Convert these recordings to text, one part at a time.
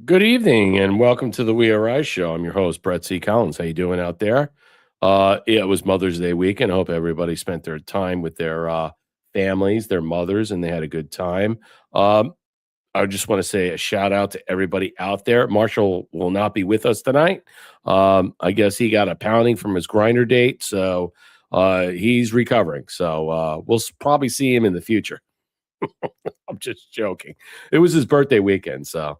Good evening and welcome to the We Are Rise show. I'm your host, Brett C. Collins. How you doing out there? It was Mother's Day weekend. I hope everybody spent their time with their families, their mothers, and they had a good time. I just want to say a shout out to everybody out there. Marshall will not be with us tonight. I guess he got a pounding from his grinder date, so he's recovering. So we'll probably see him in the future. I'm just joking. It was his birthday weekend, so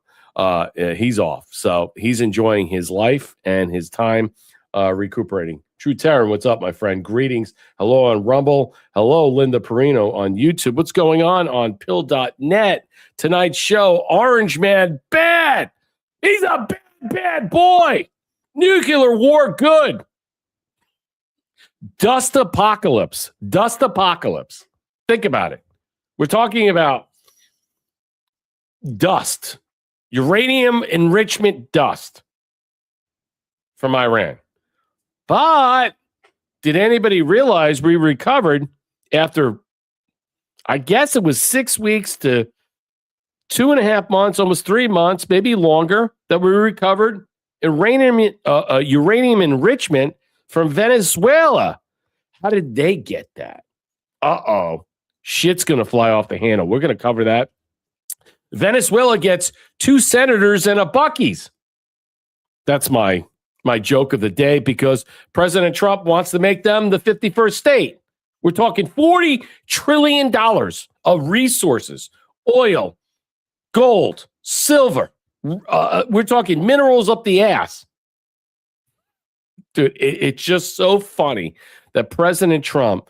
he's off. So he's enjoying his life and his time recuperating. True Terran, what's up, my friend? Greetings. Hello on Rumble. Hello, Linda Perino on YouTube. What's going on pill.net? Tonight's show, Orange Man bad. He's a bad boy. Nuclear war good. DUSTPOCALYPSE. DUSTPOCALYPSE. Think about it. We're talking about dust, uranium enrichment dust from Iran. But did anybody realize we recovered after, I guess it was 6 weeks to 2.5 months, almost 3 months, maybe longer, that we recovered uranium enrichment from Venezuela? How did they get that? Uh-oh. Shit's going to fly off the handle. We're going to cover that. Venezuela gets 2 senators and a Buc-ee's. That's my joke of the day because President Trump wants to make them the 51st state. We're talking $40 trillion of resources, oil, gold, silver. We're talking minerals up the ass. Dude, it's just so funny that President Trump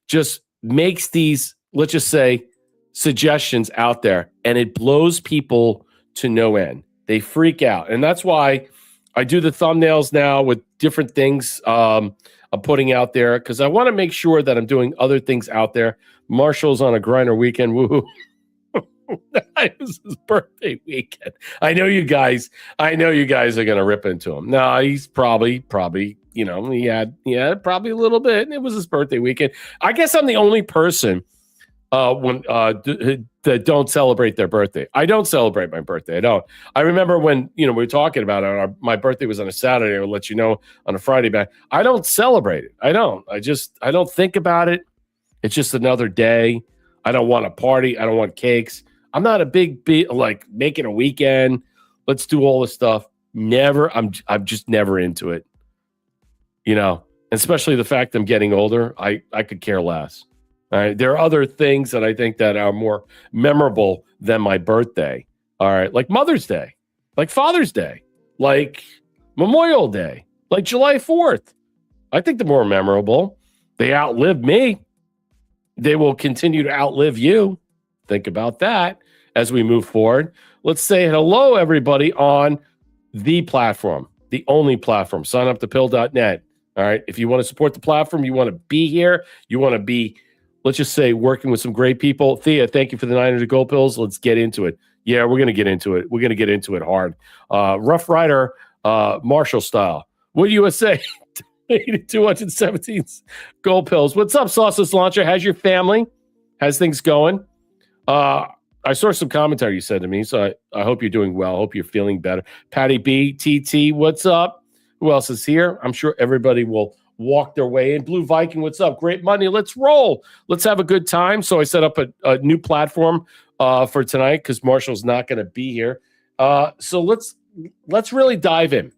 just makes these, let's just say, suggestions out there, and it blows people to no end. They freak out. And that's why I do the thumbnails now with different things I'm putting out there, because I want to make sure that I'm doing other things out there. Marshall's on a grinder weekend. Woohoo. It was his birthday weekend. I know you guys are going to rip into him. No, he's probably, he had probably a little bit. It was his birthday weekend. I guess I'm the only person that don't celebrate their birthday. I don't celebrate my birthday. I don't. I remember when, we were talking about it, my birthday was on a Saturday. I'll let you know on a Friday back. I don't celebrate it. I don't. I don't think about it. It's just another day. I don't want a party. I don't want cakes. I'm not a big like making a weekend. Let's do all this stuff. Never. I'm just never into it. Especially the fact I'm getting older. I could care less. All right. There are other things that I think that are more memorable than my birthday. All right. Like Mother's Day, like Father's Day, like Memorial Day, like July 4th. I think they're more memorable. They outlive me. They will continue to outlive you. Think about that as we move forward. Let's say hello, everybody, on the platform, the only platform. Sign up to pill.net. All right. If you want to support the platform, you want to be here, you want to be, let's just say, working with some great people. Thea, thank you for the 900 gold pills. Let's get into it. Yeah, we're going to get into it. We're going to get into it hard. Rough Rider, Marshall style. What do you say? 217 gold pills. What's up, Sauceless Launcher? How's your family? How's things going? I saw some commentary you said to me, so I hope you're doing well. I hope you're feeling better. Patty B, TT, what's up? Who else is here? I'm sure everybody will walk their way in. Blue Viking, what's up? Great money. Let's roll. Let's have a good time. So I set up a new platform for tonight because Marshall's not going to be here. So let's really dive in.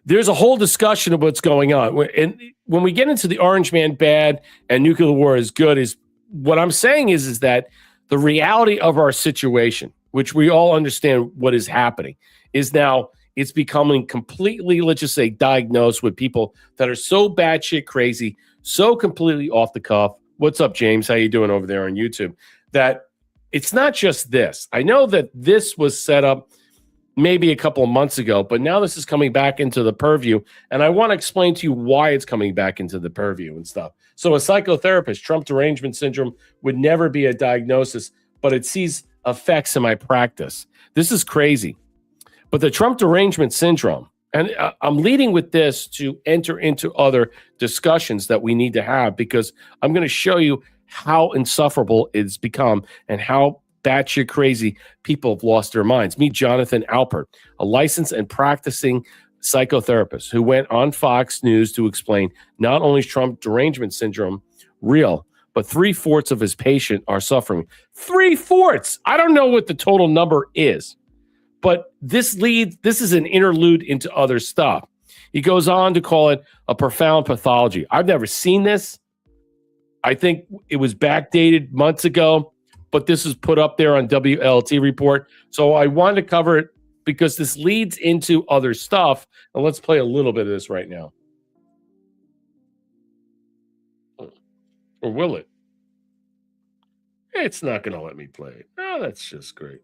There's a whole discussion of what's going on. And when we get into the Orange Man bad and nuclear war is good, is what I'm saying is that the reality of our situation, which we all understand what is happening, is now it's becoming completely, let's just say, diagnosed with people that are so batshit crazy, so completely off the cuff. What's up, James? How you doing over there on YouTube? That it's not just this. I know that this was set up maybe a couple of months ago, but now this is coming back into the purview, and I want to explain to you why it's coming back into the purview and stuff. So a psychotherapist, Trump derangement syndrome would never be a diagnosis, but it sees effects in my practice. This is crazy. But the Trump derangement syndrome, and I'm leading with this to enter into other discussions that we need to have, because I'm going to show you how insufferable it's become and how batshit crazy people have lost their minds. Meet Jonathan Alpert, a licensed and practicing psychotherapist who went on Fox News to explain not only is Trump derangement syndrome real, but 3/4 of his patients are suffering. 3/4! I don't know what the total number is, but this is an interlude into other stuff. He goes on to call it a profound pathology. I've never seen this. I think it was backdated months ago, but this is put up there on WLT report. So I wanted to cover it because this leads into other stuff. And let's play a little bit of this right now. Or will it? It's not going to let me play it. Oh, that's just great.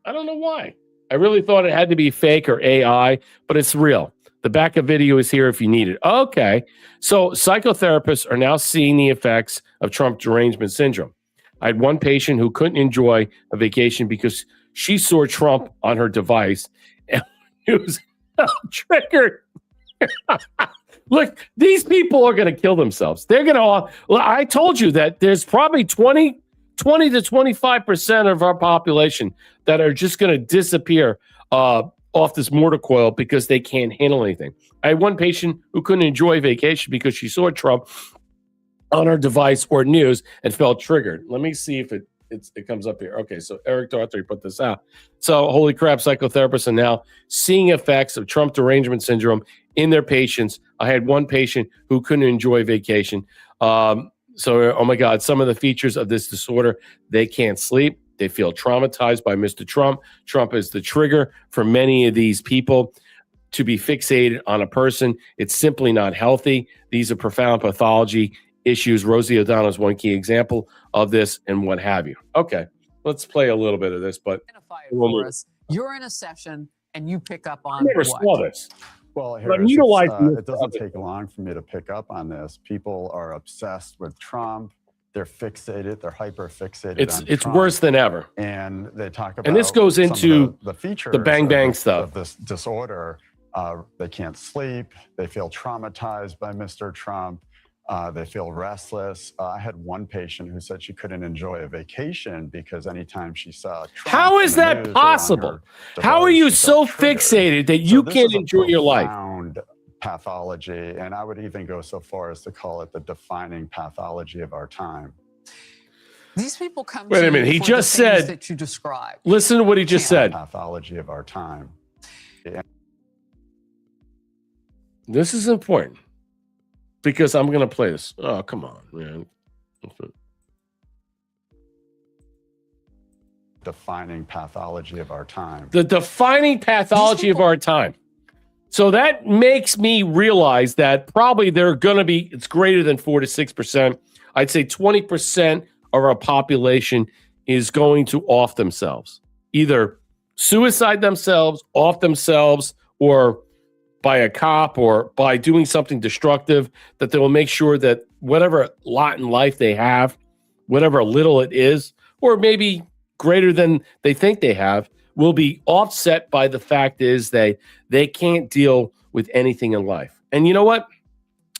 I don't know why. I really thought it had to be fake or AI, but it's real. The backup video is here if you need it. Okay. So psychotherapists are now seeing the effects of Trump derangement syndrome. I had one patient who couldn't enjoy a vacation because she saw Trump on her device and it was triggered. Look, these people are going to kill themselves. They're going to. I told you that there's probably 20 to 25% of our population that are just going to disappear off this mortar coil because they can't handle anything. I had one patient who couldn't enjoy vacation because she saw Trump on her device or news and felt triggered. Let me see if it comes up here. Okay, so Eric Daughtry put this out. So, holy crap, psychotherapists are now seeing effects of Trump derangement syndrome in their patients. I had one patient who couldn't enjoy vacation. So, oh my God, some of the features of this disorder, they can't sleep. They feel traumatized by Mr. Trump. Trump is the trigger for many of these people to be fixated on a person. It's simply not healthy. These are profound pathology issues. Rosie O'Donnell is one key example of this and what have you. Okay, let's play a little bit of this. But you're in a session and you pick up on I never saw this. Well, Harris, it doesn't take long for me to pick up on this. People are obsessed with Trump. They're fixated. They're hyper fixated. It's Trump. Worse than ever. And they talk about and this goes into the features, the bang bang stuff of this disorder. They can't sleep. They feel traumatized by Mr. Trump. They feel restless. I had one patient who said she couldn't enjoy a vacation because anytime she saw Trump, how is that possible? How are you so fixated that you can't enjoy your life? Pathology, and I would even go so far as to call it the defining pathology of our time. These people come. Wait a minute. He just said that you described. Listen to what he just said. Pathology of our time. Yeah. This is important because I'm going to play this. Oh, come on, man. Defining pathology of our time. The defining pathology of our time. So that makes me realize that probably they're going to be, it's greater than 4 to 6%. I'd say 20% of our population is going to off themselves, either suicide themselves, off themselves, or by a cop or by doing something destructive, that they will make sure that whatever lot in life they have, whatever little it is, or maybe greater than they think they have, will be offset by the fact is they can't deal with anything in life. And you know what?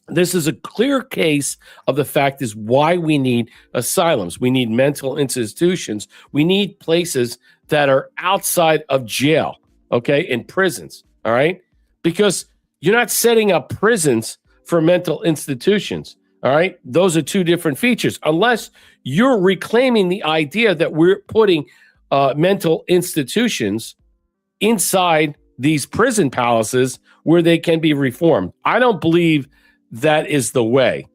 This is a clear case of the fact is why we need asylums. We need mental institutions. We need places that are outside of jail, okay, in prisons, all right? Because you're not setting up prisons for mental institutions, all right? Those are two different features. Unless you're reclaiming the idea that we're putting mental institutions inside these prison palaces where they can be reformed. I don't believe that is the way.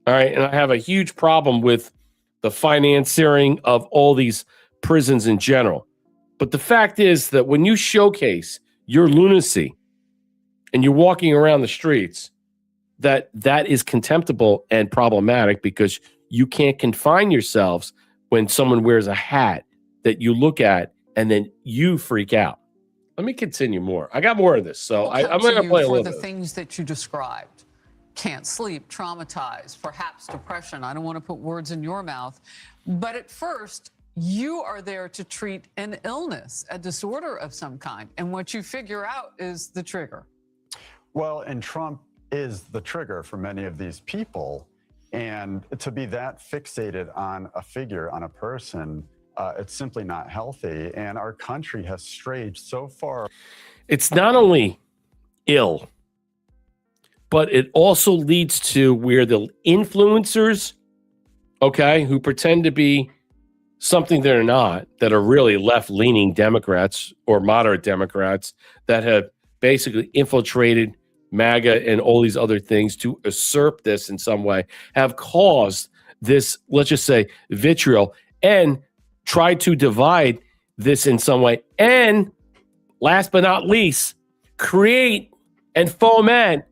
All right. And I have a huge problem with the financing of all these prisons in general. But the fact is that when you showcase your lunacy and you're walking around the streets, that is contemptible and problematic because you can't confine yourselves when someone wears a hat that you look at and then you freak out. Let me continue more. I got more of this, so I'm going to play a little bit. For the things that you described, can't sleep, traumatized, perhaps depression. I don't want to put words in your mouth, but at first, you are there to treat an illness, a disorder of some kind, and what you figure out is the trigger. Well, and Trump is the trigger for many of these people, and to be that fixated on a figure, on a person, It's simply not healthy. And our country has strayed so far. It's not only ill, but it also leads to where the influencers, okay, who pretend to be something they're not, that are really left-leaning Democrats or moderate Democrats that have basically infiltrated MAGA and all these other things to usurp this in some way, have caused this, let's just say, vitriol and tried to divide this in some way. And last but not least, create and foment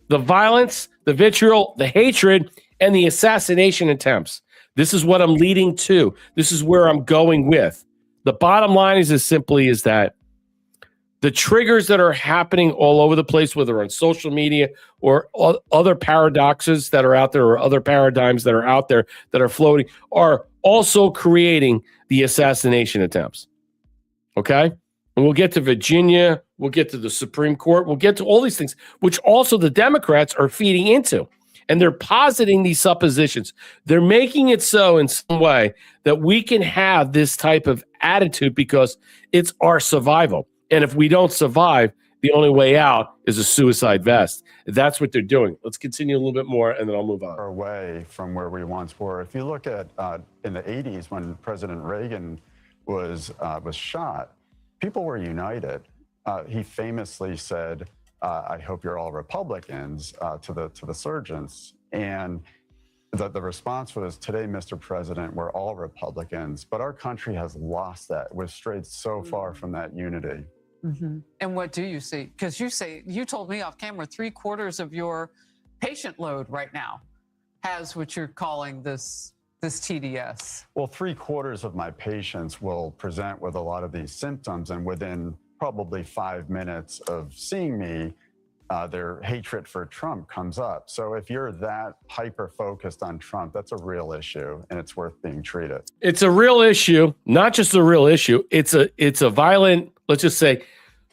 the violence, the vitriol, the hatred, and the assassination attempts. This is what I'm leading to. This is where I'm going with. The bottom line is as simply as that the triggers that are happening all over the place, whether on social media or other paradoxes that are out there or other paradigms that are out there that are floating, are also creating the assassination attempts. Okay? And we'll get to Virginia. We'll get to the Supreme Court. We'll get to all these things, which also the Democrats are feeding into. And they're positing these suppositions. They're making it so in some way that we can have this type of attitude because it's our survival. And if we don't survive, the only way out is a suicide vest. That's what they're doing. Let's continue a little bit more, and then I'll move on. Away from where we once were. If you look at in the 80s when President Reagan was shot, people were united. He famously said, "I hope you're all Republicans," to the surgeons, and the response was, "Today, Mr. President, we're all Republicans." But our country has lost that. We've strayed so far from that unity. Mm-hmm. And what do you see? Because you told me off camera 3/4 of your patient load right now has what you're calling this TDS. Well, 3/4 of my patients will present with a lot of these symptoms, and within probably 5 minutes of seeing me, their hatred for Trump comes up. So if you're that hyper-focused on Trump, that's a real issue, and it's worth being treated. It's a real issue, not just a real issue. It's a violent, let's just say,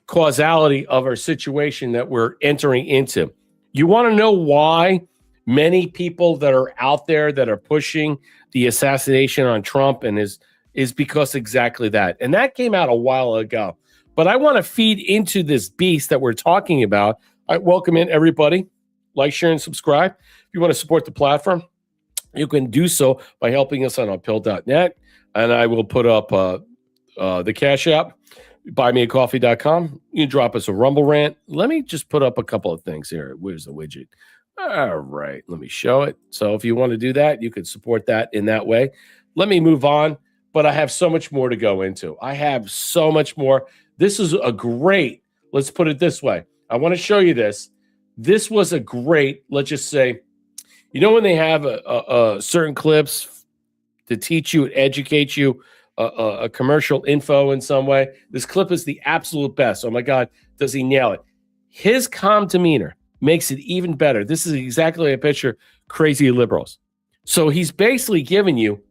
causality of our situation that we're entering into. You want to know why many people that are out there that are pushing the assassination on Trump and is because exactly that. And that came out a while ago. But I want to feed into this beast that we're talking about. I welcome in everybody. Like, share, and subscribe. If you want to support the platform, you can do so by helping us on uphill.net. And I will put up the Cash App, buymeacoffee.com. You can drop us a Rumble rant. Let me just put up a couple of things here. Where's the widget? All right, let me show it. So if you want to do that, you can support that in that way. Let me move on, but I have so much more to go into. I have so much more. This is a great, let's put it this way. I want to show you this. This was a great, let's just say, you know when they have a certain clips to teach you, educate you, a commercial info in some way. This clip is the absolute best. Oh my God, does he nail it? His calm demeanor makes it even better. This is exactly a picture crazy liberals. So he's basically giving you,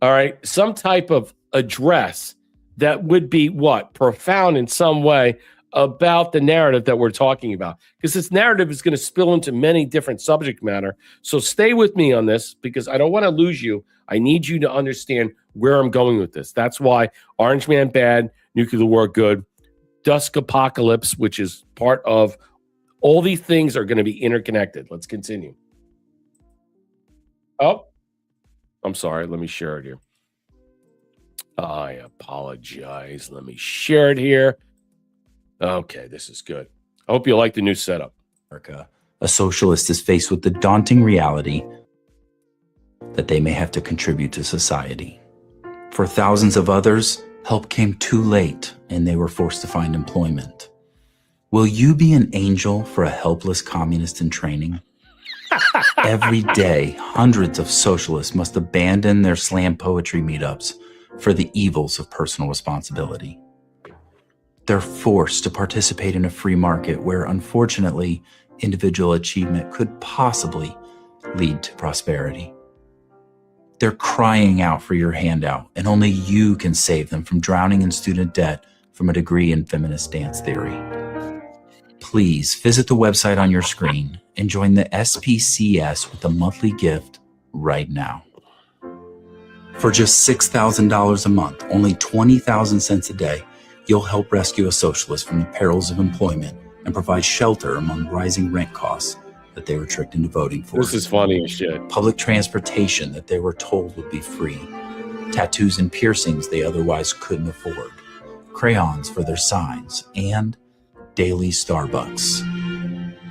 all right, some type of address that would be what? Profound in some way about the narrative that we're talking about. Because this narrative is going to spill into many different subject matter. So stay with me on this because I don't want to lose you. I need you to understand where I'm going with this. That's why Orange Man bad, nuclear war good, DUSTPOCALYPSE, which is part of all these things are going to be interconnected. Let's continue. Oh, I'm sorry. Let me share it here. I apologize. Let me share it here. Okay, this is good. I hope you like the new setup. America, a socialist is faced with the daunting reality that they may have to contribute to society. For thousands of others, help came too late and they were forced to find employment. Will you be an angel for a helpless communist in training? Every day, hundreds of socialists must abandon their slam poetry meetups for the evils of personal responsibility. They're forced to participate in a free market where, unfortunately, individual achievement could possibly lead to prosperity. They're crying out for your handout, and only you can save them from drowning in student debt from a degree in feminist dance theory. Please visit the website on your screen and join the SPCS with a monthly gift right now. For just $6,000 a month, only 20,000 cents a day, you'll help rescue a socialist from the perils of employment and provide shelter among rising rent costs that they were tricked into voting for. This is funny as shit. Public transportation that they were told would be free. Tattoos and piercings they otherwise couldn't afford. Crayons for their signs, and daily Starbucks.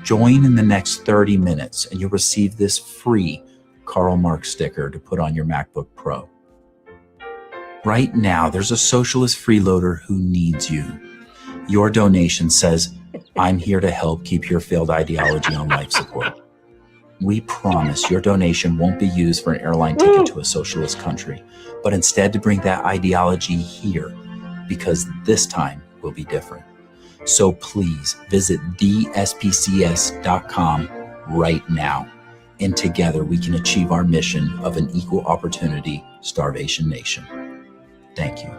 Join in the next 30 minutes and you'll receive this free Karl Marx sticker to put on your MacBook Pro. Right now, there's a socialist freeloader who needs you. Your donation says, I'm here to help keep your failed ideology on life support. We promise your donation won't be used for an airline ticket to a socialist country, but instead to bring that ideology here, because this time will be different. So please visit dspcs.com right now. And together we can achieve our mission of an equal opportunity starvation nation. Thank you.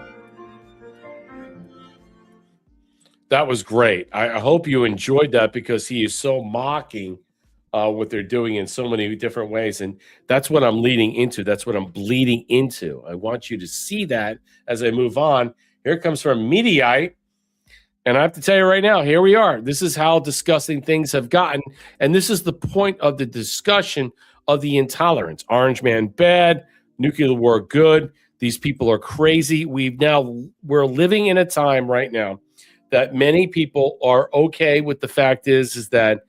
That was great. I hope you enjoyed that because he is so mocking what they're doing in so many different ways. And that's what I'm leading into. That's what I'm bleeding into. I want you to see that as I move on. Here it comes from Mediaite. And I have to tell you right now, here we are. This is how disgusting things have gotten. And this is the point of the discussion of the intolerance. Orange man bad, nuclear war good. These people are crazy. We're living in a time right now that many people are okay with the fact is that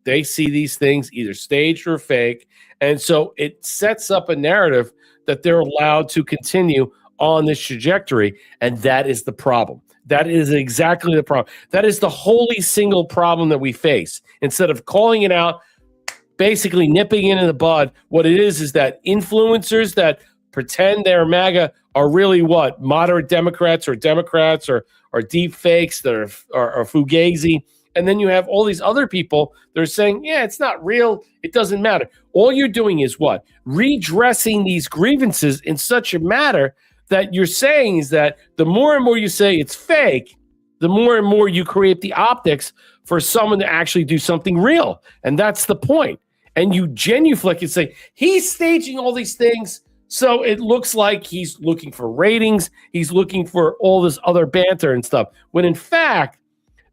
they see these things either staged or fake. And so it sets up a narrative that they're allowed to continue on this trajectory. And that is the problem. That is exactly the problem. That is the holy single problem that we face. Instead of calling it out, basically nipping it in the bud, what it is that influencers that pretend they're MAGA are really what? Moderate Democrats or deep fakes that are fugazi. And then you have all these other people that are saying, yeah, it's not real. It doesn't matter. All you're doing is what? Redressing these grievances in such a manner that you're saying is that the more and more you say it's fake, the more and more you create the optics for someone to actually do something real. And that's the point. And you genuflect and say, he's staging all these things, so it looks like he's looking for ratings. He's looking for all this other banter and stuff. When in fact,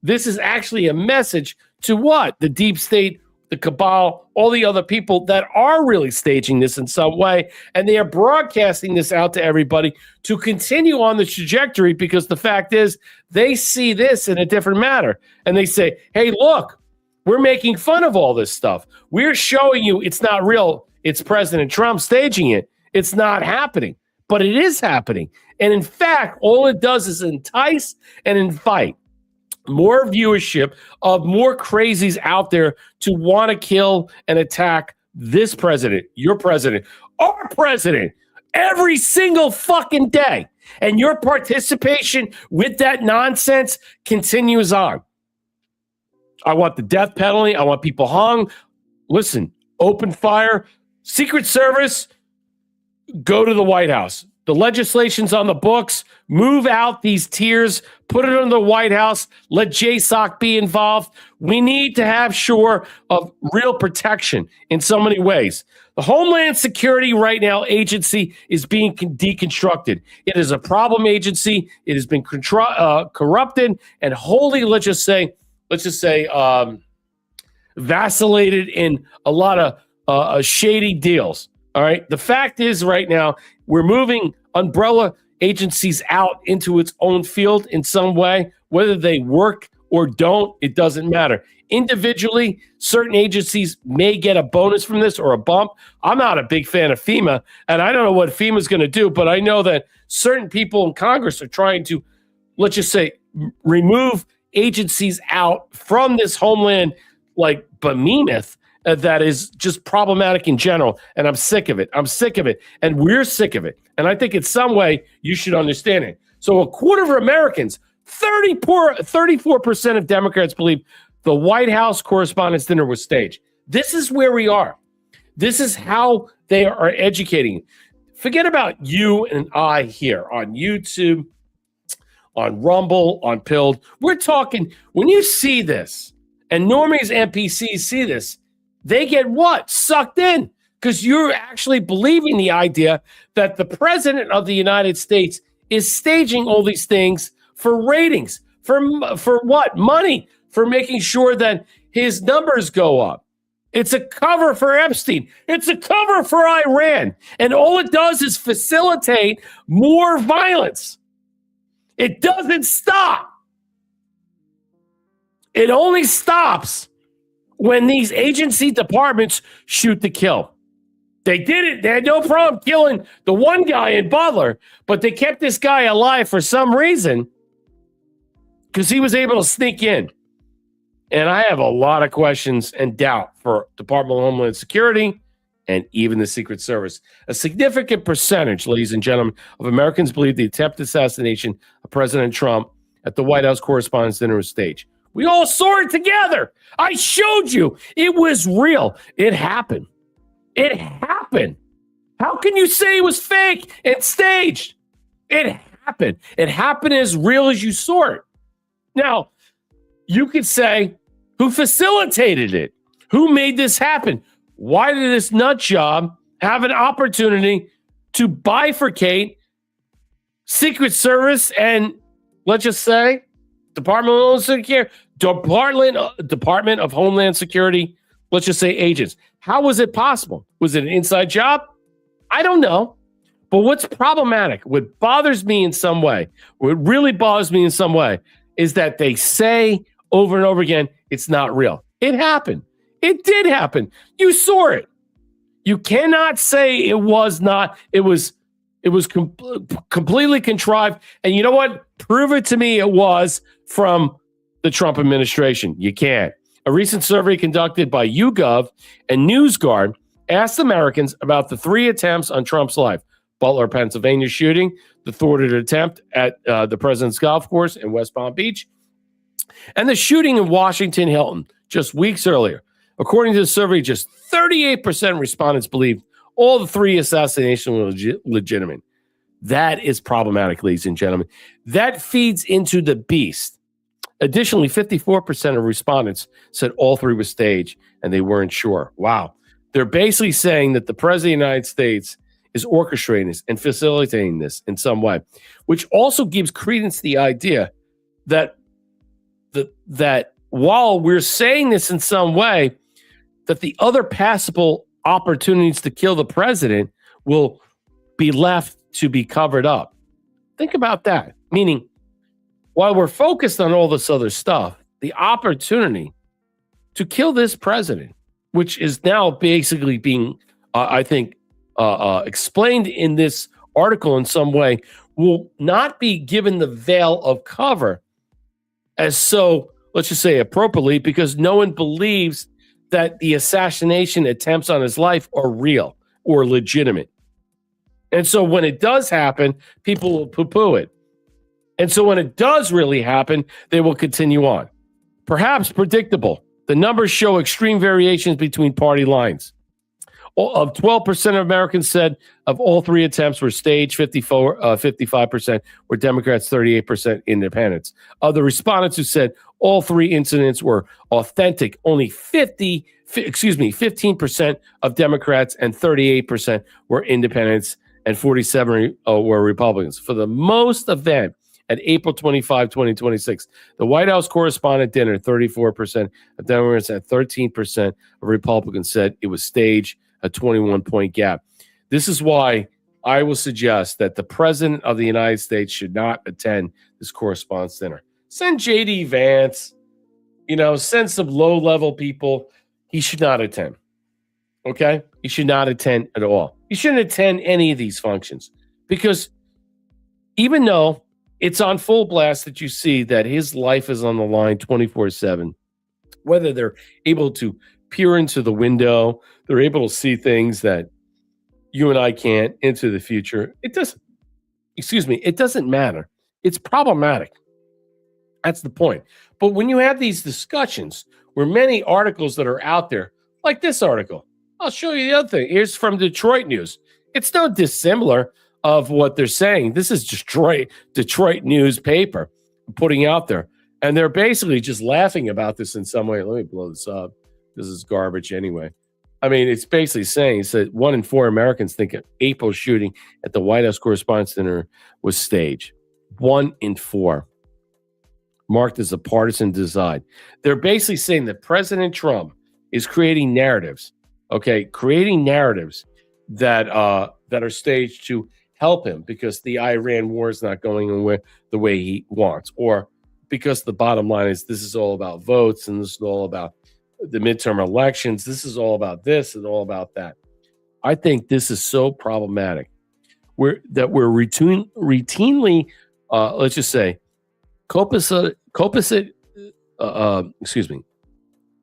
this is actually a message to what? The deep state, the cabal, all the other people that are really staging this in some way. And they are broadcasting this out to everybody to continue on the trajectory, because the fact is they see this in a different manner. And they say, hey, look, we're making fun of all this stuff. We're showing you it's not real. It's President Trump staging it. It's not happening, but it is happening. And in fact, all it does is entice and invite more viewership of more crazies out there to want to kill and attack this president, your president, our president, every single fucking day. And your participation with that nonsense continues on. I want the death penalty. I want people hung. Listen, open fire, Secret Service, go to the White House. The legislation's on the books. Move out these tiers. Put it in the White House. Let JSOC be involved. We need to have sure of real protection in so many ways. The Homeland Security right now agency is being deconstructed. It is a problem agency. It has been corrupted and wholly, let's just say, vacillated in a lot of shady deals. All right. The fact is right now we're moving umbrella agencies out into its own field in some way, whether they work or don't, it doesn't matter. Individually, certain agencies may get a bonus from this or a bump. I'm not a big fan of FEMA, and I don't know what FEMA is going to do, but I know that certain people in Congress are trying to, let's just say, remove agencies out from this homeland like behemoth that is just problematic in general. And I'm sick of it. I'm sick of it. And we're sick of it. And I think in some way you should understand it. So a quarter of Americans, 34% of Democrats believe the White House Correspondents' Dinner was staged. This is where we are. This is how they are educating. Forget about you and I here on YouTube, on Rumble, on Pilled. We're talking, when you see this, and normies and NPCs see this, they get what? Sucked in. because you're actually believing the idea that the president of the United States is staging all these things for ratings, for what? Money, for making sure that his numbers go up. It's a cover for Epstein. It's a cover for Iran. And all it does is facilitate more violence. It doesn't stop. It only stops when these agency departments shoot to kill. They did it. They had no problem killing the one guy in Butler, but they kept this guy alive for some reason because he was able to sneak in. And I have a lot of questions and doubt for Department of Homeland Security and even the Secret Service. A significant percentage, ladies and gentlemen, of Americans believe the attempted assassination of President Trump at the White House Correspondents' Dinner was staged. We all saw it together. I showed you. It was real. It happened. It happened. How can you say it was fake and staged? It happened. It happened as real as you saw it. Now, you could say, who facilitated it? Who made this happen? Why did this nut job have an opportunity to bifurcate Secret Service and, let's just say, Department of Homeland Security, let's just say agents? How was it possible? Was it an inside job? I don't know. But what's problematic, what bothers me in some way, what really bothers me in some way, is that they say over and over again, it's not real. It happened. It did happen. You saw it. You cannot say it was not. It was completely contrived. And you know what? Prove it to me it was from the Trump administration. You can't. A recent survey conducted by YouGov and NewsGuard asked Americans about the 3 attempts on Trump's life. Butler, Pennsylvania shooting, the thwarted attempt at the president's golf course in West Palm Beach, and the shooting in Washington Hilton just weeks earlier. According to the survey, just 38% of respondents believed all the 3 assassinations were legitimate. That is problematic, ladies and gentlemen. That feeds into the beast. Additionally, 54% of respondents said all 3 were staged and they weren't sure. Wow. They're basically saying that the president of the United States is orchestrating this and facilitating this in some way, which also gives credence to the idea that that while we're saying this in some way, that the other passable opportunities to kill the president will be left to be covered up. Think about that. Meaning, while we're focused on all this other stuff, the opportunity to kill this president, which is now basically being, explained in this article in some way, will not be given the veil of cover as so, let's just say appropriately, because no one believes that the assassination attempts on his life are real or legitimate. And so when it does happen, people will poo-poo it. And so when it does really happen, they will continue on. Perhaps predictable. The numbers show extreme variations between party lines. Of 12% of Americans said of all 3 attempts were staged, 55% were Democrats, 38% independents. Of the respondents who said all 3 incidents were authentic, only 15% of Democrats and 38% were independents and 47% were Republicans. For the most event at April 25, 2026, the White House Correspondent Dinner, 34% of Democrats and 13% of Republicans said it was staged, a 21-point gap. This is why I will suggest that the president of the United States should not attend this correspondence dinner. Send J.D. Vance, send some low-level people. He should not attend, okay? He should not attend at all. He shouldn't attend any of these functions because even though it's on full blast that you see that his life is on the line 24/7, whether they're able to peer into the window, they're able to see things that you and I can't into the future. It doesn't matter. It's problematic. That's the point. But when you have these discussions where many articles that are out there, like this article, I'll show you the other thing. Here's from Detroit News. It's no dissimilar of what they're saying. This is Detroit newspaper putting out there. And they're basically just laughing about this in some way. Let me blow this up. This is garbage anyway. I mean, it's basically saying, it said 1 in 4 Americans think an April shooting at the White House Correspondents' Dinner was staged. 1 in 4. Marked as a partisan design. They're basically saying that President Trump is creating narratives, creating narratives that are staged to help him because the Iran war is not going the way he wants, or because the bottom line is this is all about votes and this is all about the midterm elections. This is all about this and all about that. I think this is so problematic. We're routinely, let's just say,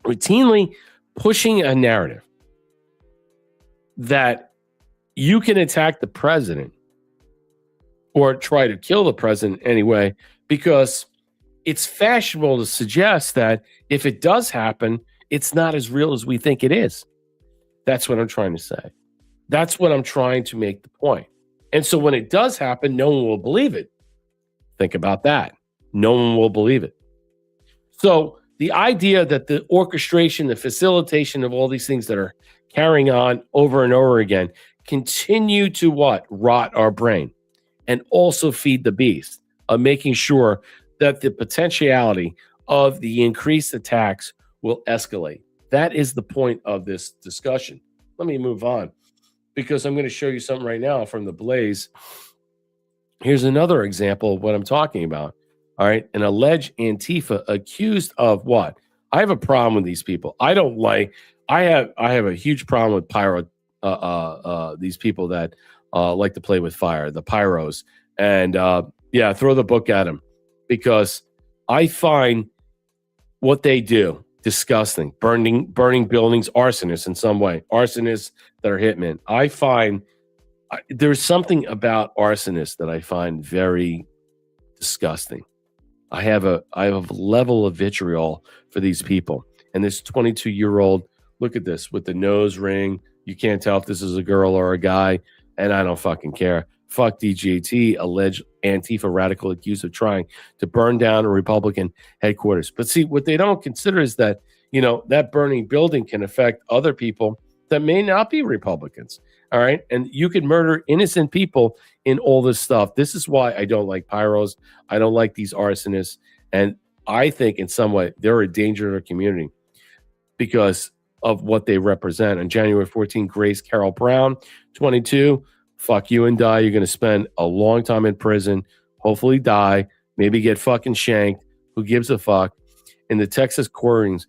routinely pushing a narrative that you can attack the president or try to kill the president anyway, because it's fashionable to suggest that if it does happen, it's not as real as we think it is. That's what I'm trying to say. That's what I'm trying to make the point. And so when it does happen, no one will believe it. Think about that. No one will believe it. So the idea that the orchestration, the facilitation of all these things that are carrying on over and over again continue to what? Rot our brain and also feed the beast of making sure that the potentiality of the increased attacks will escalate. That is the point of this discussion. Let me move on because I'm going to show you something right now from the Blaze. Here's another example of what I'm talking about. All right. An alleged Antifa accused of what? I have a problem with these people. I have a huge problem with these people that like to play with fire, the pyros. And throw the book at them because I find what they do disgusting. Burning buildings, arsonists in some way, arsonists that are hitmen. I find there's something about arsonists that I find very disgusting. I have a level of vitriol for these people. And this 22-year-old, look at this with the nose ring. You can't tell if this is a girl or a guy, and I don't fucking care. Fuck DJT, alleged Antifa radical accused of trying to burn down a Republican headquarters. But see, what they don't consider is that, that burning building can affect other people that may not be Republicans. All right. And you can murder innocent people in all this stuff. This is why I don't like pyros. I don't like these arsonists. And I think in some way they're a danger to our community because of what they represent. On January 14th, Grace Carol Brown, 22, fuck you and die. You're going to spend a long time in prison, hopefully die, maybe get fucking shanked. Who gives a fuck? And the Texas court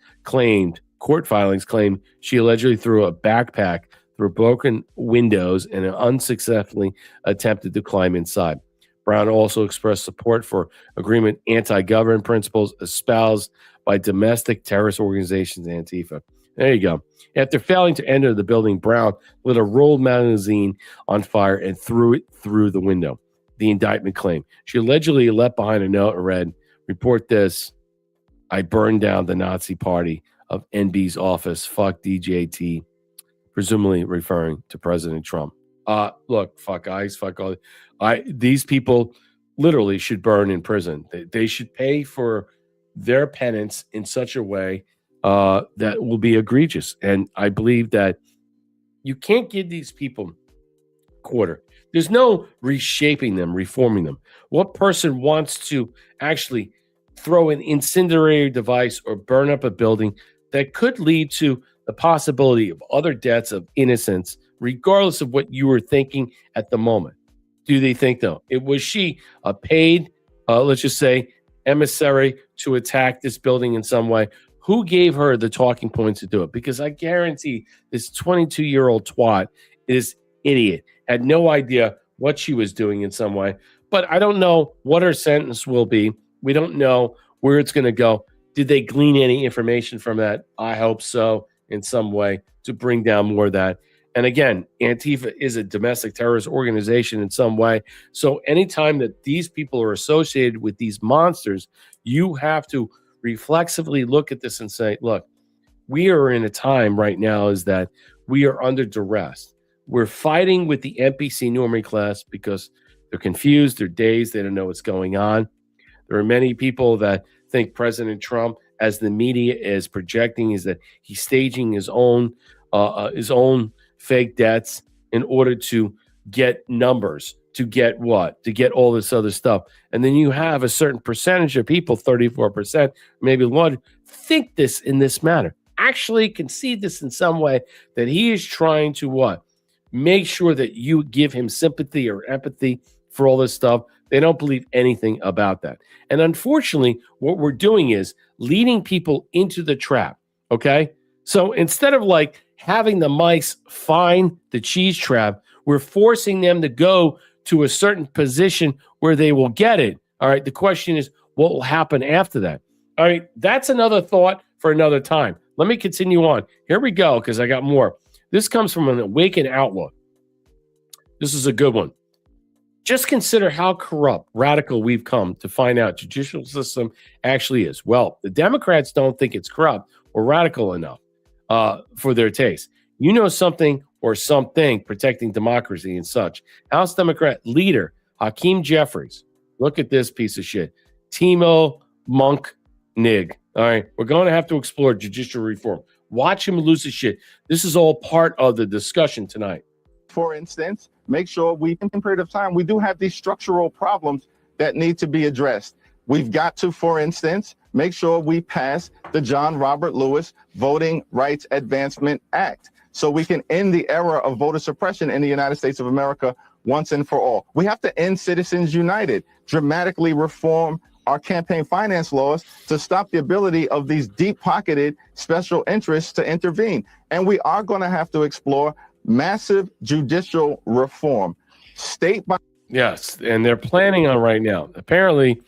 filings claim she allegedly threw a backpack through broken windows and unsuccessfully attempted to climb inside. Brown also expressed support for agreement anti-government principles espoused by domestic terrorist organizations Antifa. There you go. After failing to enter the building, Brown lit a rolled magazine on fire and threw it through the window. The indictment claimed she allegedly left behind a note and read, "Report this. I burned down the Nazi party of NB's office. Fuck DJT," presumably referring to President Trump. Look, fuck ICE, fuck all. These people literally should burn in prison. They should pay for their penance in such a way that will be egregious. And I believe that you can't give these people quarter. There's no reshaping them, reforming them. What person wants to actually throw an incendiary device or burn up a building that could lead to the possibility of other deaths of innocents, regardless of what you were thinking at the moment? Do they think, though, was she a paid, let's just say, emissary to attack this building in some way? Who gave her the talking points to do it? Because I guarantee this 22-year-old twat is idiot, had no idea what she was doing in some way. But I don't know what her sentence will be. We don't know where it's going to go. Did they glean any information from that? I hope so in some way to bring down more of that. And again, Antifa is a domestic terrorist organization in some way. So anytime that these people are associated with these monsters, you have to reflexively look at this and say, look, we are in a time right now is that we are under duress. We're fighting with the NPC normie class because they're confused, they're dazed, they don't know what's going on. There are many people that think President Trump, as the media is projecting, is that he's staging his own his own fake debts in order to get numbers, to get what? To get all this other stuff. And then you have a certain percentage of people, 34%, maybe one, think this in this manner. Actually concede this in some way that he is trying to what? Make sure that you give him sympathy or empathy for all this stuff. They don't believe anything about that. And unfortunately, what we're doing is leading people into the trap, okay? So instead of like having the mice find the cheese trap, we're forcing them to go to a certain position where they will get it. All right, the question is, what will happen after that? All right, that's another thought for another time. Let me continue on. Here we go, because I got more. This comes from an Awakened Outlook. This is a good one. Just consider how corrupt, radical we've come to find out judicial system actually is. Well, the Democrats don't think it's corrupt or radical enough for their taste. You know something or something protecting democracy and such. House Democrat leader Hakeem Jeffries. Look at this piece of shit. Timo Monk Nig. All right, we're going to have to explore judicial reform. Watch him lose his shit. This is all part of the discussion tonight. For instance, make sure we, in a period of time, we do have these structural problems that need to be addressed. We've got to, for instance, make sure we pass the John Robert Lewis Voting Rights Advancement Act so we can end the era of voter suppression in the United States of America once and for all. We have to end Citizens United, dramatically reform our campaign finance laws to stop the ability of these deep-pocketed special interests to intervene. And we are going to have to explore massive judicial reform, state by. Yes, and they're planning on right now. Apparently,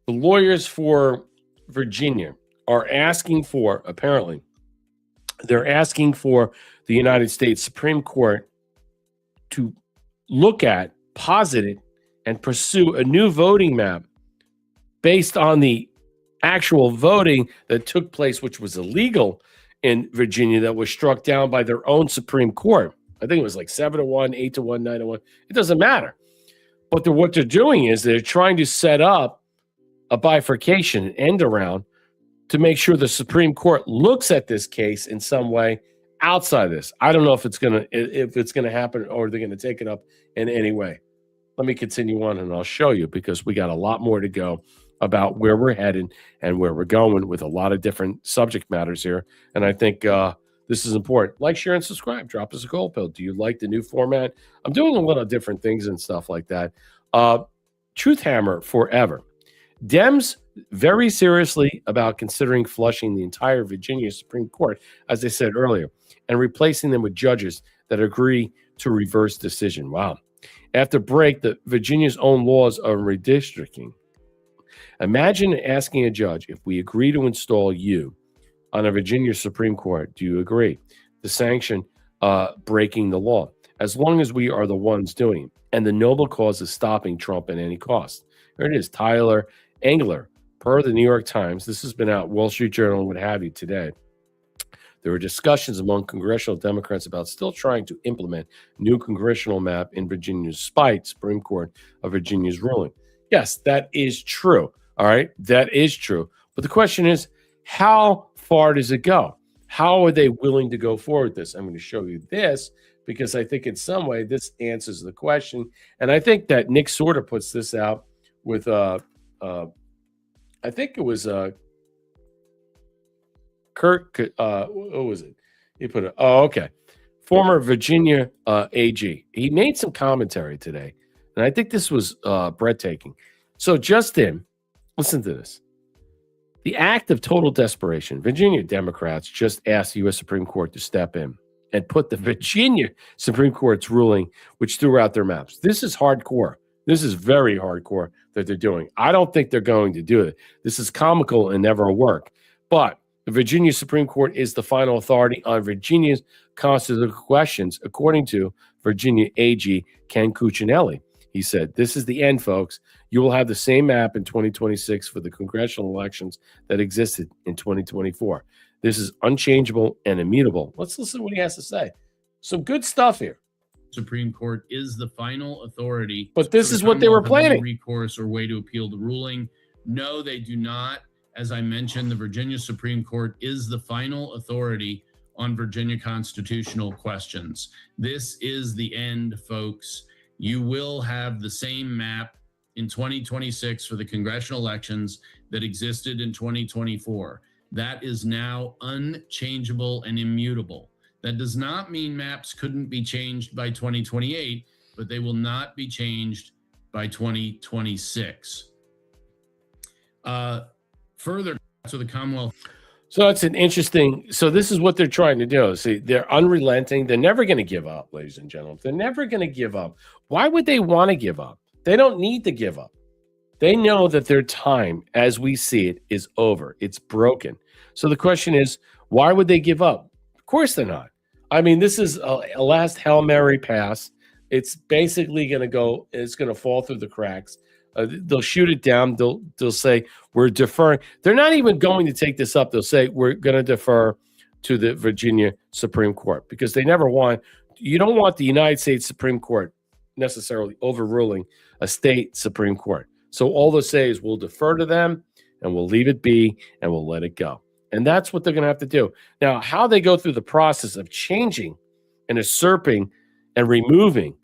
the lawyers for Virginia are asking for, they're asking for the United States Supreme Court to look at, posit it, and pursue a new voting map based on the actual voting that took place, which was illegal in Virginia, that was struck down by their own Supreme Court. I think it was like 7-1, 8-1, 9-1. It doesn't matter. But what they're doing is they're trying to set up a bifurcation, an end around, to make sure the Supreme Court looks at this case in some way outside this. I don't know if it's gonna happen or they're gonna take it up in any way. Let me continue on and I'll show you, because we got a lot more to go about where we're headed and where we're going with a lot of different subject matters here. And I think this is important. Like, share, and subscribe. Drop us a gold pill. Do you like the new format? I'm doing a lot of different things and stuff like that. Truth Hammer forever. Dems very seriously about considering flushing the entire Virginia Supreme Court, as I said earlier, and replacing them with judges that agree to reverse decision. Wow. After break, Virginia's own laws on redistricting. Imagine asking a judge, if we agree to install you on a Virginia Supreme Court, do you agree to sanction breaking the law, as long as we are the ones doing it? And the noble cause is stopping Trump at any cost. Here it is, Tyler Engler, per the New York Times. This has been out, Wall Street Journal, and what have you today. There were discussions among congressional Democrats about still trying to implement new congressional map in Virginia, despite Supreme Court of Virginia's ruling. Yes, that is true. All right, that is true. But the question is, how far does it go? How are they willing to go forward with this? I'm going to show you this, because I think in some way this answers the question. And I think that Nick sort of puts this out with, I think it was Kirk, what was it? He put it, okay. Former Virginia AG. He made some commentary today, and I think this was breathtaking. So just in, listen to this. The act of total desperation. Virginia Democrats just asked the U.S. Supreme Court to step in and put the Virginia Supreme Court's ruling, which threw out their maps. This is hardcore. This is very hardcore that they're doing. I don't think they're going to do it. This is comical and never work. But the Virginia Supreme Court is the final authority on Virginia's constitutional questions, according to Virginia AG Ken Cuccinelli. He said, this is the end, folks. You will have the same map in 2026 for the congressional elections that existed in 2024. This is unchangeable and immutable. Let's listen to what he has to say. Some good stuff here. Supreme Court is the final authority. But this is what they were planning. Recourse or way to appeal the ruling. No, they do not. As I mentioned, the Virginia Supreme Court is the final authority on Virginia constitutional questions. This is the end, folks. You will have the same map in 2026 for the congressional elections that existed in 2024. That is now unchangeable and immutable. That does not mean maps couldn't be changed by 2028, but they will not be changed by 2026. Further, to the Commonwealth. So it's an interesting. So this is what they're trying to do. See, they're unrelenting. They're never going to give up, ladies and gentlemen. They're never going to give up. Why would they want to give up? They don't need to give up. They know that their time, as we see it, is over. It's broken. So the question is, why would they give up? Of course they're not. I mean, this is a last Hail Mary pass. It's basically going to go. It's going to fall through the cracks. They'll shoot it down. They'll say, we're deferring. They're not even going to take this up. They'll say, we're going to defer to the Virginia Supreme Court, because they never want, you don't want the United States Supreme Court necessarily overruling a state Supreme Court. So all they'll say is, we'll defer to them and we'll leave it be and we'll let it go. And that's what they're going to have to do. Now, how they go through the process of changing and usurping and removing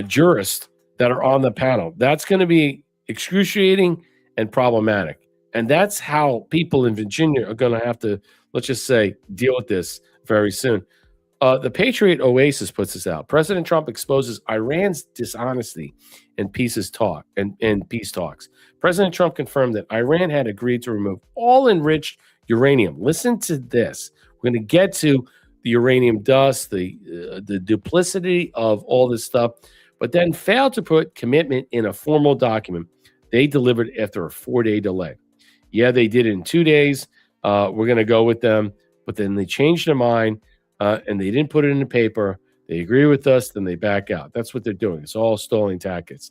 jurists that are on the panel, that's going to be excruciating and problematic. And that's how people in Virginia are going to have to, let's just say, deal with this very soon. The Patriot Oasis puts this out. President Trump exposes Iran's dishonesty in peace talks. President Trump confirmed that Iran had agreed to remove all enriched uranium. Listen to this. We're going to get to the uranium dust, the duplicity of all this stuff, but then failed to put commitment in a formal document they delivered after a 4-day delay. Yeah, they did it in 2 days. We're going to go with them, but then they changed their mind and they didn't put it in the paper. They agree with us, then they back out. That's what they're doing. It's all stalling tactics.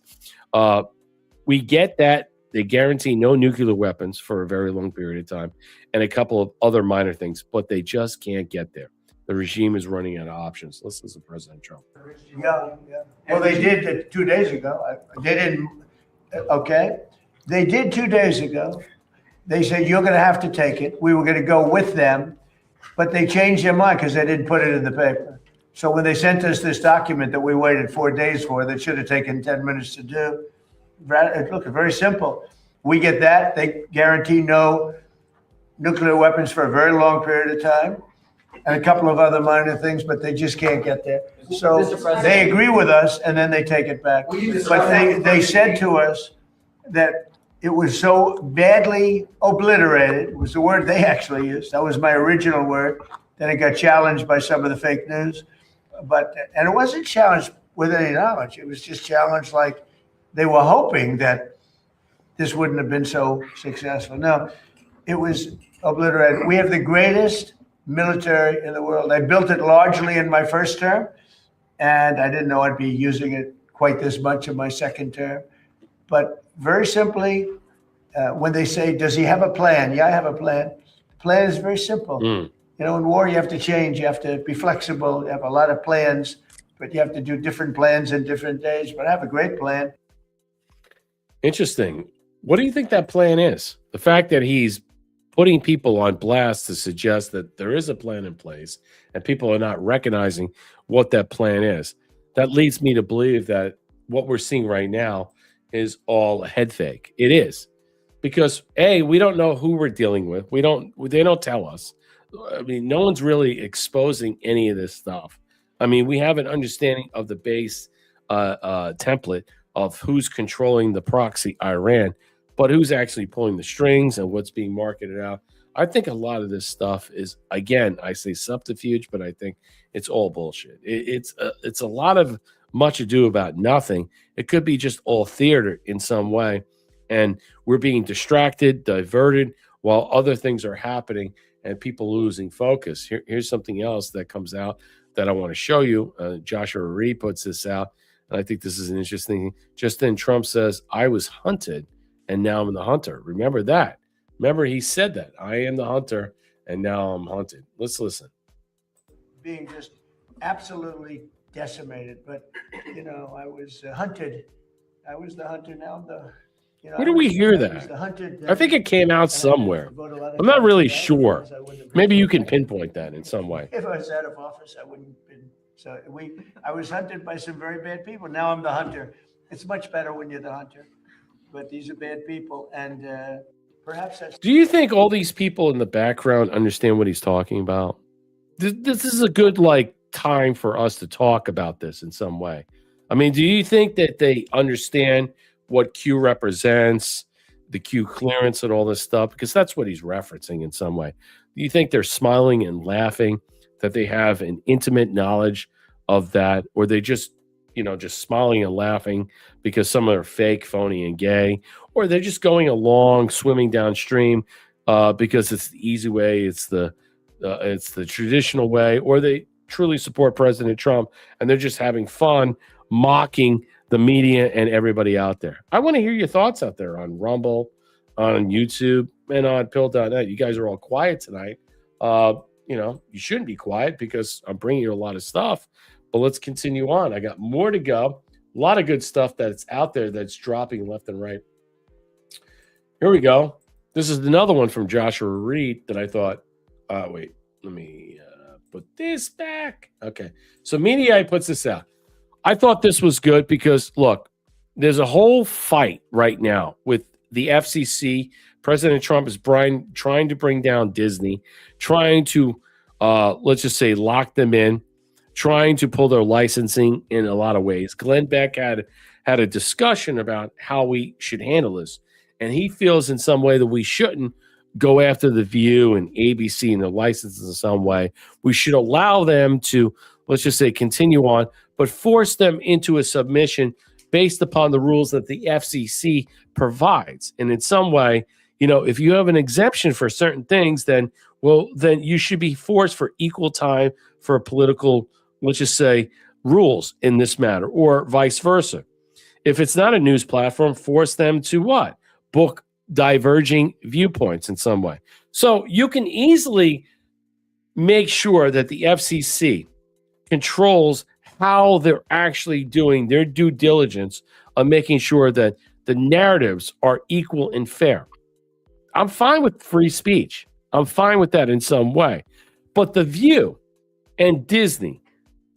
We get that they guarantee no nuclear weapons for a very long period of time and a couple of other minor things, but they just can't get there. The regime is running out of options. Let's listen to President Trump. Yeah. Well, they did it 2 days ago. They didn't. Okay. They did 2 days ago. They said, you're going to have to take it. We were going to go with them, but they changed their mind because they didn't put it in the paper. So when they sent us this document that we waited 4 days for, that should have taken 10 minutes to do, look, very simple. We get that. They guarantee no nuclear weapons for a very long period of time, and a couple of other minor things, but they just can't get there. So they agree with us, and then they take it back. But they said to us that it was so badly obliterated, was the word they actually used. That was my original word. Then it got challenged by some of the fake news. And it wasn't challenged with any knowledge. It was just challenged like they were hoping that this wouldn't have been so successful. No, it was obliterated. We have the greatest military in the world. I built it largely in my first term, and I didn't know I'd be using it quite this much in my second term. But very simply, when they say, does he have a plan? Yeah, I have a plan. The plan is very simple. You know, in war, you have to change. You have to be flexible. You have a lot of plans, but you have to do different plans in different days. But I have a great plan. Interesting. What do you think that plan is? The fact that he's putting people on blast to suggest that there is a plan in place and people are not recognizing what that plan is. That leads me to believe that what we're seeing right now is all a head fake. It is. Because A, we don't know who we're dealing with. They don't tell us. I mean, no one's really exposing any of this stuff. I mean, we have an understanding of the base template of who's controlling the proxy Iran, but who's actually pulling the strings and what's being marketed out. I think a lot of this stuff is, again, I say subterfuge, but I think it's all bullshit. It's a lot of much ado about nothing. It could be just all theater in some way, and we're being distracted, diverted, while other things are happening and people losing focus. Here's something else that comes out that I want to show you. Joshua Reed puts this out, and I think this is an interesting thing. Just then, Trump says, I was hunted, and now I'm the hunter. Remember that. Remember, he said that. I am the hunter, and now I'm hunted. Let's listen. Being just absolutely decimated. But, you know, I was hunted. I was the hunter. Now I'm You know, Where do we hear I was that? the hunted, I think it came out somewhere. I'm not really sure. Maybe you can pinpoint that in some way. If I was out of office, I wouldn't have been. So I was hunted by some very bad people. Now I'm the hunter. It's much better when you're the hunter, but these are bad people, and perhaps that's. Do you think all these people in the background understand what he's talking about? This is a good time for us to talk about this in some way. I mean, do you think that they understand what Q represents, the Q clearance and all this stuff? Because that's what he's referencing in some way. Do you think they're smiling and laughing, that they have an intimate knowledge of that, or they just smiling and laughing because some are fake, phony, and gay, or they're just going along, swimming downstream because it's the easy way, it's the traditional way, or they truly support President Trump and they're just having fun mocking the media and everybody out there? I want to hear your thoughts out there on Rumble, on YouTube, and on Pill.net. You guys are all quiet tonight. You shouldn't be quiet because I'm bringing you a lot of stuff. But let's continue on. I got more to go. A lot of good stuff that's out there that's dropping left and right. Here we go. This is another one from Joshua Reed that I thought, wait, let me put this back. Okay. So Mediaite puts this out. I thought this was good because, look, there's a whole fight right now with the FCC. President Trump is trying to bring down Disney, trying to, let's just say, lock them in, trying to pull their licensing in a lot of ways. Glenn Beck had a discussion about how we should handle this, and he feels in some way that we shouldn't go after The View and ABC and their licenses in some way. We should allow them to, let's just say, continue on, but force them into a submission based upon the rules that the FCC provides. And in some way, if you have an exemption for certain things, then you should be forced for equal time for political, let's just say, rules in this matter, or vice versa. If it's not a news platform, force them to what? Book diverging viewpoints in some way. So you can easily make sure that the FCC controls how they're actually doing their due diligence on making sure that the narratives are equal and fair. I'm fine with free speech. I'm fine with that in some way. But The View and Disney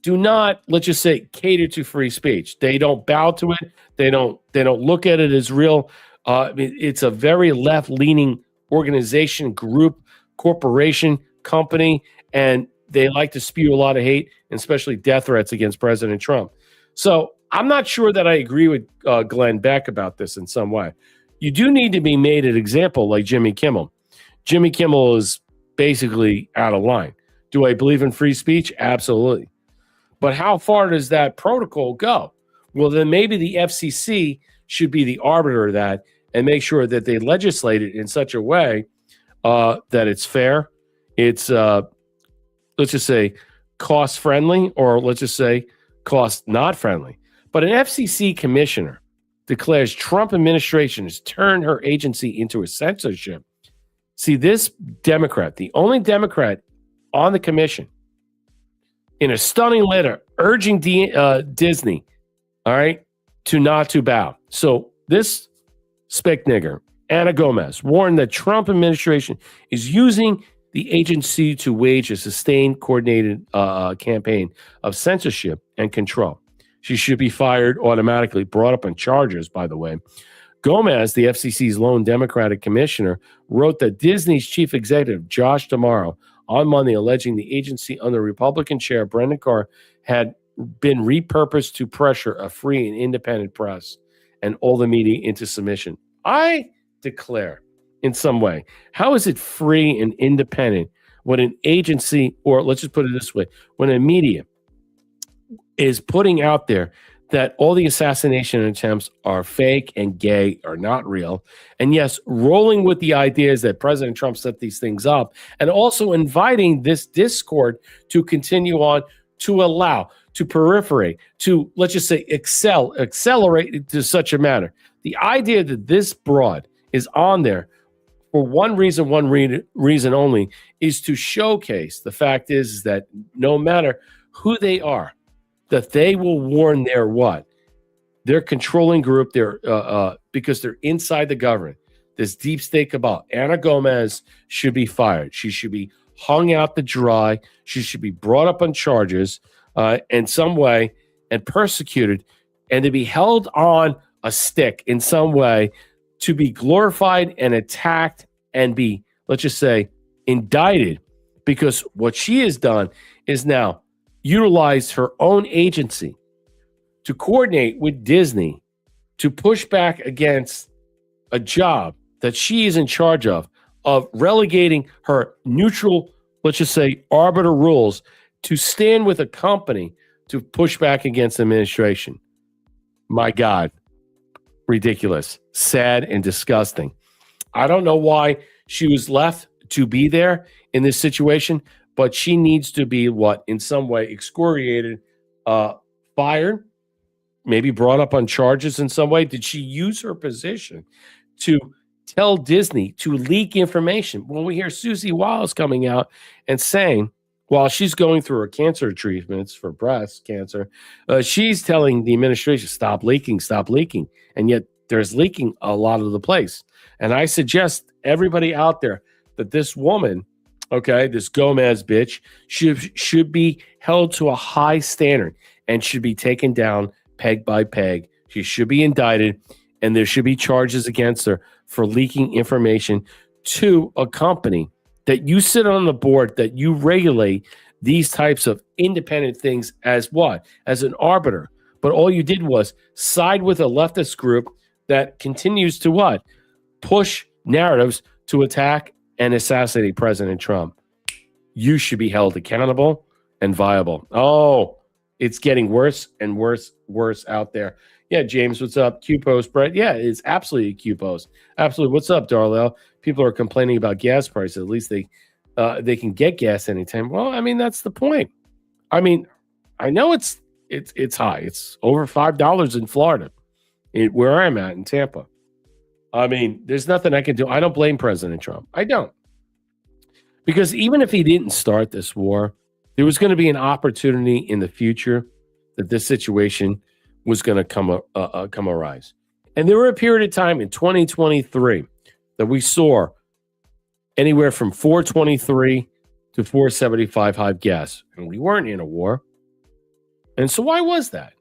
do not, let's just say, cater to free speech. They don't bow to it. They don't look at it as real. It's a very left-leaning organization, group, corporation, company, and they like to spew a lot of hate, and especially death threats against President Trump. So I'm not sure that I agree with Glenn Beck about this in some way. You do need to be made an example like Jimmy Kimmel. Jimmy Kimmel is basically out of line. Do I believe in free speech? Absolutely. But how far does that protocol go? Well, then maybe the FCC should be the arbiter of that and make sure that they legislate it in such a way that it's fair, it's, let's just say, cost friendly, or let's just say cost not friendly. But an FCC commissioner declares Trump administration has turned her agency into a censorship. See, this Democrat, the only Democrat on the commission, in a stunning letter urging Disney, all right, to not to bow. So this spick nigger, Anna Gomez, warned that Trump administration is using the agency to wage a sustained, coordinated campaign of censorship and control. She should be fired automatically, brought up on charges, by the way. Gomez, the FCC's lone Democratic commissioner, wrote that Disney's chief executive, Josh D'Amaro, on Monday, alleging the agency under Republican chair Brendan Carr had been repurposed to pressure a free and independent press and all the media into submission. I declare, in some way, how is it free and independent when an agency, or let's just put it this way, when a media is putting out there that all the assassination attempts are fake and gay, are not real, and yes, rolling with the ideas that President Trump set these things up, and also inviting this discord to continue on, to allow, to proliferate, to, let's just say, accelerate to such a manner. The idea that this broad is on there for one reason only, is to showcase the fact is that no matter who they are, that they will warn their controlling group, their because they're inside the government. This deep state cabal. Anna Gomez should be fired. She should be hung out to dry. She should be brought up on charges in some way and persecuted, and to be held on a stick in some way, to be glorified and attacked and be, let's just say, indicted, because what she has done is now utilized her own agency to coordinate with Disney to push back against a job that she is in charge of relegating her neutral, let's just say, arbiter rules to stand with a company to push back against the administration. My God, ridiculous, sad, and disgusting. I don't know why she was left to be there in this situation, but she needs to be in some way excoriated, fired, maybe brought up on charges in some way. Did she use her position to tell Disney to leak information? When we hear Susie Wiles coming out and saying, while she's going through her cancer treatments for breast cancer, she's telling the administration, stop leaking. And yet there's leaking a lot of the place. And I suggest everybody out there that this woman, this Gomez bitch, should be held to a high standard and should be taken down peg by peg. She should be indicted, and there should be charges against her for leaking information to a company that you sit on the board, that you regulate these types of independent things as what? As an arbiter. But all you did was side with a leftist group that continues to what? Push narratives to attack and assassinate President Trump. You should be held accountable and viable. Oh, it's getting worse and worse out there. Yeah, James, what's up? Q-Post, Brett. Yeah, it's absolutely a Q-Post. Absolutely. What's up, Darlell? People are complaining about gas prices. At least they can get gas anytime. Well, I mean, that's the point. I mean, I know it's high. It's over $5 in Florida, where I'm at in Tampa. I mean, there's nothing I can do. I don't blame President Trump. I don't. Because even if he didn't start this war, there was going to be an opportunity in the future that this situation was going to come arise. And there were a period of time in 2023 that we saw anywhere from 423 to 475 high gas. And we weren't in a war. And so why was that?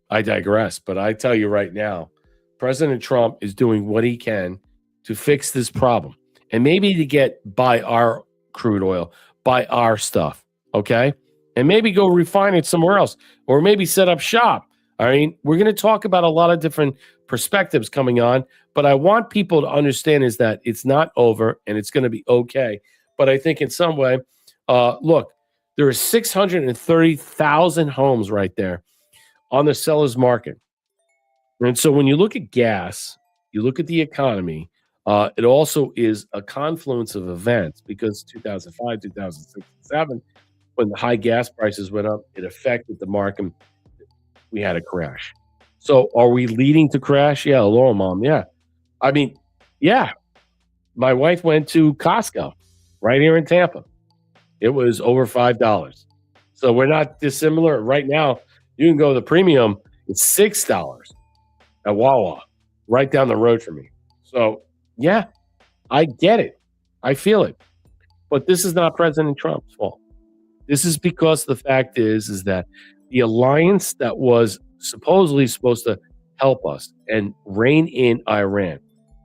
I digress, but I tell you right now, President Trump is doing what he can to fix this problem and maybe to get by our crude oil, by our stuff, okay? And maybe go refine it somewhere else or maybe set up shop. I mean, we're going to talk about a lot of different perspectives coming on, but I want people to understand is that it's not over and it's going to be okay. But I think in some way, look, there are 630,000 homes right there on the seller's market. And so when you look at gas, you look at the economy, it also is a confluence of events because 2005, 2006, 2007, when the high gas prices went up, it affected the market. We had a crash. So are we leading to crash? Yeah, hello, Mom. Yeah. I mean, yeah. My wife went to Costco right here in Tampa. It was over $5. So we're not dissimilar. Right now, you can go to the premium. It's $6 at Wawa, right down the road from me. So, yeah, I get it. I feel it. But this is not President Trump's fault. This is because the fact is that the alliance that was supposedly supposed to help us and rein in Iran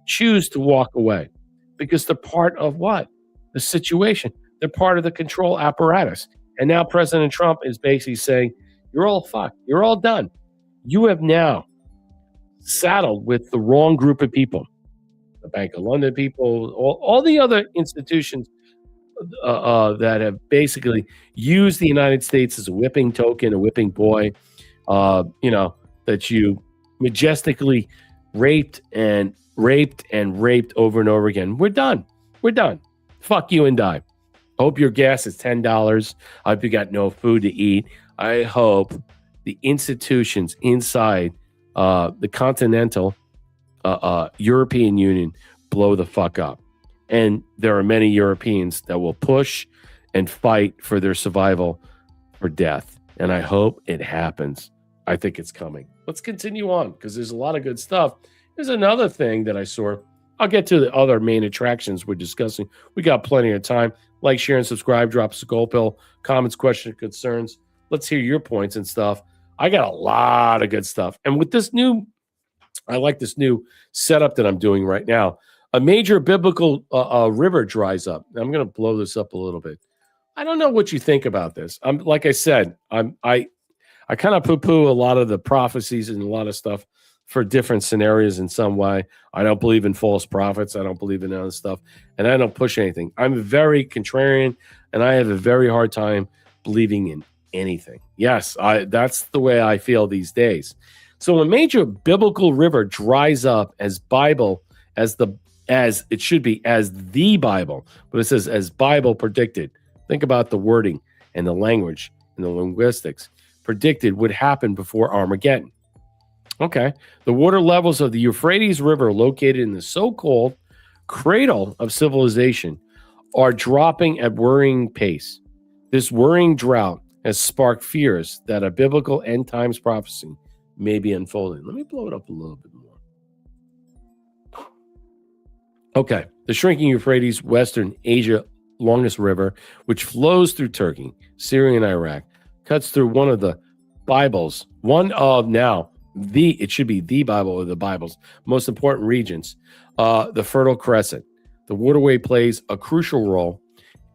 choose to walk away because they're part of what? The situation. They're part of the control apparatus. And now President Trump is basically saying, you're all fucked. You're all done. You have now saddled with the wrong group of people. The Bank of London people, all the other institutions that have basically used the United States as a whipping token, a whipping boy, that you majestically raped over and over again. We're done. We're done. Fuck you and die. I hope your gas is $10. I hope you got no food to eat. I hope the institutions inside the continental European Union blow the fuck up. And there are many Europeans that will push and fight for their survival or death. And I hope it happens. I think it's coming. Let's continue on because there's a lot of good stuff. There's another thing that I saw. I'll get to the other main attractions we're discussing. We got plenty of time. Like, share, and subscribe. Drop us a gold pill. Comments, questions, concerns. Let's hear your points and stuff. I got a lot of good stuff. And with this new, I like this new setup that I'm doing right now. A major biblical river dries up. I'm going to blow this up a little bit. I don't know what you think about this. Like I said, I kind of poo-poo a lot of the prophecies and a lot of stuff for different scenarios in some way. I don't believe in false prophets. I don't believe in other stuff. And I don't push anything. I'm very contrarian, and I have a very hard time believing in anything. Yes, that's the way I feel these days. So a major biblical river dries up as Bible, as it should be, as the Bible, but it says as Bible predicted. Think about the wording and the language and the linguistics. Predicted would happen before Armageddon. Okay. The water levels of the Euphrates River, located in the so-called cradle of civilization, are dropping at worrying pace. This worrying drought has sparked fears that a biblical end times prophecy may be unfolding. Let me blow it up a little bit more. Okay. The shrinking Euphrates, Western Asia longest river, which flows through Turkey, Syria, and Iraq, cuts through one of the Bibles, it should be the Bible or the Bible's most important regions, the Fertile Crescent. The waterway plays a crucial role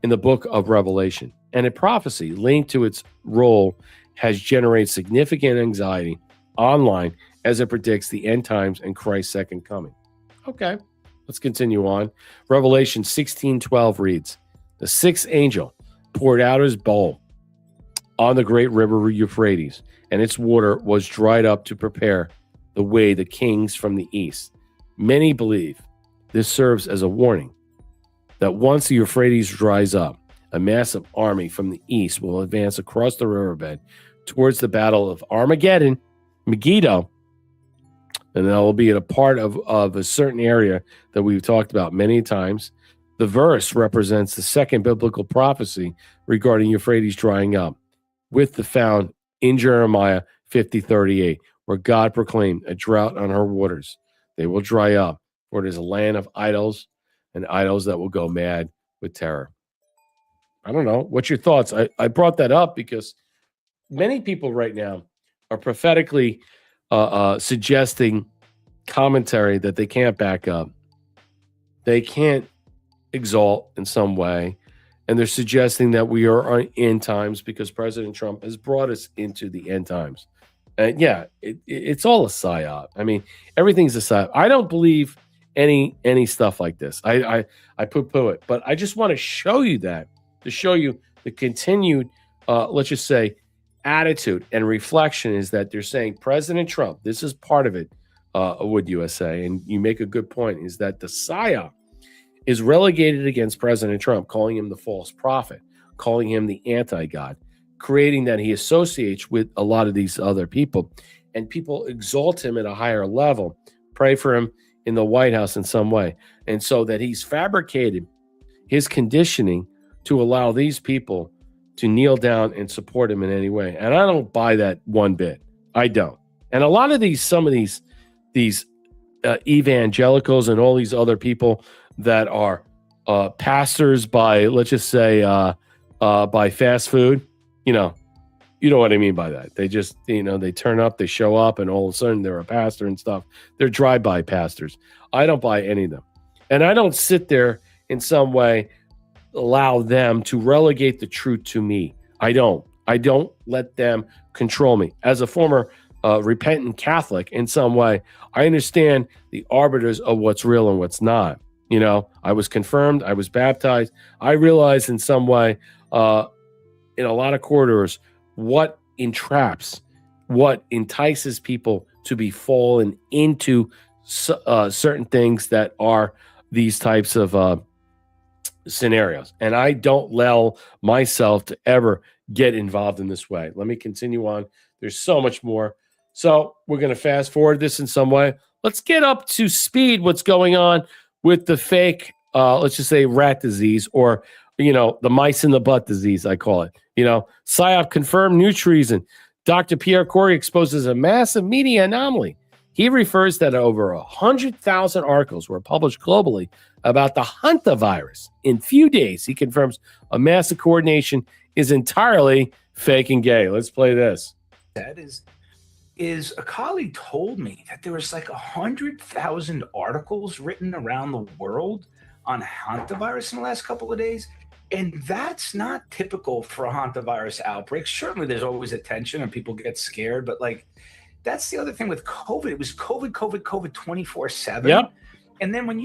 in the book of Revelation, and a prophecy linked to its role has generated significant anxiety online as it predicts the end times and Christ's second coming. Okay, let's continue on. Revelation 16:12 reads, "The sixth angel poured out his bowl on the great river Euphrates, and its water was dried up to prepare the way the kings from the east." Many believe this serves as a warning that once the Euphrates dries up, a massive army from the east will advance across the riverbed towards the battle of Armageddon, Megiddo, and that will be a part of a certain area that we've talked about many times. The verse represents the second biblical prophecy regarding Euphrates drying up, with the found in Jeremiah 50:38, where God proclaimed a drought on her waters. They will dry up, for it is a land of idols, and idols that will go mad with terror. I don't know. What's your thoughts? I brought that up because many people right now are prophetically suggesting commentary that they can't back up. They can't exalt in some way. And they're suggesting that we are in times because President Trump has brought us into the end times. And yeah, it's all a psyop. I mean, everything's a psyop. I don't believe any stuff like this. I poo-poo it. But I just want to show you that, to show you the continued, let's just say, attitude and reflection is that they're saying President Trump, this is part of it, Wood USA, and you make a good point, is that the psyop is relegated against President Trump, calling him the false prophet, calling him the anti-God, creating that he associates with a lot of these other people, and people exalt him at a higher level, pray for him in the White House in some way. And so that he's fabricated his conditioning to allow these people to kneel down and support him in any way. And I don't buy that one bit. I don't. And a lot of some of these evangelicals and all these other people that are pastors by, let's just say, by fast food, you know what I mean by that. They just, they turn up, they show up, and all of a sudden they're a pastor and stuff. They're drive-by pastors. I don't buy any of them. And I don't sit there in some way allow them to relegate the truth to me. I don't let them control me. As a former repentant Catholic in some way, I understand the arbiters of what's real and what's not. I was confirmed, I was baptized. I realized in some way, in a lot of corridors, what entraps, what entices people to be fallen into certain things that are these types of scenarios. And I don't allow myself to ever get involved in this way. Let me continue on. There's so much more. So we're going to fast forward this in some way. Let's get up to speed what's going on with the fake, let's just say rat disease, or, the mice in the butt disease, I call it. PSYOP confirmed new treason. Dr. Pierre Corey exposes a massive media anomaly. He refers that over 100,000 articles were published globally about the hantavirus. In few days, he confirms a massive coordination is entirely fake and gay. Let's play this. That is a colleague told me that there was like 100,000 articles written around the world on hantavirus in the last couple of days. And that's not typical for a hantavirus outbreak. Certainly there's always attention and people get scared, but like, that's the other thing with COVID. It was COVID 24/7. Yep. And then when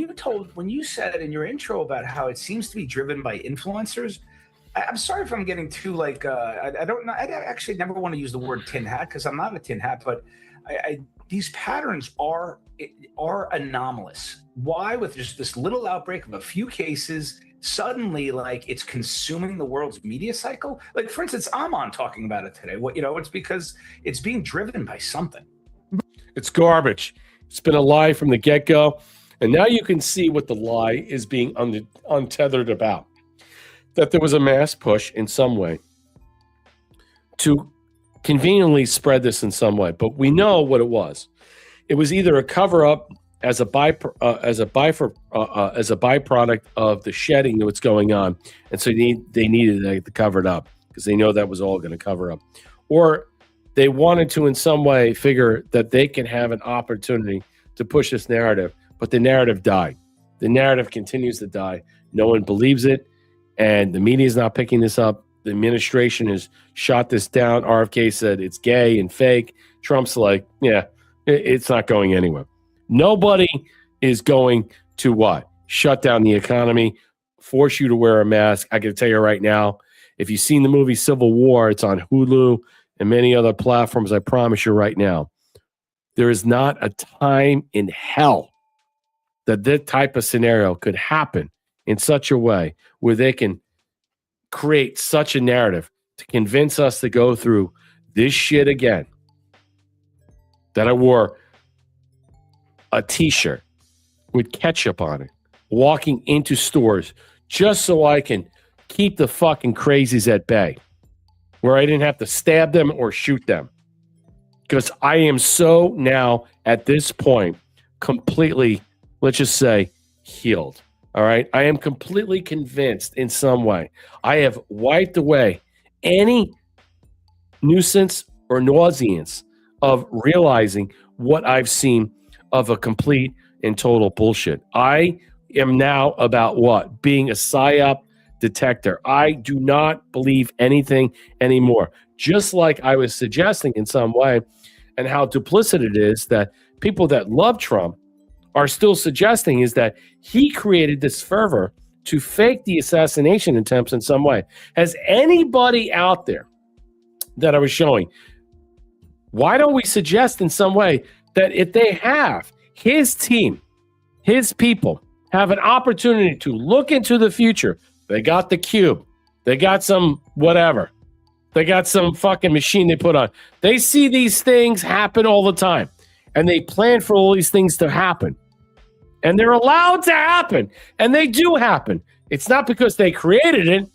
you said in your intro about how it seems to be driven by influencers, I'm sorry if I'm getting too like, I don't know. I actually never want to use the word tin hat because I'm not a tin hat, but these patterns are anomalous. Why with just this little outbreak of a few cases, suddenly like it's consuming the world's media cycle? Like for instance, I'm on talking about it today. It's because it's being driven by something. It's garbage. It's been a lie from the get-go. And now you can see what the lie is being untethered about. That there was a mass push in some way to conveniently spread this in some way. But we know what it was. It was either a cover-up as a byproduct of the shedding that's going on. And so they needed to cover it up because they know that was all going to cover up. Or they wanted to in some way figure that they can have an opportunity to push this narrative, but the narrative died. The narrative continues to die. No one believes it, and the media is not picking this up. The administration has shot this down. RFK said it's gay and fake. Trump's like, yeah, it's not going anywhere. Nobody is going to what? Shut down the economy, force you to wear a mask. I can tell you right now, if you've seen the movie Civil War, it's on Hulu and many other platforms. I promise you right now, there is not a time in hell that that type of scenario could happen in such a way where they can create such a narrative to convince us to go through this shit again. That I wore a t-shirt with ketchup on it, walking into stores just so I can keep the fucking crazies at bay, where I didn't have to stab them or shoot them. Because I am so now at this point completely, let's just say, healed. All right. I am completely convinced in some way. I have wiped away any nuisance or nauseance of realizing what I've seen of a complete and total bullshit. I am now about what? Being a PSYOP detector. I do not believe anything anymore. Just like I was suggesting in some way, and how duplicit it is that people that love Trump are still suggesting is that he created this fervor to fake the assassination attempts in some way. Has anybody out there that I was showing, why don't we suggest in some way that if they have his team, his people have an opportunity to look into the future, they got the cube, they got some whatever, they got some fucking machine they put on. They see these things happen all the time, and they plan for all these things to happen. And they're allowed to happen, and they do happen. It's not because they created it.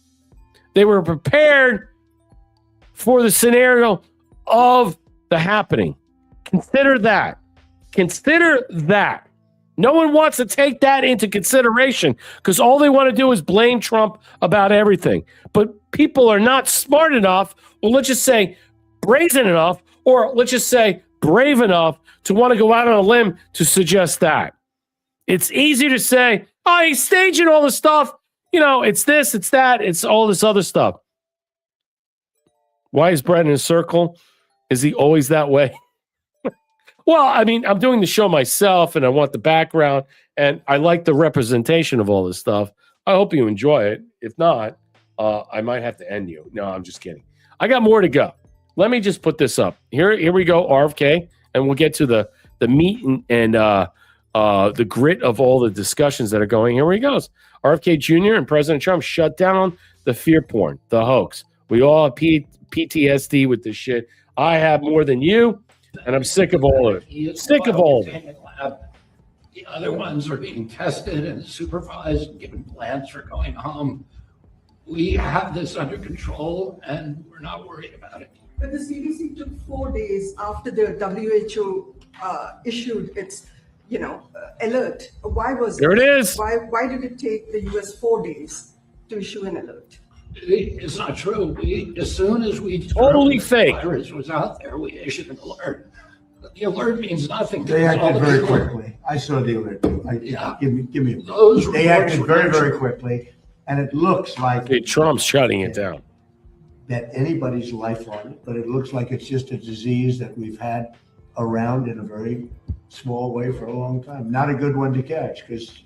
They were prepared for the scenario of the happening. Consider that. Consider that. No one wants to take that into consideration because all they want to do is blame Trump about everything. But people are not smart enough, or let's just say brazen enough, or let's just say brave enough to want to go out on a limb to suggest that. It's easy to say, oh, he's staging all this stuff. You know, it's this, it's that, it's all this other stuff. Why is Brett in a circle? Is he always that way? Well, I mean, I'm doing the show myself, and I want the background, and I like the representation of all this stuff. I hope you enjoy it. If not, I might have to end you. No, I'm just kidding. I got more to go. Let me just put this up. Here we go, RFK, and we'll get to the meat and the grit of all the discussions that are going. Here he goes. RFK Jr. and President Trump shut down the fear porn, the hoax. We all have PTSD with this shit. I have more than you, and I'm sick of all of it. Sick of all of it. The other ones are being tested and supervised and given plans for going home. We have this under control, and we're not worried about it. But the CDC took 4 days after the WHO issued its, alert. Why was There it is. Why did it take the US 4 days to issue an alert? It's not true. As soon as we Totally determined fake. the virus was out there, we issued an alert. The alert means nothing. They It's all acted very the- quickly. I saw the alert too. Yeah. Give me. Those They reports acted were very, not very true. quickly, and it looks like Hey, Trump's shutting it down. that anybody's life on it, but it looks like it's just a disease that we've had around in a very small way for a long time. Not a good one to catch because,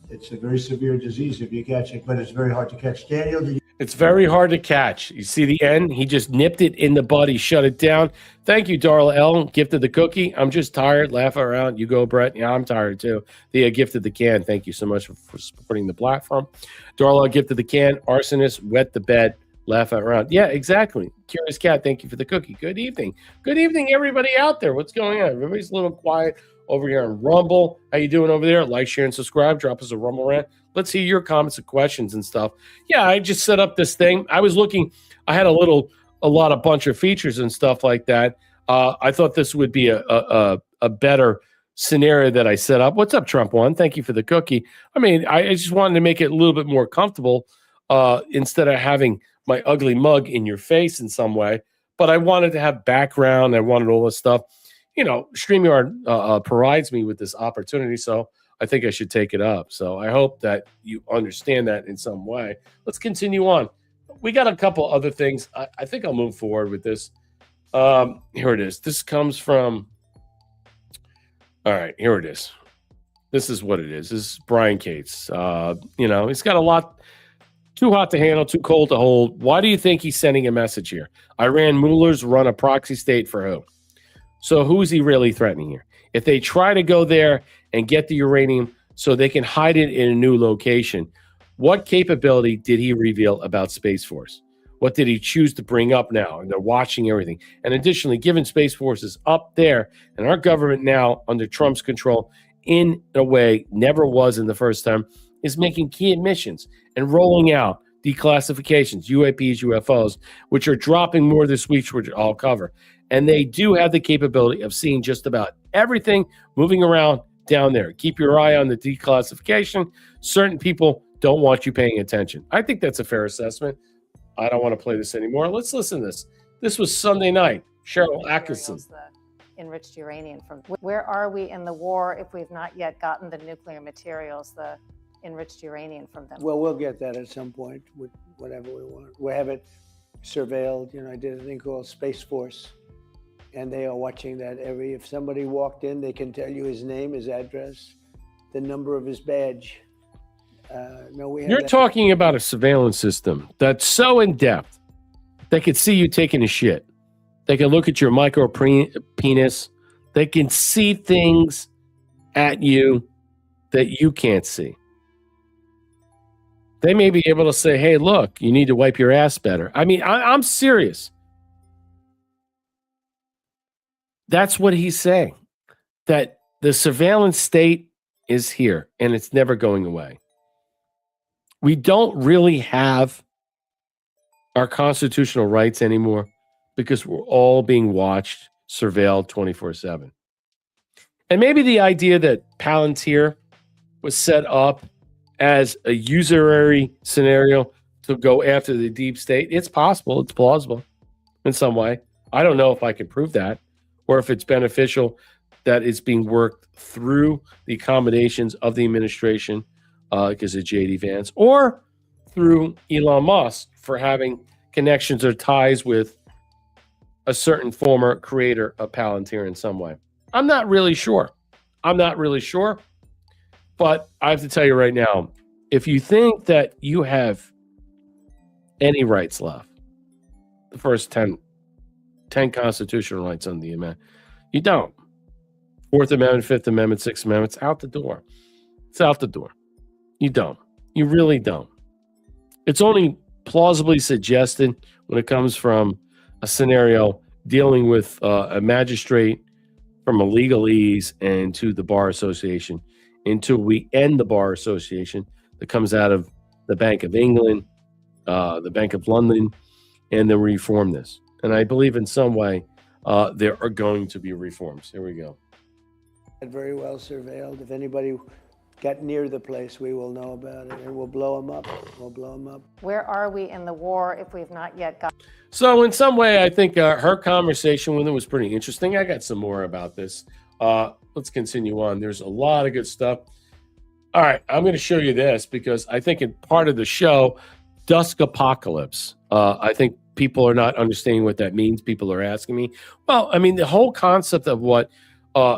it's a very severe disease if you catch it, but it's very hard to catch. Daniel, did you? It's very hard to catch. You see the end? He just nipped it in the bud. He shut it down. Thank you, Darla L. Gifted the cookie. I'm just tired. Laugh around. You go, Brett. Yeah, I'm tired too. Thea gifted the can. Thank you so much for supporting the platform. Darla gifted the can. Arsonist, wet the bed. Laugh out around. Yeah, exactly. Curious Cat, thank you for the cookie. Good evening. Good evening, everybody out there. What's going on? Everybody's a little quiet over here on Rumble. How you doing over there? Like, share, and subscribe. Drop us a Rumble rant. Let's hear your comments and questions and stuff. Yeah, I just set up this thing. I was looking. I had a bunch of features and stuff like that. I thought this would be a better scenario that I set up. What's up, Trump One? Thank you for the cookie. I mean, I just wanted to make it a little bit more comfortable instead of having my ugly mug in your face in some way. But I wanted to have background. I wanted all this stuff. StreamYard provides me with this opportunity, so I think I should take it up. So I hope that you understand that in some way. Let's continue on. We got a couple other things. I think I'll move forward with this. Here it is. This comes from. All right, here it is. This is what it is. This is Brian Cates. He's got a lot. Too hot to handle, too cold to hold. Why do you think he's sending a message here? Iran Mullahs run a proxy state for who? So who is he really threatening here? If they try to go there and get the uranium so they can hide it in a new location, what capability did he reveal about Space Force? What did he choose to bring up now? And they're watching everything. And additionally, given Space Force is up there and our government now under Trump's control in a way never was in the first time, is making key admissions and rolling out declassifications, UAPs, UFOs, which are dropping more this week, which I'll cover. And they do have the capability of seeing just about everything moving around down there. Keep your eye on the declassification. Certain people don't want you paying attention. I think that's a fair assessment. I don't want to play this anymore. Let's listen to this. This was Sunday night. Cheryl Atkinson. Enriched uranium from. Where are we in the war if we've not yet gotten the nuclear materials, the enriched uranium from them? Well, we'll get that at some point with whatever we want. We have it surveilled. I did a thing called Space Force, and they are watching that if somebody walked in, they can tell you his name, his address, the number of his badge. You're talking about a surveillance system that's so in depth they can see you taking a shit. They can look at your micro penis. They can see things at you that you can't see. They may be able to say, hey, look, you need to wipe your ass better. I mean, I'm serious. That's what he's saying, that the surveillance state is here and it's never going away. We don't really have our constitutional rights anymore because we're all being watched, surveilled 24/7. And maybe the idea that Palantir was set up as a usury scenario to go after the deep state, it's possible, it's plausible in some way. I don't know if I can prove that or if it's beneficial that it's being worked through the accommodations of the administration because of J.D. Vance, or through Elon Musk for having connections or ties with a certain former creator of Palantir in some way. I'm not really sure. But I have to tell you right now, if you think that you have any rights left, the first 10 constitutional rights on the amendment, you don't. Fourth Amendment, Fifth Amendment, Sixth Amendment, it's out the door. It's out the door. You don't. You really don't. It's only plausibly suggested when it comes from a scenario dealing with a magistrate from a legalese and to the Bar Association until we end the Bar Association that comes out of the Bank of England, the Bank of London, and then reform this. And I believe in some way there are going to be reforms. Here we go. Very well surveilled. If anybody got near the place, we will know about it, and we'll blow them up. We'll blow them up. Where are we in the war if we've not yet got? So in some way, I think her conversation with him was pretty interesting. I got some more about this. Let's continue on. There's a lot of good stuff. All right, I'm going to show you this because I think in part of the show, DUSTPOCALYPSE. I think people are not understanding what that means. People are asking me. Well, I mean, the whole concept of what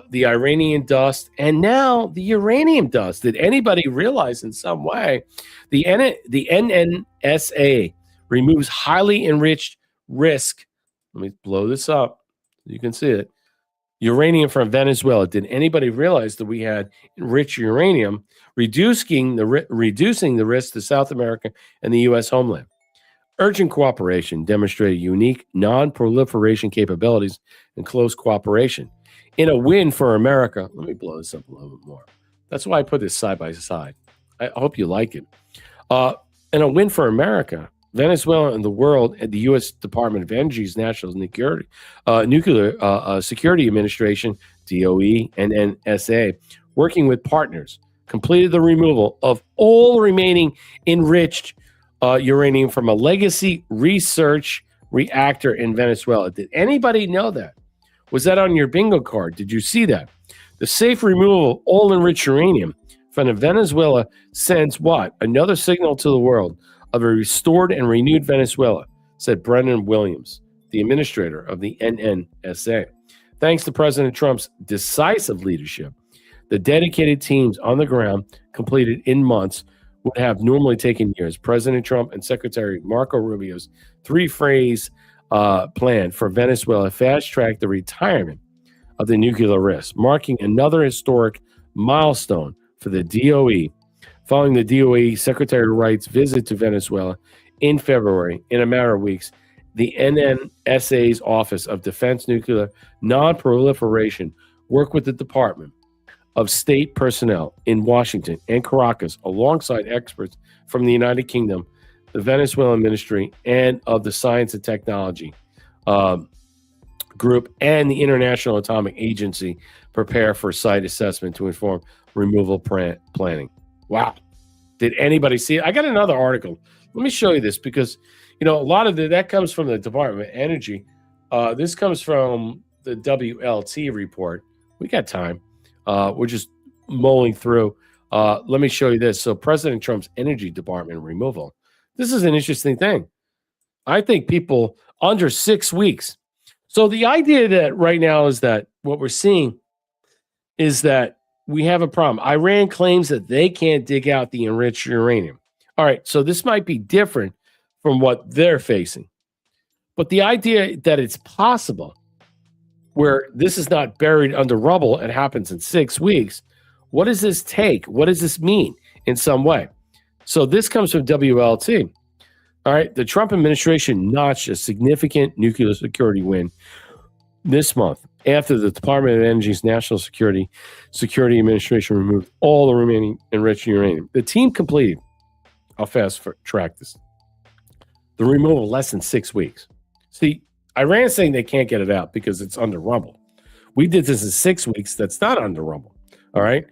the Iranian dust and now the uranium dust. Did anybody realize in some way the NNSA removes highly enriched risk? Let me blow this up. You can see it. Uranium from Venezuela. Did anybody realize that we had enriched uranium, reducing the risk to South America and the U.S. homeland? Urgent cooperation demonstrated unique non-proliferation capabilities and close cooperation. In a win for America, let me blow this up a little bit more. That's why I put this side by side. I hope you like it. In a win for America, Venezuela and the world, and the U.S. Department of Energy's National Nuclear Security Administration, DOE, and NSA, working with partners, completed the removal of all remaining enriched uranium from a legacy research reactor in Venezuela. Did anybody know that? Was that on your bingo card? Did you see that? The safe removal of all enriched uranium from Venezuela sends what? Another signal to the world of a restored and renewed Venezuela, said Brendan Williams, the administrator of the NNSA. Thanks to President Trump's decisive leadership, the dedicated teams on the ground completed in months would have normally taken years. President Trump and Secretary Marco Rubio's three-phase plan for Venezuela fast-tracked the retirement of the nuclear risk, marking another historic milestone for the DOE. Following the DOE Secretary Wright's visit to Venezuela in February, in a matter of weeks, the NNSA's Office of Defense Nuclear Non-Proliferation worked with the Department of State personnel in Washington and Caracas, alongside experts from the United Kingdom, the Venezuelan Ministry, and of the Science and Technology Group and the International Atomic Agency, prepare for site assessment to inform removal planning. Wow. Did anybody see it? I got another article. Let me show you this because, a lot of that comes from the Department of Energy. This comes from the WLT report. We got time. We're just mulling through. Let me show you this. So President Trump's Energy Department removal. This is an interesting thing. I think people under 6 weeks. So the idea that right now is that what we're seeing is that we have a problem. Iran claims that they can't dig out the enriched uranium. All right, so this might be different from what they're facing. But the idea that it's possible where this is not buried under rubble and happens in 6 weeks, what does this take? What does this mean in some way? So this comes from WLT. All right, the Trump administration notched a significant nuclear security win this month after the Department of Energy's National Security Administration removed all the remaining enriched uranium. The team completed, I'll fast track this, the removal less than 6 weeks. See, Iran's saying they can't get it out because it's under rubble. We did this in 6 weeks. That's not under rubble. All right.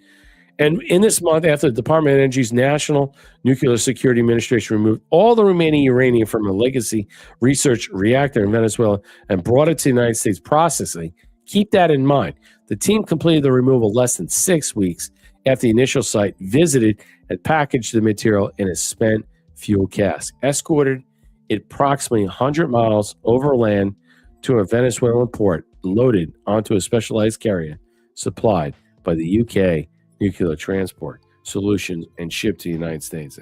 And in this month, after the Department of Energy's National Nuclear Security Administration removed all the remaining uranium from a legacy research reactor in Venezuela and brought it to the United States processing, keep that in mind. The team completed the removal less than 6 weeks after the initial site visited and packaged the material in a spent fuel cask, escorted it approximately 100 miles overland to a Venezuelan port, loaded onto a specialized carrier supplied by the UK Nuclear Transport Solutions, and shipped to the United States.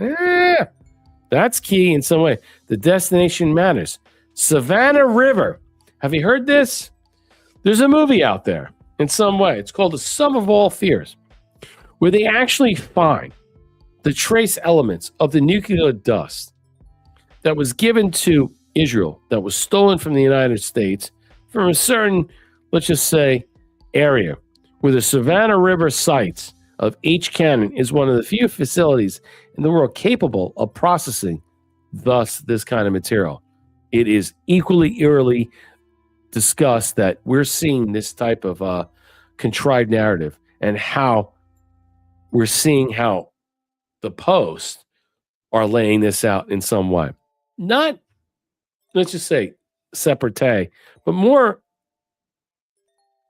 That's key in some way. The destination matters. Savannah River. Have you heard this? There's a movie out there in some way. It's called The Sum of All Fears, where they actually find the trace elements of the nuclear dust that was given to Israel, that was stolen from the United States from a certain, let's just say, area where the Savannah River sites of H. Cannon is one of the few facilities in the world capable of processing this kind of material. it is equally eerily discussed that we're seeing this type of contrived narrative, and how we're seeing how the Post are laying this out in some way. Not, let's just say, separate, but more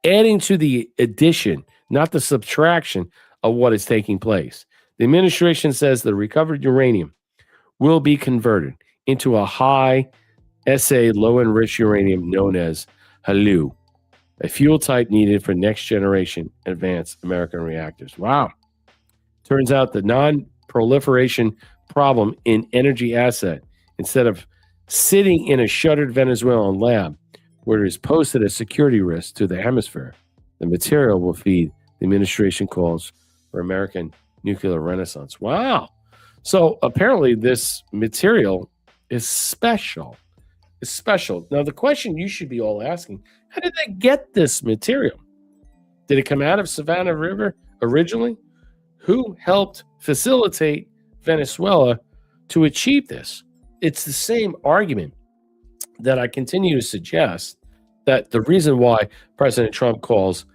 adding to the addition, not the subtraction of what is taking place. The administration says the recovered uranium will be converted into a high SA low enriched uranium known as HALEU, a fuel type needed for next generation advanced American reactors. Wow. Turns out the non-proliferation problem in energy asset, instead of sitting in a shuttered Venezuelan lab where it is posted as security risk to the hemisphere, the material will feed the administration calls for American nuclear renaissance. Wow. So apparently this material is special. It's special. Now, the question you should be all asking, how did they get this material? Did it come out of Savannah River originally? Who helped facilitate Venezuela to achieve this? It's the same argument that I continue to suggest, that the reason why President Trump calls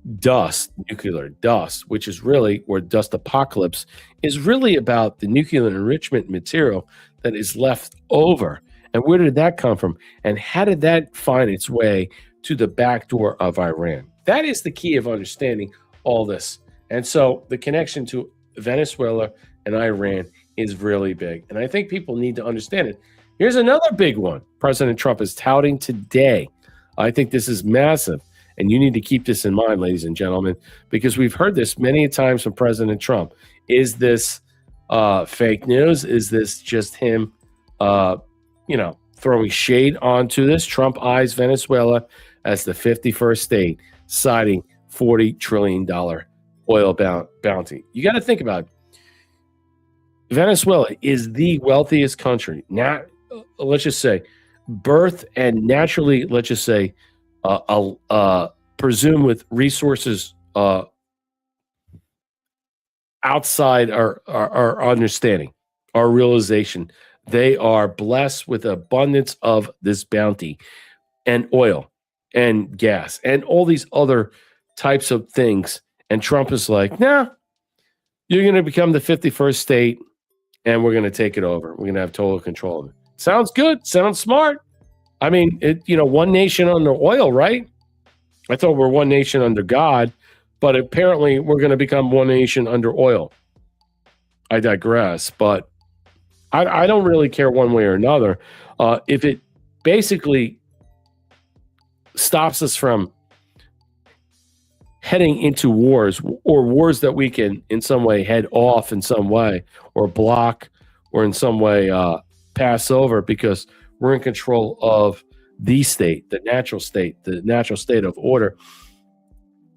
nuclear dust, which is really, or dust apocalypse, is really about the nuclear enrichment material that is left over. And where did that come from? And how did that find its way to the back door of Iran? That is the key of understanding all this. And so the connection to Venezuela and Iran is really big. And I think people need to understand it. Here's another big one President Trump is touting today. I think this is massive. And you need to keep this in mind, ladies and gentlemen, because we've heard this many times from President Trump. Is this fake news? Is this just him, throwing shade onto this? Trump eyes Venezuela as the 51st state, citing $40 trillion oil bounty. You got to think about it. Venezuela is the wealthiest country. Now, let's just say, birth and naturally, let's just say, presumed with resources outside our understanding, our realization. They are blessed with abundance of this bounty and oil and gas and all these other types of things. And Trump is like, nah, you're going to become the 51st state and we're going to take it over. We're going to have total control of it. Sounds good. Sounds smart. I mean, one nation under oil, right? I thought we're one nation under God, but apparently we're going to become one nation under oil. I digress, but I don't really care one way or another. If it basically stops us from heading into wars, or wars that we can in some way head off in some way, or block, or in some way pass over, because we're in control of the state, the natural state of order,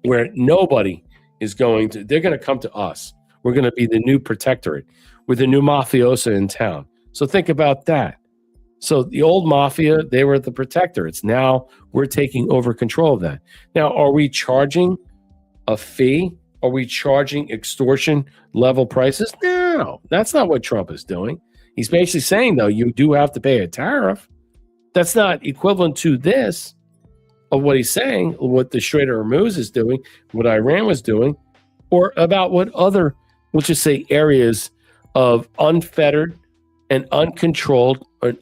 where nobody is going to, they're going to come to us. We're going to be the new protectorate. We're the new mafiosa in town. So think about that. So the old mafia, they were the protectorates. Now we're taking over control of that. Now, are we charging a fee? Are we charging extortion level prices? No, that's not what Trump is doing. He's basically saying, though, you do have to pay a tariff. That's not equivalent to this, of what he's saying, what the Strait of Hormuz is doing, what Iran was doing, or about what other, let's just say, areas of unfettered and uncontrolled or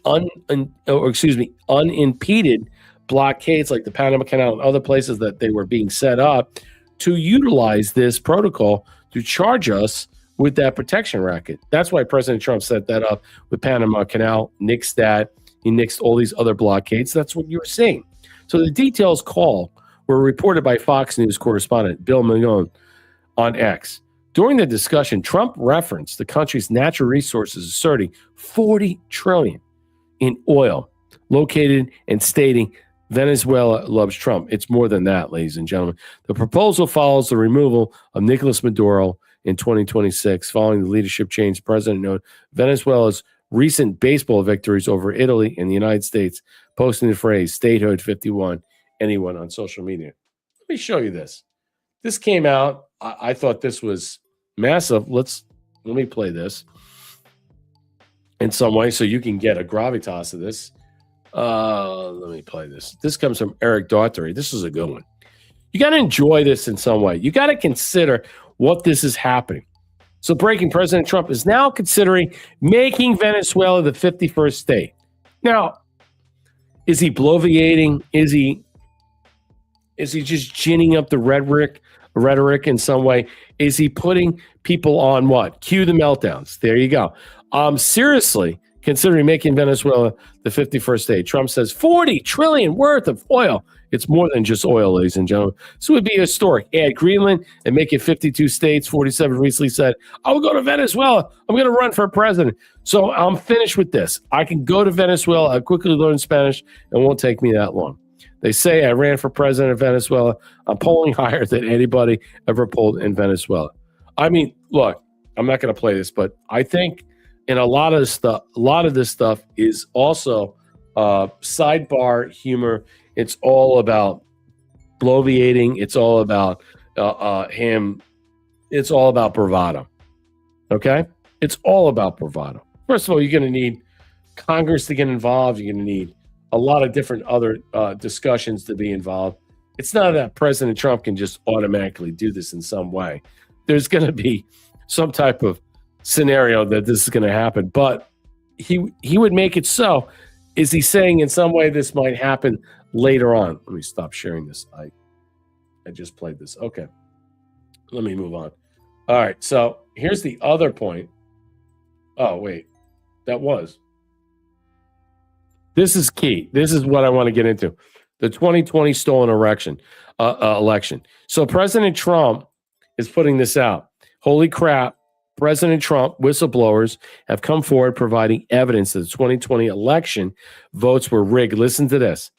unimpeded blockades, like the Panama Canal and other places that they were being set up to utilize this protocol to charge us with that protection racket. That's why President Trump set that up with Panama Canal, nixed that. He nixed all these other blockades. That's what you were seeing. So the details were reported by Fox News correspondent Bill Malone on X. During the discussion, Trump referenced the country's natural resources, asserting $40 trillion in oil located, and stating Venezuela loves Trump. It's more than that, ladies and gentlemen. The proposal follows the removal of Nicolas Maduro in 2026. Following the leadership change, the president noted Venezuela's recent baseball victories over Italy and the United States, posting the phrase statehood 51 anyone on social media. Let me show you this. This came out. I thought this was massive. Let me play this in some way so you can get a gravitas of this. Let me play this. This comes from Eric Daughtery. This is a good one. You got to enjoy this in some way. You got to consider what this is happening. So breaking, President Trump is now considering making Venezuela the 51st state. Now, is he bloviating? Is he just ginning up the rhetoric in some way? Is he putting people on what? Cue the meltdowns. There you go. Seriously, considering making Venezuela the 51st state. Trump says 40 trillion worth of oil. It's more than just oil, ladies and gentlemen. So it would be historic. Add Greenland and make it 52 states. 47 recently said, I will go to Venezuela. I'm going to run for president. So I'm finished with this. I can go to Venezuela. I quickly learn Spanish. It won't take me that long. They say I ran for president of Venezuela. I'm polling higher than anybody ever polled in Venezuela. I mean, look, I'm not going to play this, but I think in a lot of this stuff is also sidebar humor. It's all about bloviating. It's all about him. It's all about bravado. Okay? It's all about bravado. First of all, you're going to need Congress to get involved. You're going to need a lot of different other discussions to be involved. It's not that President Trump can just automatically do this in some way. There's going to be some type of scenario that this is going to happen, but he would make it so. Is he saying in some way this might happen later on? Let me stop sharing this. I just played this. Okay. Let me move on. All right. So here's the other point. Oh, wait. This is key. This is what I want to get into. The 2020 stolen election. So President Trump is putting this out. Holy crap. President Trump whistleblowers have come forward providing evidence that the 2020 election votes were rigged. Listen to this.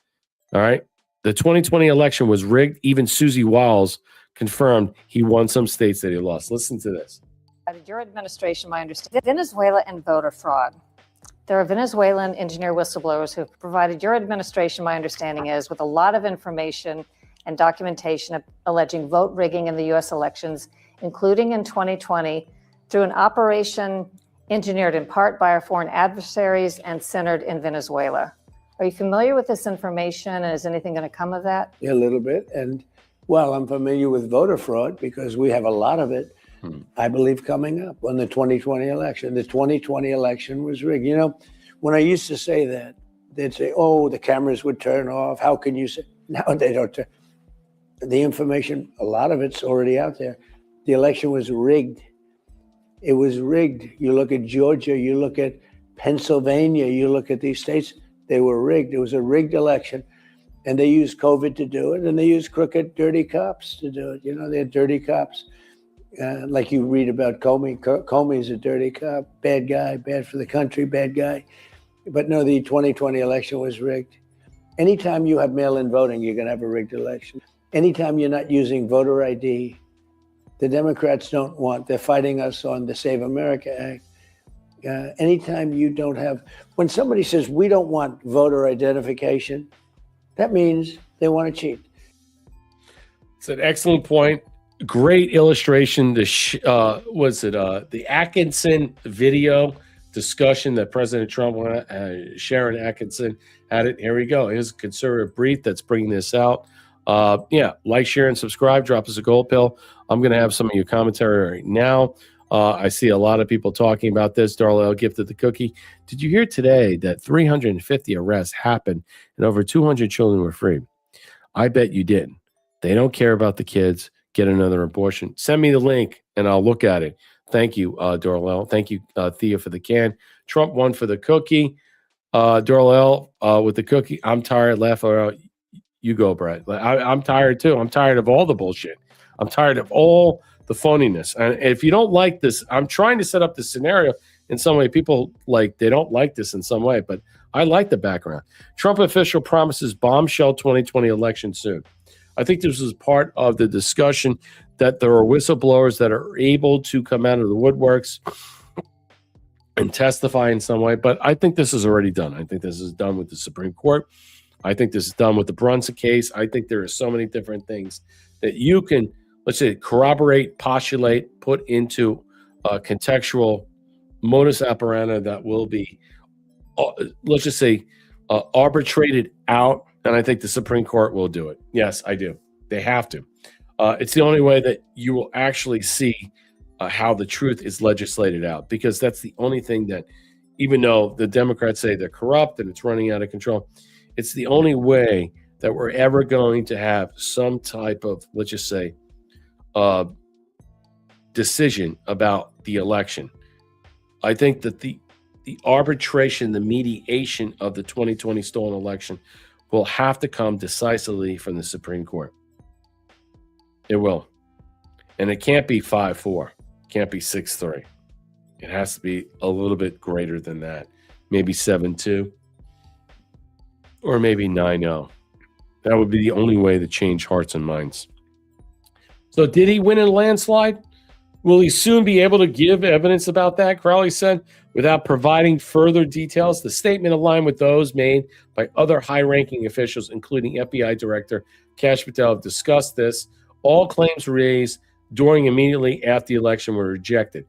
All right. The 2020 election was rigged. Even Susie Wiles confirmed he won some states that he lost. Listen to this. Your administration, my understanding, Venezuela and voter fraud. There are Venezuelan engineer whistleblowers who have provided your administration, my understanding is, with a lot of information and documentation alleging vote rigging in the U.S. elections, including in 2020, through an operation engineered in part by our foreign adversaries and centered in Venezuela. Are you familiar with this information, and is anything going to come of that? Yeah, a little bit. And, well, I'm familiar with voter fraud because we have a lot of it, I believe, coming up on the 2020 election. The 2020 election was rigged. You know, when I used to say that, they'd say, oh, the cameras would turn off. How can you say? Now they don't turn. The information, a lot of it's already out there. The election was rigged. It was rigged. You look at Georgia, you look at Pennsylvania, you look at these states, they were rigged. It was a rigged election. And they used COVID to do it, and they used crooked, dirty cops to do it. You know, they're dirty cops. Like you read about Comey. Comey's a dirty cop, bad guy, bad for the country, bad guy. But no, the 2020 election was rigged. Anytime you have mail-in voting, you're going to have a rigged election. Anytime you're not using voter ID, the Democrats don't want, they're fighting us on the Save America Act. Anytime you don't have, when somebody says we don't want voter identification, that means they want to cheat. It's an excellent point. Great illustration. The Atkinson video discussion that President Trump, Sharon Atkinson had it. Here we go. Here's a conservative brief that's bringing this out. Like, share, and subscribe. Drop us a gold pill. I'm going to have some of your commentary right now. I see a lot of people talking about this. Darla gifted the cookie. Did you hear today that 350 arrests happened and over 200 children were freed? I bet you didn't. They don't care about the kids. Get another abortion. Send me the link and I'll look at it. Thank you, Darla. Thank you, Thea, for the can. Trump won for the cookie. Darla with the cookie. I'm tired. Laugh out. You go, Brett. I'm tired too. I'm tired of all the bullshit. I'm tired of all the phoniness. And if you don't like this, I'm trying to set up this scenario in some way. People they don't like this in some way, but I like the background. Trump official promises bombshell 2020 election soon. I think this was part of the discussion that there are whistleblowers that are able to come out of the woodworks and testify in some way. But I think this is already done. I think this is done with the Supreme Court. I think this is done with the Brunson case. I think there are so many different things that you can, let's say, corroborate, postulate, put into a contextual modus operandi that will be, let's just say, arbitrated out, and I think the Supreme Court will do it. Yes, I do. They have to. It's the only way that you will actually see how the truth is legislated out, because that's the only thing that, even though the Democrats say they're corrupt and it's running out of control, it's the only way that we're ever going to have some type of, let's just say, decision about the election. I think that the arbitration, the mediation of the 2020 stolen election will have to come decisively from the Supreme Court. It will. And it can't be 5-4. It can't be 6-3. It has to be a little bit greater than that. Maybe 7-2 or maybe 9-0. That would be the only way to change hearts and minds. So did he win in a landslide? Will he soon be able to give evidence about that? Crowley said, without providing further details. The statement aligned with those made by other high-ranking officials, including FBI Director Kash Patel, have discussed this. All claims raised during immediately after the election were rejected.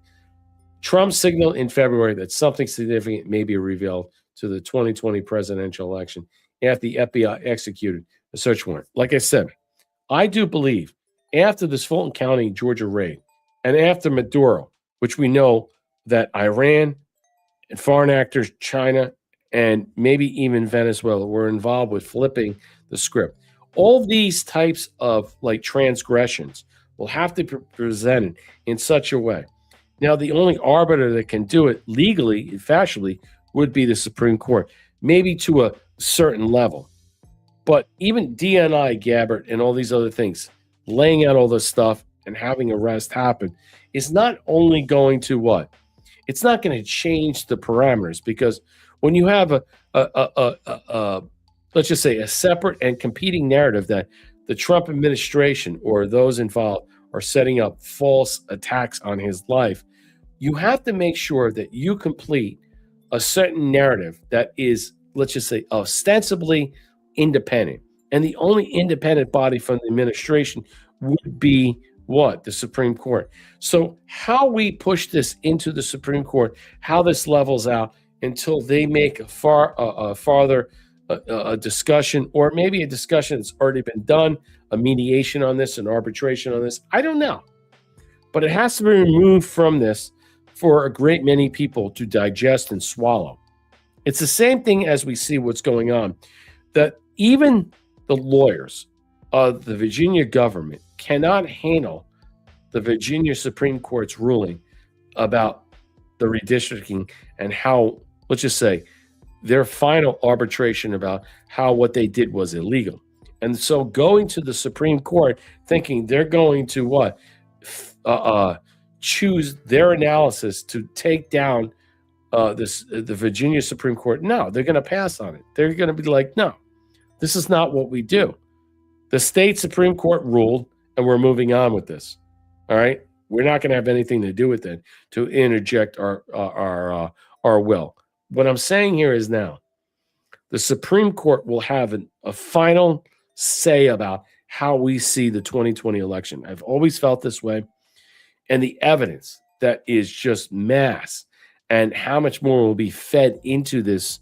Trump signaled in February that something significant may be revealed to the 2020 presidential election after the FBI executed a search warrant. Like I said, I do believe after this Fulton County, Georgia raid, and after Maduro, which we know that Iran and foreign actors, China, and maybe even Venezuela were involved with flipping the script. All these types of like transgressions will have to be presented in such a way. Now, the only arbiter that can do it legally and factually would be the Supreme Court, maybe to a certain level. But even DNI, Gabbard, and all these other things, laying out all this stuff and having arrest happen is not only going to what? It's not going to change the parameters, because when you have let's just say a separate and competing narrative that the Trump administration or those involved are setting up false attacks on his life, you have to make sure that you complete a certain narrative that is, let's just say, ostensibly independent. And the only independent body from the administration would be what? The Supreme Court. So how we push this into the Supreme Court, how this levels out until they make a farther discussion, or maybe a discussion that's already been done, a mediation on this, an arbitration on this, I don't know. But it has to be removed from this for a great many people to digest and swallow. It's the same thing as we see what's going on, that even the lawyers of the Virginia government cannot handle the Virginia Supreme Court's ruling about the redistricting and how, let's just say, their final arbitration about how what they did was illegal. And so going to the Supreme Court thinking they're going to what? Choose their analysis to take down the Virginia Supreme Court. No, they're going to pass on it. They're going to be like, no, this is not what we do. The state Supreme Court ruled, and we're moving on with this. All right, we're not going to have anything to do with it to interject our will. What I'm saying here is now, the Supreme Court will have a final say about how we see the 2020 election. I've always felt this way. And the evidence that is just mass and how much more will be fed into this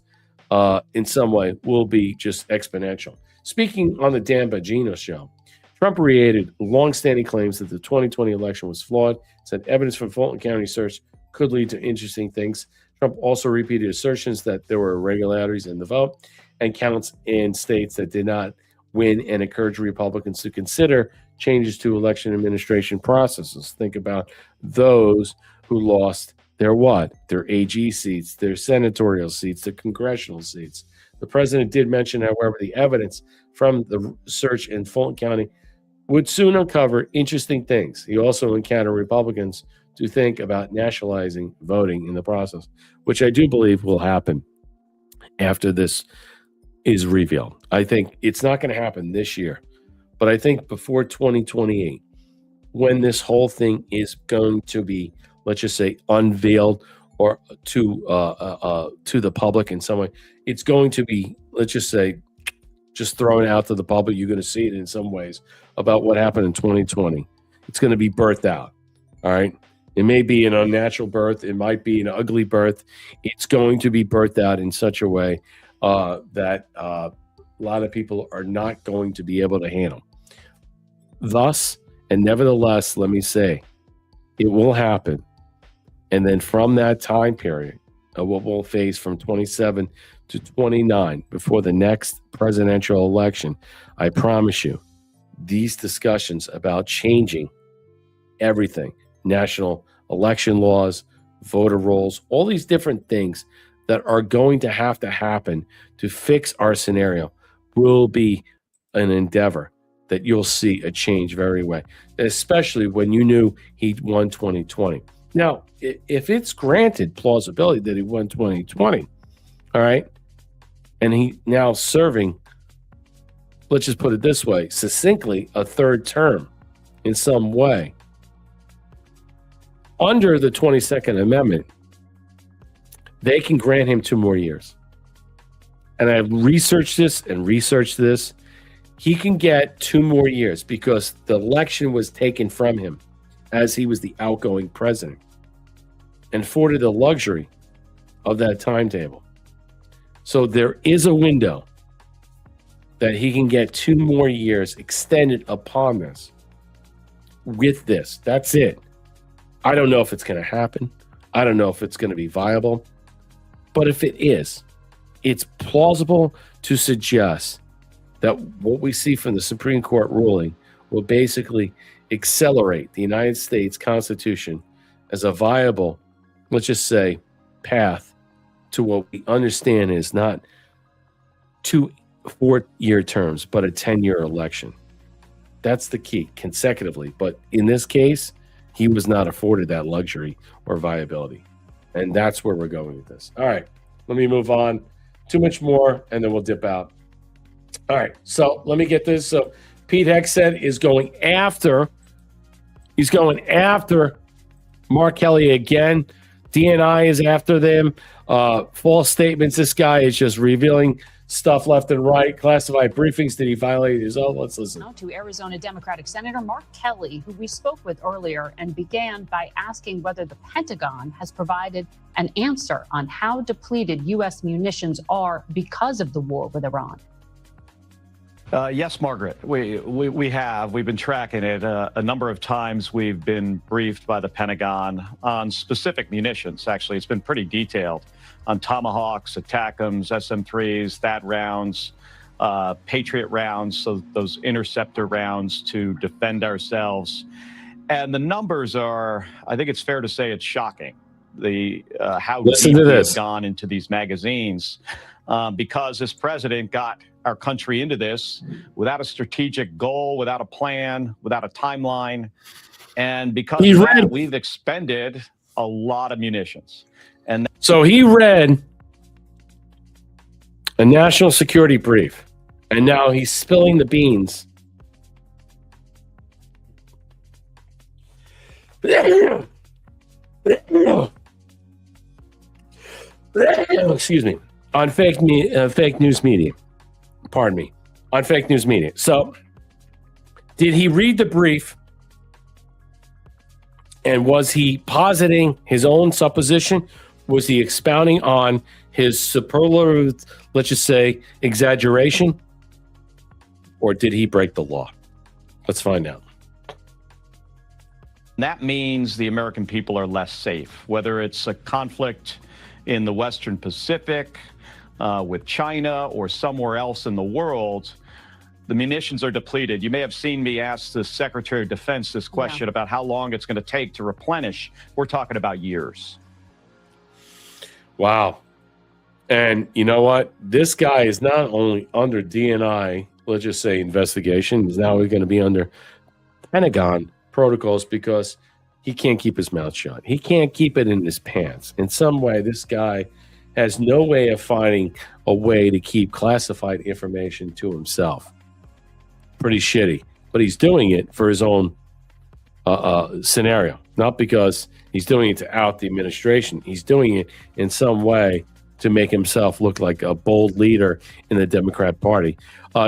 in some way will be just exponential. Speaking on the Dan Bongino show, Trump reiterated longstanding claims that the 2020 election was flawed, said evidence from Fulton County search could lead to interesting things. Trump also repeated assertions that there were irregularities in the vote and counts in states that did not win, and encouraged Republicans to consider changes to election administration processes. Think about those who lost their what? Their AG seats, their senatorial seats, their congressional seats. The president did mention, however, the evidence from the search in Fulton County would soon uncover interesting things. He also encountered Republicans to think about nationalizing voting in the process, which I do believe will happen after this is revealed. I think it's not going to happen this year, but I think before 2028, when this whole thing is going to be, let's just say, unveiled or to the public in some way, it's going to be, let's just say, just thrown out to the public. You're going to see it in some ways about what happened in 2020. It's going to be birthed out. All right. It may be an unnatural birth. It might be an ugly birth. It's going to be birthed out in such a way that a lot of people are not going to be able to handle. Thus, and nevertheless, let me say, it will happen. And then from that time period, what we'll face from 27 to 29 before the next presidential election, I promise you, these discussions about changing everything, national election laws, voter rolls, all these different things that are going to happen to fix our scenario will be an endeavor that you'll see a change very way, especially when you knew he won 2020. Now, if it's granted plausibility that he won 2020, all right, and he now serving, let's just put it this way, succinctly, a third term in some way, under the 22nd Amendment, they can grant him 2 more years. And I've researched this. He can get 2 more years because the election was taken from him as he was the outgoing president and afforded the luxury of that timetable. So there is a window that he can get 2 more years extended upon this with this. That's it. I don't know if it's going to happen. I don't know if it's going to be viable. But if it is, it's plausible to suggest that what we see from the Supreme Court ruling will basically accelerate the United States Constitution as a viable, let's just say, path to what we understand is not 2 4-year terms, but a 10-year election. That's the key, consecutively. But in this case, he was not afforded that luxury or viability. And that's where we're going with this. All right, let me move on. Too much more, and then we'll dip out. All right, so let me get this. So Pete Hegseth is going after, Mark Kelly again. DNI is after them. False statements. This guy is just revealing stuff left and right. Classified briefings. Did he violate his own? Let's listen. Now to Arizona Democratic Senator Mark Kelly, who we spoke with earlier, and began by asking whether the Pentagon has provided an answer on how depleted U.S. munitions are because of the war with Iran. Yes, Margaret, we have. We've been tracking it. A number of times we've been briefed by the Pentagon on specific munitions. Actually, it's been pretty detailed on Tomahawks, ATACMS, SM-3s, THAAD rounds, Patriot rounds, so those interceptor rounds to defend ourselves. And the numbers are, I think it's fair to say, it's shocking. How deep we've gone into these magazines because this president got our country into this without a strategic goal, without a plan, without a timeline. And because of that, we've expended a lot of munitions. And so he read a national security brief, and now he's spilling the beans. Excuse me. On fake news media. Pardon me. On fake news media. So, did he read the brief? And was he positing his own supposition? Was he expounding on his superlative, let's just say, exaggeration? Or did he break the law? Let's find out. That means the American people are less safe, whether it's a conflict in the Western Pacific, with China or somewhere else in the world. The munitions are depleted. You may have seen me ask the Secretary of Defense this question about how long it's going to take to replenish. We're talking about years. Wow. And you know what? This guy is not only under DNI, let's just say investigation, he's now going to be under Pentagon protocols because he can't keep his mouth shut. He can't keep it in his pants. In some way, this guy has no way of finding a way to keep classified information to himself. Pretty shitty. But he's doing it for his own scenario, not because he's doing it to out the administration. He's doing it in some way to make himself look like a bold leader in the Democrat Party.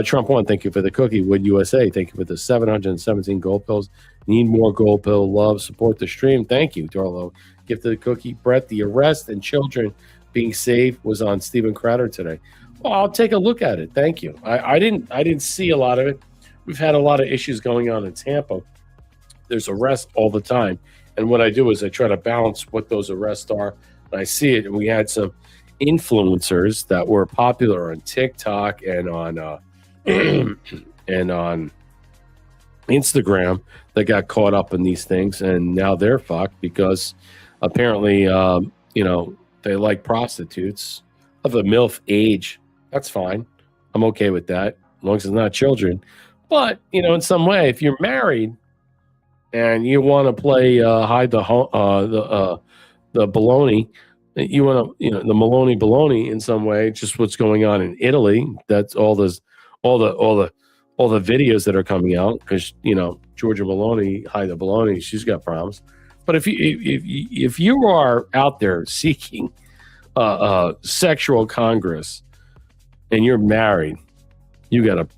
Trump 1, thank you for the cookie. Wood USA, thank you for the 717 gold pills. Need more gold pill love. Support the stream. Thank you, Darlo. Gift of the cookie. Brett, the arrest and children being saved was on Stephen Crowder today. Well, I'll take a look at it. Thank you. I didn't see a lot of it. We've had a lot of issues going on in Tampa. There's arrests all the time. And what I do is I try to balance what those arrests are. And I see it. And we had some influencers that were popular on TikTok and on and on Instagram that got caught up in these things. And now they're fucked because apparently, they like prostitutes of a MILF age. That's fine. I'm okay with that as long as it's not children. But, in some way, if you're married and you want to play hide the baloney, you want to, the Maloney baloney in some way, just what's going on in Italy. That's all the videos that are coming out because, Georgia Maloney, hide the baloney, she's got problems. But if you are out there seeking sexual congress and you're married, you got a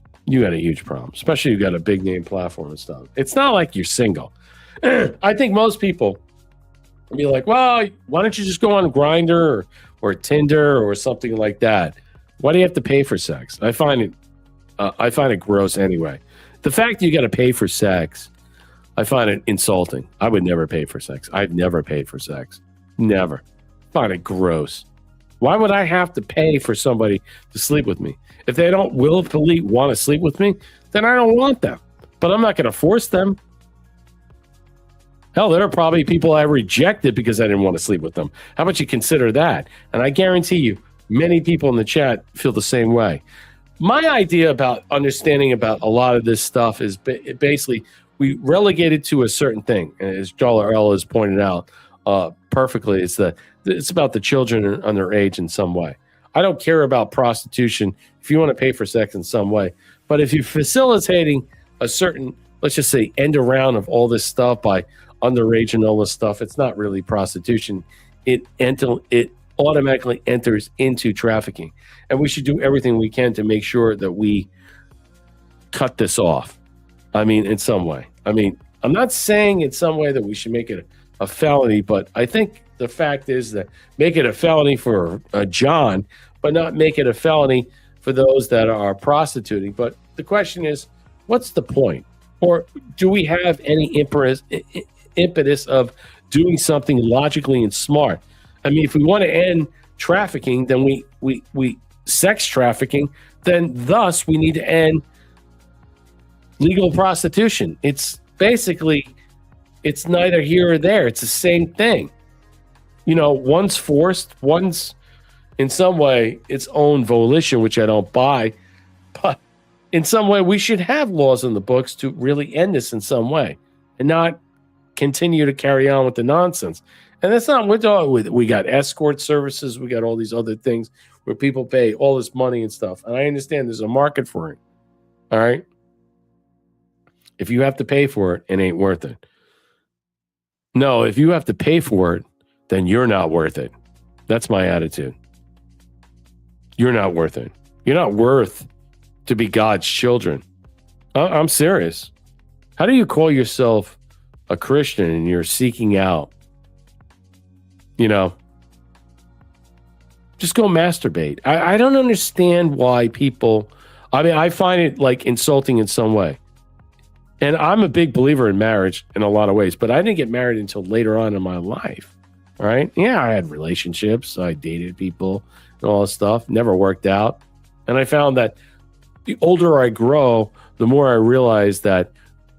huge problem, especially if you got a big name platform and stuff. It's not like you're single. I think most people will be like, well, why don't you just go on Grindr or Tinder or something like that? Why do you have to pay for sex? I find it gross anyway. The fact you got to pay for sex, I find it insulting. I would never pay for sex. I've never paid for sex. Never. I find it gross. Why would I have to pay for somebody to sleep with me? If they don't willfully want to sleep with me, then I don't want them. But I'm not going to force them. Hell, there are probably people I rejected because I didn't want to sleep with them. How about you consider that? And I guarantee you, many people in the chat feel the same way. My idea about understanding about a lot of this stuff is basically we relegate it to a certain thing. And as Dollar L has pointed out perfectly, it's about the children underage in some way. I don't care about prostitution if you want to pay for sex in some way. But if you're facilitating a certain, let's just say, end around of all this stuff by underage and all this stuff, it's not really prostitution. It automatically enters into trafficking. And we should do everything we can to make sure that we cut this off. I mean, in some way. I mean, I'm not saying in some way that we should make it a felony, but I think the fact is that make it a felony for John, but not make it a felony for those that are prostituting. But the question is, what's the point? Or do we have any impetus of doing something logically and smart? I mean, if we want to end trafficking, then we sex trafficking, then thus we need to end legal prostitution. It's basically, it's neither here or there. It's the same thing. One's forced, one's in some way its own volition, which I don't buy. But in some way, we should have laws in the books to really end this in some way and not continue to carry on with the nonsense. And that's not what we got escort services. We got all these other things where people pay all this money and stuff. And I understand there's a market for it. All right. If you have to pay for it, it ain't worth it. No, if you have to pay for it, then you're not worth it. That's my attitude. You're not worth it. You're not worth to be God's children. I'm serious. How do you call yourself a Christian and you're seeking out, just go masturbate? I don't understand why people, I find it like insulting in some way. And I'm a big believer in marriage in a lot of ways, but I didn't get married until later on in my life. All right. Yeah, I had relationships. I dated people and all this stuff. Never worked out. And I found that the older I grow, the more I realize that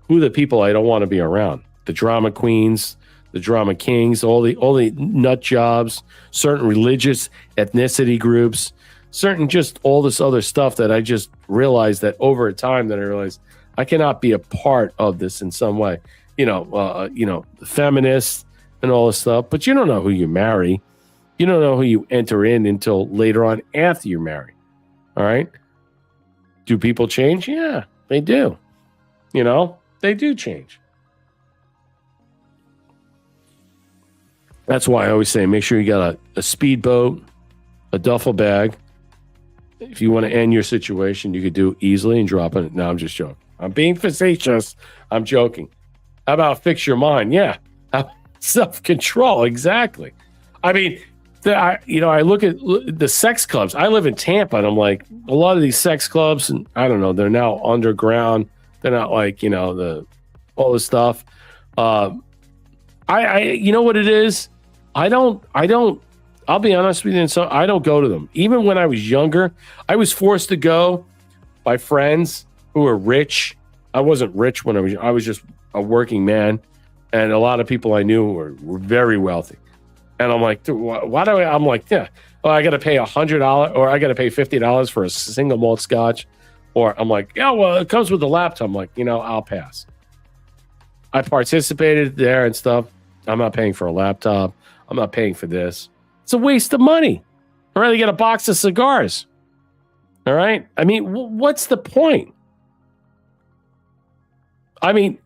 who the people I don't want to be around. The drama queens, the drama kings, all the nut jobs, certain religious ethnicity groups, certain just all this other stuff that I just realized that over time that I realized I cannot be a part of this in some way. The feminists and all this stuff, but you don't know who you marry. You don't know who you enter in until later on after you're married. All right. Do people change? Yeah, they do. They do change. That's why I always say, make sure you got a speedboat, a duffel bag. If you want to end your situation, you could do it easily and drop it. No, I'm just joking. I'm being facetious. I'm joking. How about fix your mind? Yeah. Self-control. Exactly. I mean, I look at the sex clubs. I live in Tampa, and I'm like, a lot of these sex clubs, and I don't know, they're now underground. They're not like, all this stuff. You know what it is? I'll be honest with you, and so I don't go to them. Even when I was younger, I was forced to go by friends who were rich. I wasn't rich when I was just a working man, and a lot of people I knew were very wealthy. And I'm like, why do I'm like, yeah, I got to pay $100 or I got to pay $50 for a single malt scotch. Or I'm like, yeah, well, it comes with the laptop. I'm like, I'll pass. I participated there and stuff. I'm not paying for a laptop. I'm not paying for this. It's a waste of money. I'd rather get a box of cigars. All right. I mean, what's the point? I mean,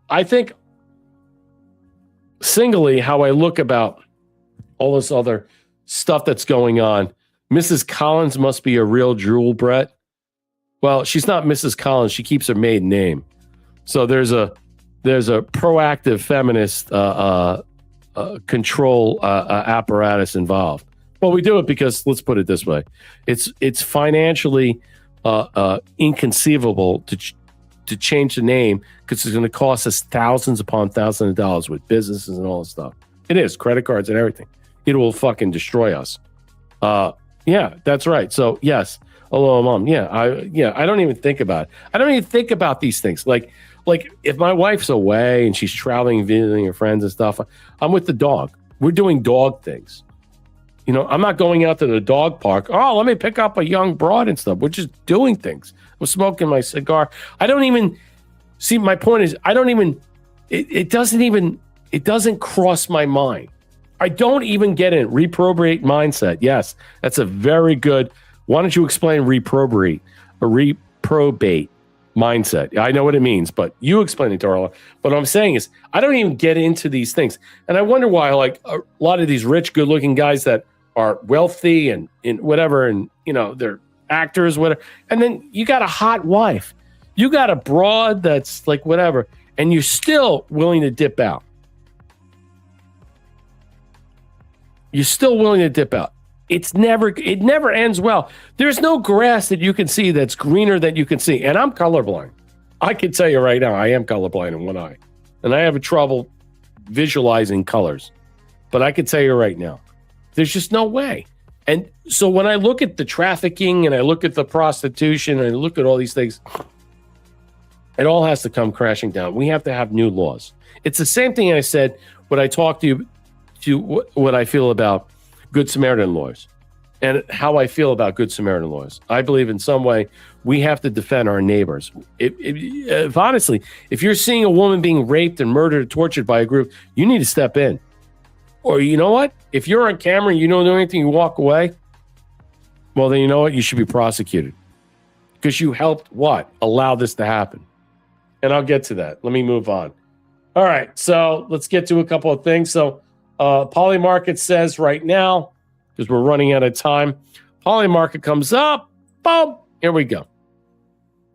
I think singly how I look about all this other stuff that's going on. Mrs. Collins must be a real jewel, Brett. Well, she's not Mrs. Collins. She keeps her maiden name. So there's a proactive feminist control apparatus involved. Well, we do it because, let's put it this way, it's financially inconceivable to change the name because it's going to cost us thousands upon thousands of dollars with businesses and all this stuff. It is, credit cards and everything. It will fucking destroy us. Yeah, that's right. So yes, hello, Mom. Yeah, I don't even think about it. I don't even think about these things. Like if my wife's away and she's traveling, visiting her friends and stuff, I'm with the dog. We're doing dog things. I'm not going out to the dog park. Oh, let me pick up a young broad and stuff. We're just doing things. We're smoking my cigar. I don't even see. My point is, I don't even. It doesn't cross my mind. I don't even get it. Reprobate mindset. Yes, that's a very good. Why don't you explain reprobate mindset? I know what it means, but you explain it, Darla. But what I'm saying is, I don't even get into these things, and I wonder why. Like a lot of these rich, good-looking guys that are wealthy and whatever, and they're actors, whatever, and then you got a hot wife, you got a broad that's like whatever, and you're still willing to dip out. You're still willing to dip out. It never ends well. There's no grass that you can see that's greener than you can see. And I'm colorblind. I can tell you right now, I am colorblind in one eye. And I have trouble visualizing colors. But I can tell you right now, there's just no way. And so when I look at the trafficking and I look at the prostitution and I look at all these things, it all has to come crashing down. We have to have new laws. It's the same thing I said when I talked to what I feel about Good Samaritan laws and how I feel about Good Samaritan laws. I believe in some way we have to defend our neighbors. If honestly, if you're seeing a woman being raped and murdered or tortured by a group, you need to step in. Or you know what? If you're on camera and you don't do anything, you walk away, well, then you know what? You should be prosecuted. Because you helped what? Allow this to happen. And I'll get to that. Let me move on. All right. So let's get to a couple of things. So Polymarket says right now, because we're running out of time, Polymarket comes up. Boom. Here we go.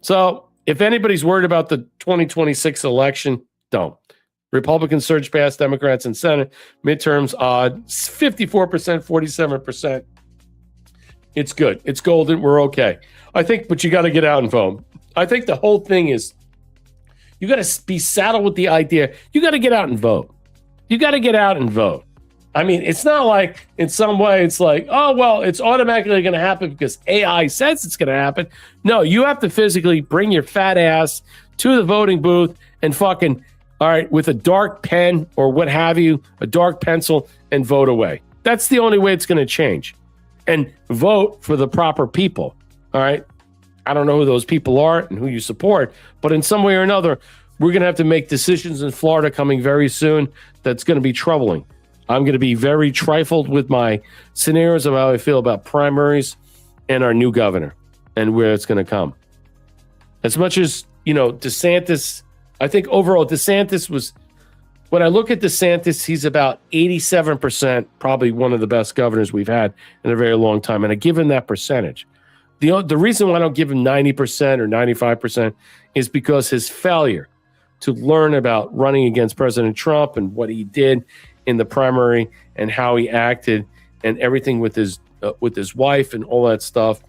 So if anybody's worried about the 2026 election, don't. Republicans surge past Democrats in Senate. Midterms odd. 54%, 47%. It's good. It's golden. We're okay. I think, but you got to get out and vote. I think the whole thing is you got to be saddled with the idea. You got to get out and vote. You got to get out and vote. I mean, it's not like in some way it's like, oh, well, it's automatically going to happen because AI says it's going to happen. No, you have to physically bring your fat ass to the voting booth and fucking, all right, with a dark pen or what have you, a dark pencil, and vote away. That's the only way it's going to change. And vote for the proper people. All right. I don't know who those people are and who you support, but in some way or another, we're going to have to make decisions in Florida coming very soon that's going to be troubling. I'm going to be very trifled with my scenarios of how I feel about primaries and our new governor and where it's going to come. As much as, DeSantis, I think overall DeSantis was, when I look at DeSantis, he's about 87%, probably one of the best governors we've had in a very long time. And I give him that percentage. The reason why I don't give him 90% or 95% is because his failure to learn about running against President Trump and what he did in the primary and how he acted and everything with his wife and all that stuff.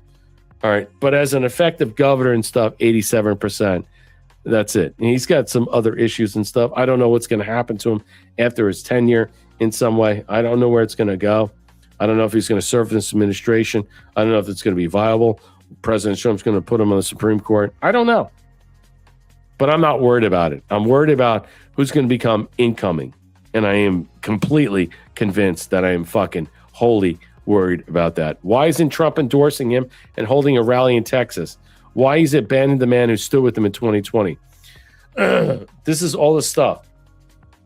All right, but as an effective governor and stuff, 87%. That's it. And he's got some other issues and stuff. I don't know what's going to happen to him after his tenure in some way. I don't know where it's going to go. I don't know if he's going to serve in this administration. I don't know if it's going to be viable. President Trump's going to put him on the Supreme Court. I don't know. But I'm not worried about it. I'm worried about who's going to become incoming. And I am completely convinced that I am fucking wholly worried about that. Why isn't Trump endorsing him and holding a rally in Texas? Why is it banning the man who stood with him in 2020? This is all the stuff.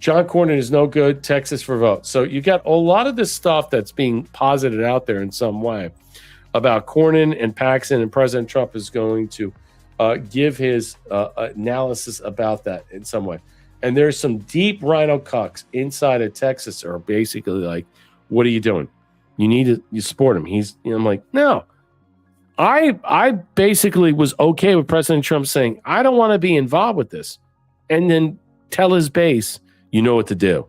John Cornyn is no good. Texas for vote. So you got a lot of this stuff that's being posited out there in some way about Cornyn and Paxton, and President Trump is going to give his analysis about that in some way. And there's some deep rhino cucks inside of Texas are basically like, what are you doing? You support him. I'm like, no. I basically was okay with President Trump saying, I don't want to be involved with this. And then tell his base, you know what to do.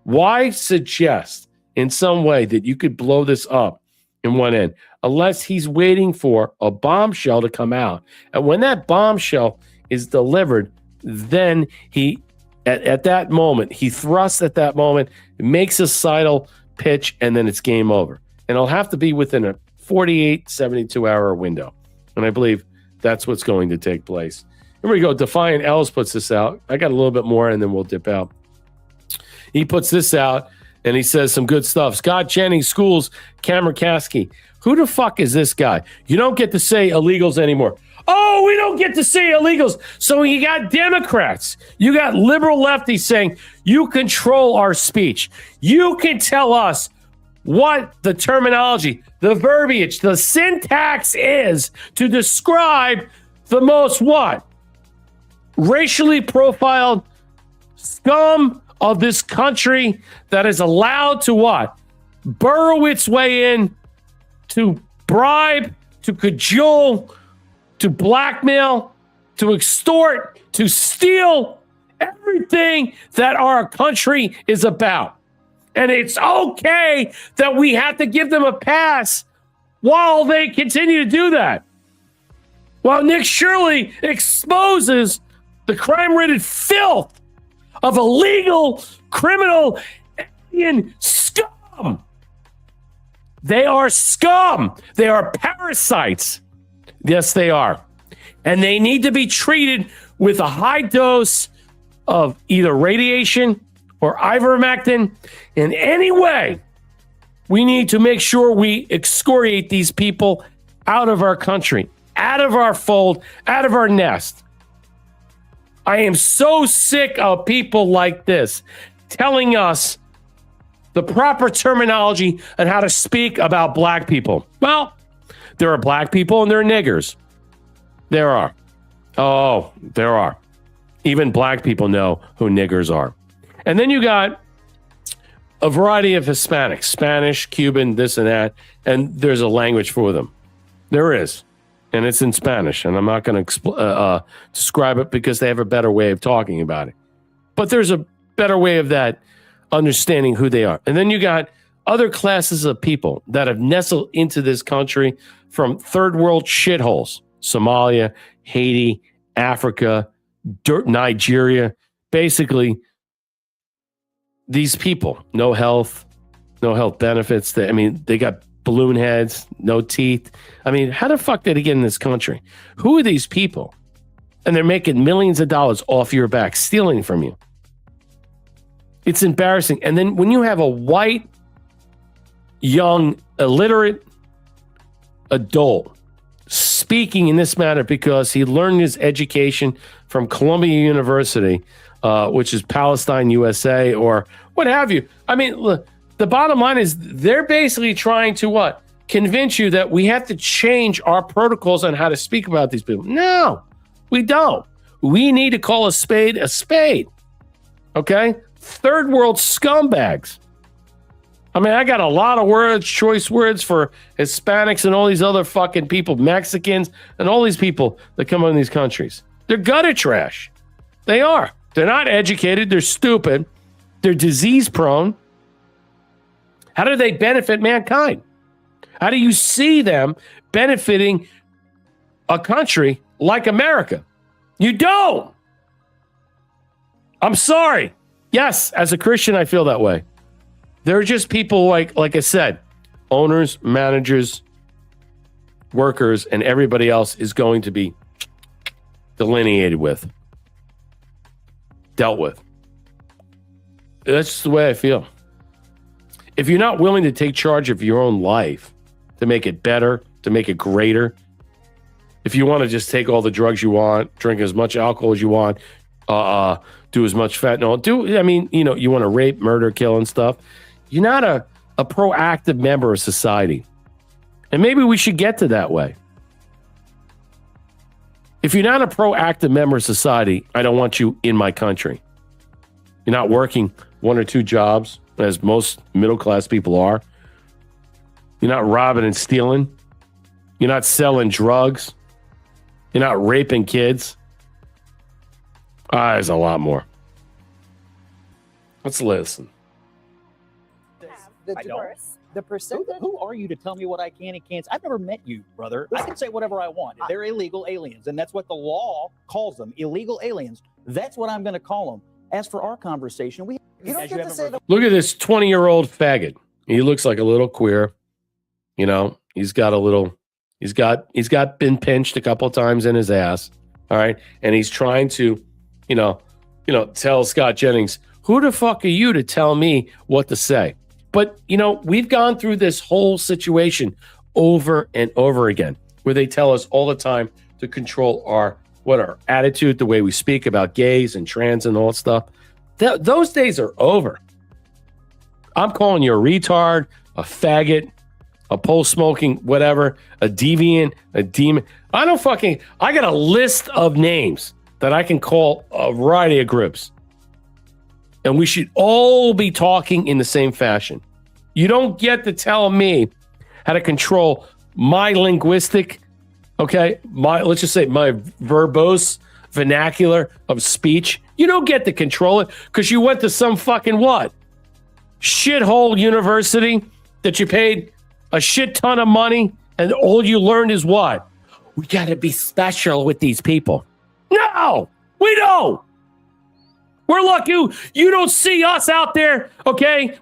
Why suggest in some way that you could blow this up in one end, unless he's waiting for a bombshell to come out. And when that bombshell is delivered, then he, at that moment, he thrusts at that moment, makes a sidle pitch, and then it's game over. And it'll have to be within a 48, 72-hour window. And I believe that's what's going to take place. Here we go. Defiant Ellis puts this out. I got a little bit more, and then we'll dip out. He puts this out, and he says some good stuff. Scott Jennings, Schools, Cameron Kasky. Who the fuck is this guy? You don't get to say illegals anymore. Oh, we don't get to say illegals. So you got Democrats. You got liberal lefties saying, you control our speech. You can tell us what the terminology, the verbiage, the syntax is to describe the most what? Racially profiled scum of this country that is allowed to what? Burrow its way in, to bribe, to cajole, to blackmail, to extort, to steal everything that our country is about. And it's okay that we have to give them a pass while they continue to do that. While Nick Shirley exposes the crime-ridden filth of illegal, criminal, alien scum. They are scum. They are parasites. Yes, they are. And they need to be treated with a high dose of either radiation or ivermectin. In any way, we need to make sure we excoriate these people out of our country, out of our fold, out of our nest. I am so sick of people like this telling us the proper terminology and how to speak about black people. Well, there are black people and there are niggers. There are. Oh, there are. Even black people know who niggers are. And then you got a variety of Hispanics, Spanish, Cuban, this and that, and there's a language for them. There is, and it's in Spanish, and I'm not going to describe it because they have a better way of talking about it. But there's a better way of that, understanding who they are. And then you got other classes of people that have nestled into this country from third world shitholes, Somalia, Haiti, Africa, Nigeria, basically these people, no health benefits. They got balloon heads, no teeth. I mean, how the fuck did they get in this country? Who are these people? And they're making millions of dollars off your back, stealing from you. It's embarrassing. And then when you have a white, young, illiterate adult speaking in this matter because he learned his education from Columbia University, which is Palestine, USA, or what have you. I mean, look, the bottom line is they're basically trying to what? Convince you that we have to change our protocols on how to speak about these people. No, we don't. We need to call a spade a spade. Okay? Third world scumbags. I mean, I got a lot of words, choice words for Hispanics and all these other fucking people, Mexicans, and all these people that come in these countries. They're gutter trash. They are. They're not educated. They're stupid. They're disease prone. How do they benefit mankind? How do you see them benefiting a country like America? You don't. I'm sorry. Yes, as a Christian, I feel that way. There are just people like I said, owners, managers, workers, and everybody else is going to be delineated with, dealt with. That's just the way I feel. If you're not willing to take charge of your own life, to make it better, to make it greater, if you want to just take all the drugs you want, drink as much alcohol as you want, do as much fentanyl, you want to rape, murder, kill, and stuff, you're not a proactive member of society. And maybe we should get to that way. If you're not a proactive member of society, I don't want you in my country. You're not working 1 or 2 jobs, as most middle-class people are. You're not robbing and stealing. You're not selling drugs. You're not raping kids. There's a lot more. Let's listen. The diverse, the percentage. Who are you to tell me what I can and can't? I've never met you, brother. I can say whatever I want. They're illegal aliens, and that's what the law calls them, illegal aliens. That's what I'm going to call them. As for our conversation, we you don't get to say Look at this 20-year-old faggot. He looks like a little queer. You know, he's got been pinched a couple of times in his ass. All right. And he's trying to, tell Scott Jennings, who the fuck are you to tell me what to say? But, we've gone through this whole situation over and over again, where they tell us all the time to control our attitude, the way we speak about gays and trans and all that stuff. Those days are over. I'm calling you a retard, a faggot, a pole-smoking, whatever, a deviant, a demon. I got a list of names that I can call a variety of groups. And we should all be talking in the same fashion. You don't get to tell me how to control my linguistic, let's just say my verbose vernacular of speech. You don't get to control it because you went to some fucking shithole university that you paid a shit ton of money, and all you learned is what? We got to be special with these people. No, we don't. We're lucky you don't see us out there,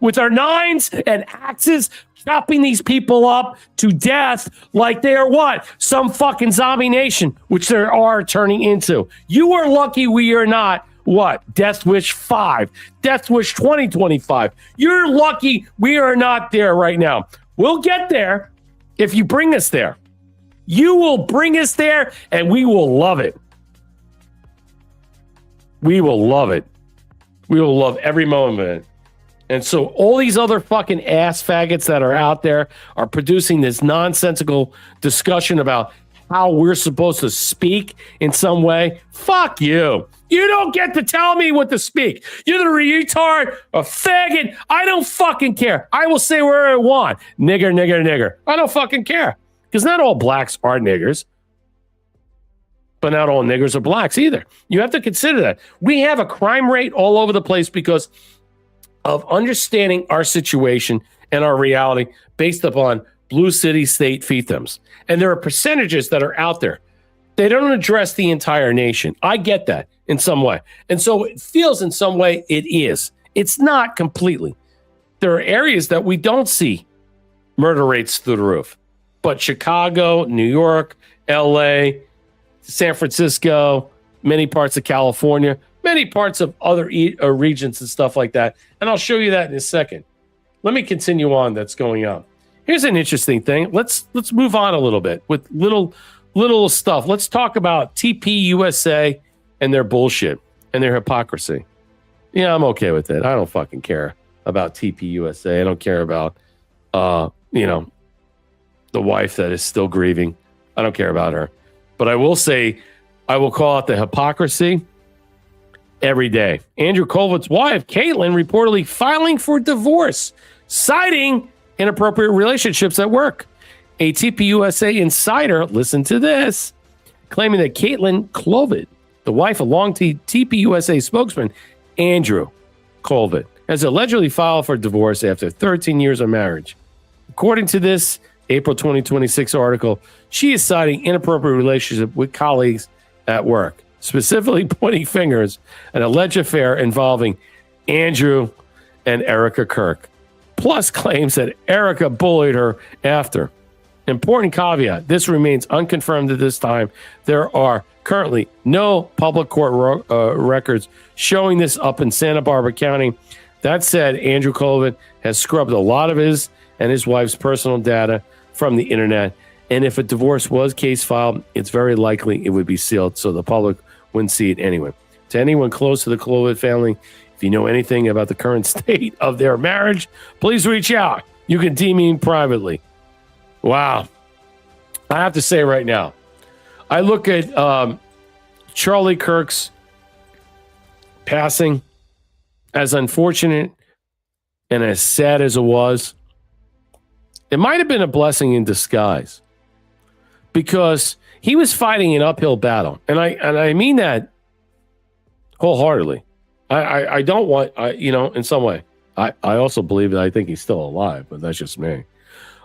with our 9s and axes chopping these people up to death like they are some fucking zombie nation, which they are turning into. You are lucky we are not Death Wish 5, Death Wish 2025. You're lucky we are not there right now. We'll get there if you bring us there. You will bring us there, and we will love it. We will love it. We will love every moment of it. And so all these other fucking ass faggots that are out there are producing this nonsensical discussion about how we're supposed to speak in some way. Fuck you. You don't get to tell me what to speak. You're the retard, a faggot. I don't fucking care. I will say where I want. Nigger, nigger, nigger. I don't fucking care. Because not all blacks are niggers. But not all niggers are blacks either. You have to consider that. We have a crime rate all over the place because of understanding our situation and our reality based upon blue city state fiefdoms. And there are percentages that are out there. They don't address the entire nation. I get that in some way. And so it feels in some way it is. It's not completely. There are areas that we don't see murder rates through the roof. But Chicago, New York, LA, San Francisco, many parts of California, many parts of other regions and stuff like that. And I'll show you that in a second. Let me continue on that's going on. Here's an interesting thing. Let's move on a little bit with little stuff. Let's talk about TPUSA and their bullshit and their hypocrisy. Yeah, I'm okay with it. I don't fucking care about TPUSA. I don't care about, the wife that is still grieving. I don't care about her. But I will say, I will call out the hypocrisy every day. Andrew Colville's wife, Caitlin, reportedly filing for divorce, citing inappropriate relationships at work. A TPUSA insider, listen to this, claiming that Caitlin Clovet, the wife of long TPUSA spokesman Andrew Colville, has allegedly filed for divorce after 13 years of marriage. According to this April 2026 article, she is citing inappropriate relationship with colleagues at work, specifically pointing fingers at an alleged affair involving Andrew and Erica Kirk, plus claims that Erica bullied her after. Important caveat, this remains unconfirmed at this time. There are currently no public court records showing this up in Santa Barbara County. That said, Andrew Colvin has scrubbed a lot of his and his wife's personal data from the internet. And if a divorce was case filed, it's very likely it would be sealed so the public wouldn't see it anyway. To anyone close to the Colvin family, if you know anything about the current state of their marriage, please reach out. You can DM me privately. Wow. I have to say right now, I look at Charlie Kirk's passing, as unfortunate and as sad as it was. It might have been a blessing in disguise because he was fighting an uphill battle. And I mean that wholeheartedly. I don't want, in some way, I also believe that I think he's still alive, but that's just me.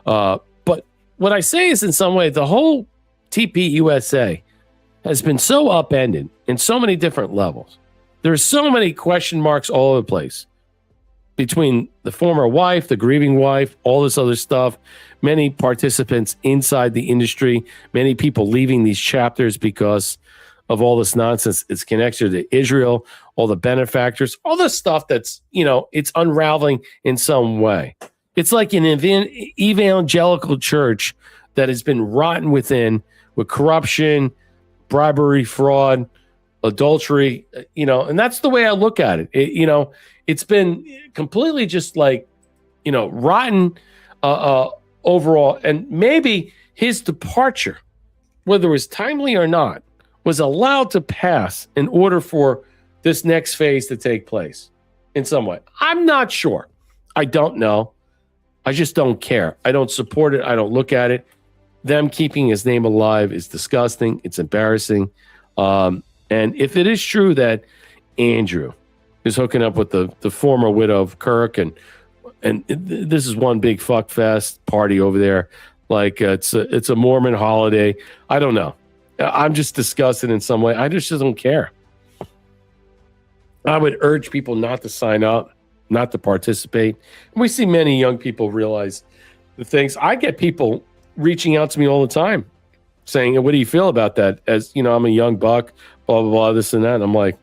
But what I say is in some way, the whole TPUSA has been so upended in so many different levels. There's so many question marks all over the place between the former wife, the grieving wife, all this other stuff, many participants inside the industry, many people leaving these chapters because of all this nonsense. It's connected to Israel, all the benefactors, all the stuff that's, it's unraveling in some way. It's like an evangelical church that has been rotten within with corruption, bribery, fraud, adultery, and that's the way I look at it. It's been completely just like, rotten overall. And maybe his departure, whether it was timely or not, was allowed to pass in order for this next phase to take place in some way. I'm not sure. I don't know. I just don't care. I don't support it. I don't look at it. Them keeping his name alive is disgusting. It's embarrassing. And if it is true that Andrew is hooking up with the former widow of Kirk, and this is one big fuck fest party over there, like it's a Mormon holiday. I don't know. I'm just disgusted in some way. I just don't care. I would urge people not to sign up, not to participate. And we see many young people realize the things. I get people reaching out to me all the time saying, what do you feel about that? As I'm a young buck, blah, blah, blah, this and that. And I'm like,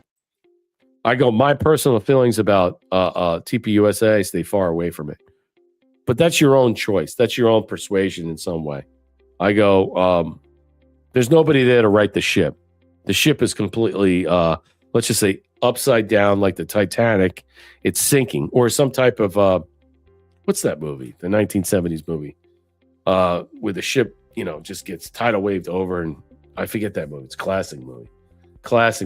my personal feelings about TPUSA, stay far away from it. But that's your own choice. That's your own persuasion in some way. I go, there's nobody there to right the ship. The ship is completely, let's just say, upside down like the Titanic. It's sinking, or some type of what's that movie, the 1970s movie where the ship just gets tidal waved over, and I forget that movie. It's a classic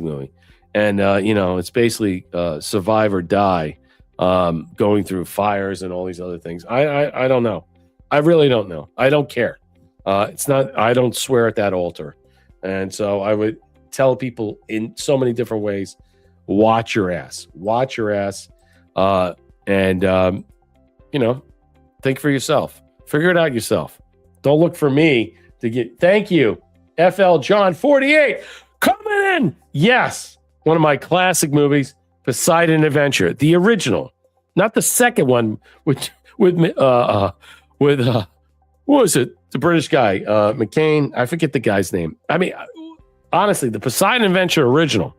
movie. And it's basically survive or die, going through fires and all these other things. I don't know. I really don't know. I don't care. It's not, I don't swear at that altar. And so I would tell people in so many different ways, watch your ass, and think for yourself, figure it out yourself. Don't look for me to get, thank you. FL John 48 coming in. Yes. One of my classic movies, Poseidon Adventure, the original, not the second one, which with what was it? The British guy, McCain. I forget the guy's name. I mean, honestly, the Poseidon Adventure original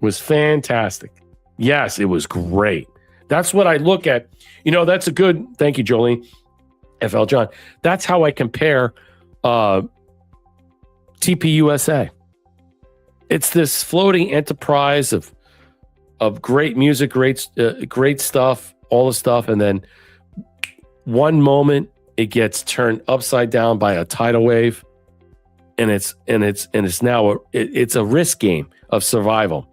was fantastic. Yes, it was great. That's what I look at. That's a good, thank you, Jolene, FL John. That's how I compare TPUSA. It's this floating enterprise of great music, great stuff, all the stuff, and then one moment it gets turned upside down by a tidal wave, and it's now it's a risk game of survival.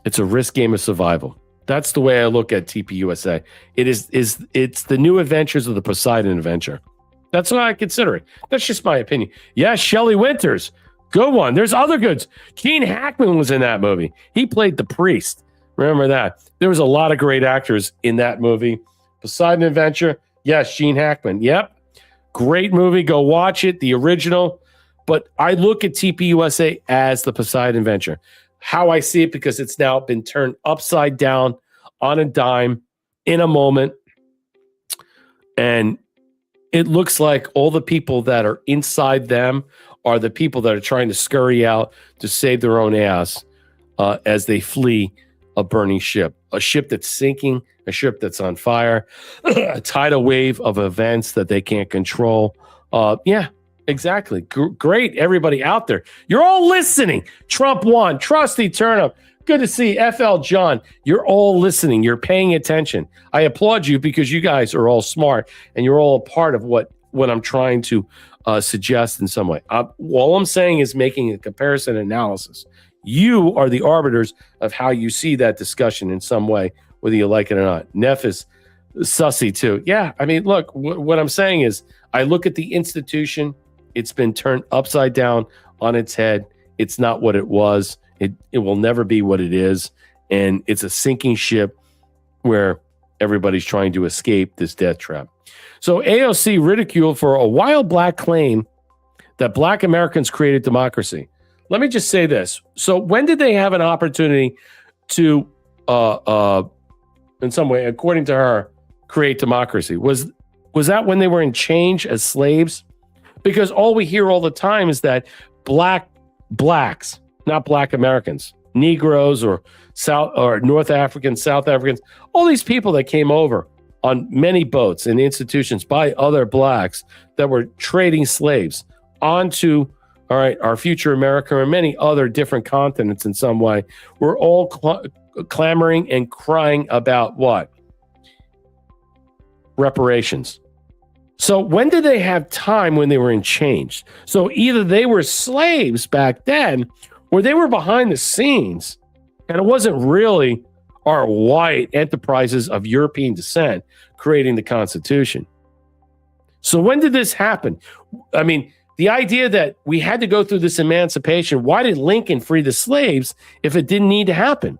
It's a risk game of survival. That's the way I look at TPUSA. It's the new adventures of the Poseidon Adventure. That's what I consider it. That's just my opinion. Yes, Shelley Winters. Good one. There's other goods. Gene Hackman was in that movie. He played the priest. Remember that. There was a lot of great actors in that movie. Poseidon Adventure. Yes, Gene Hackman. Yep. Great movie. Go watch it. The original. But I look at TPUSA as the Poseidon Adventure. How I see it, because it's now been turned upside down on a dime in a moment. And it looks like all the people that are inside them are the people that are trying to scurry out to save their own ass as they flee a burning ship, a ship that's sinking, a ship that's on fire, a tidal wave of events that they can't control. Yeah, exactly. Great, everybody out there. You're all listening. Trump won. Trusty Turnip. Good to see FL John. You're all listening. You're paying attention. I applaud you because you guys are all smart and you're all a part of what I'm trying to suggest in some way. All I'm saying is making a comparison analysis. You are the arbiters of how you see that discussion in some way, whether you like it or not. Neff is sussy too. Yeah, I mean, look, what I'm saying is I look at the institution. It's been turned upside down on its head. It's not what it was. It will never be what it is. And it's a sinking ship where everybody's trying to escape this death trap. So AOC ridiculed for a wild black claim that Black Americans created democracy. Let me just say this. So when did they have an opportunity to, in some way, according to her, create democracy? Was that when they were in change as slaves? Because all we hear all the time is that blacks, not Black Americans, Negroes or North Africans, South Africans, all these people that came over on many boats and institutions by other blacks that were trading slaves onto, all right, our future America and many other different continents in some way. We're all clamoring and crying about what? Reparations. So when did they have time when they were in change? So either they were slaves back then or they were behind the scenes and it wasn't really our white enterprises of European descent creating the Constitution. So when did this happen? I mean, the idea that we had to go through this emancipation, why did Lincoln free the slaves if it didn't need to happen?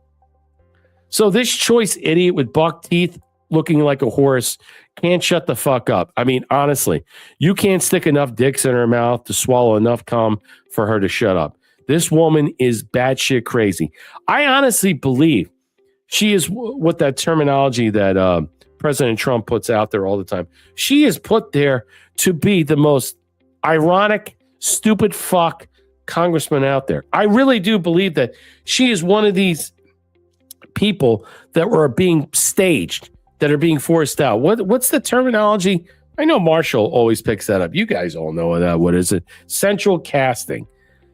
So this choice idiot with buck teeth looking like a horse can't shut the fuck up. I mean, honestly, you can't stick enough dicks in her mouth to swallow enough cum for her to shut up. This woman is batshit crazy. I honestly believe she is what that terminology that President Trump puts out there all the time. She is put there to be the most ironic, stupid fuck congressman out there. I really do believe that she is one of these people that were being staged, that are being forced out. What's the terminology? I know Marshall always picks that up. You guys all know that. What is it? Central casting.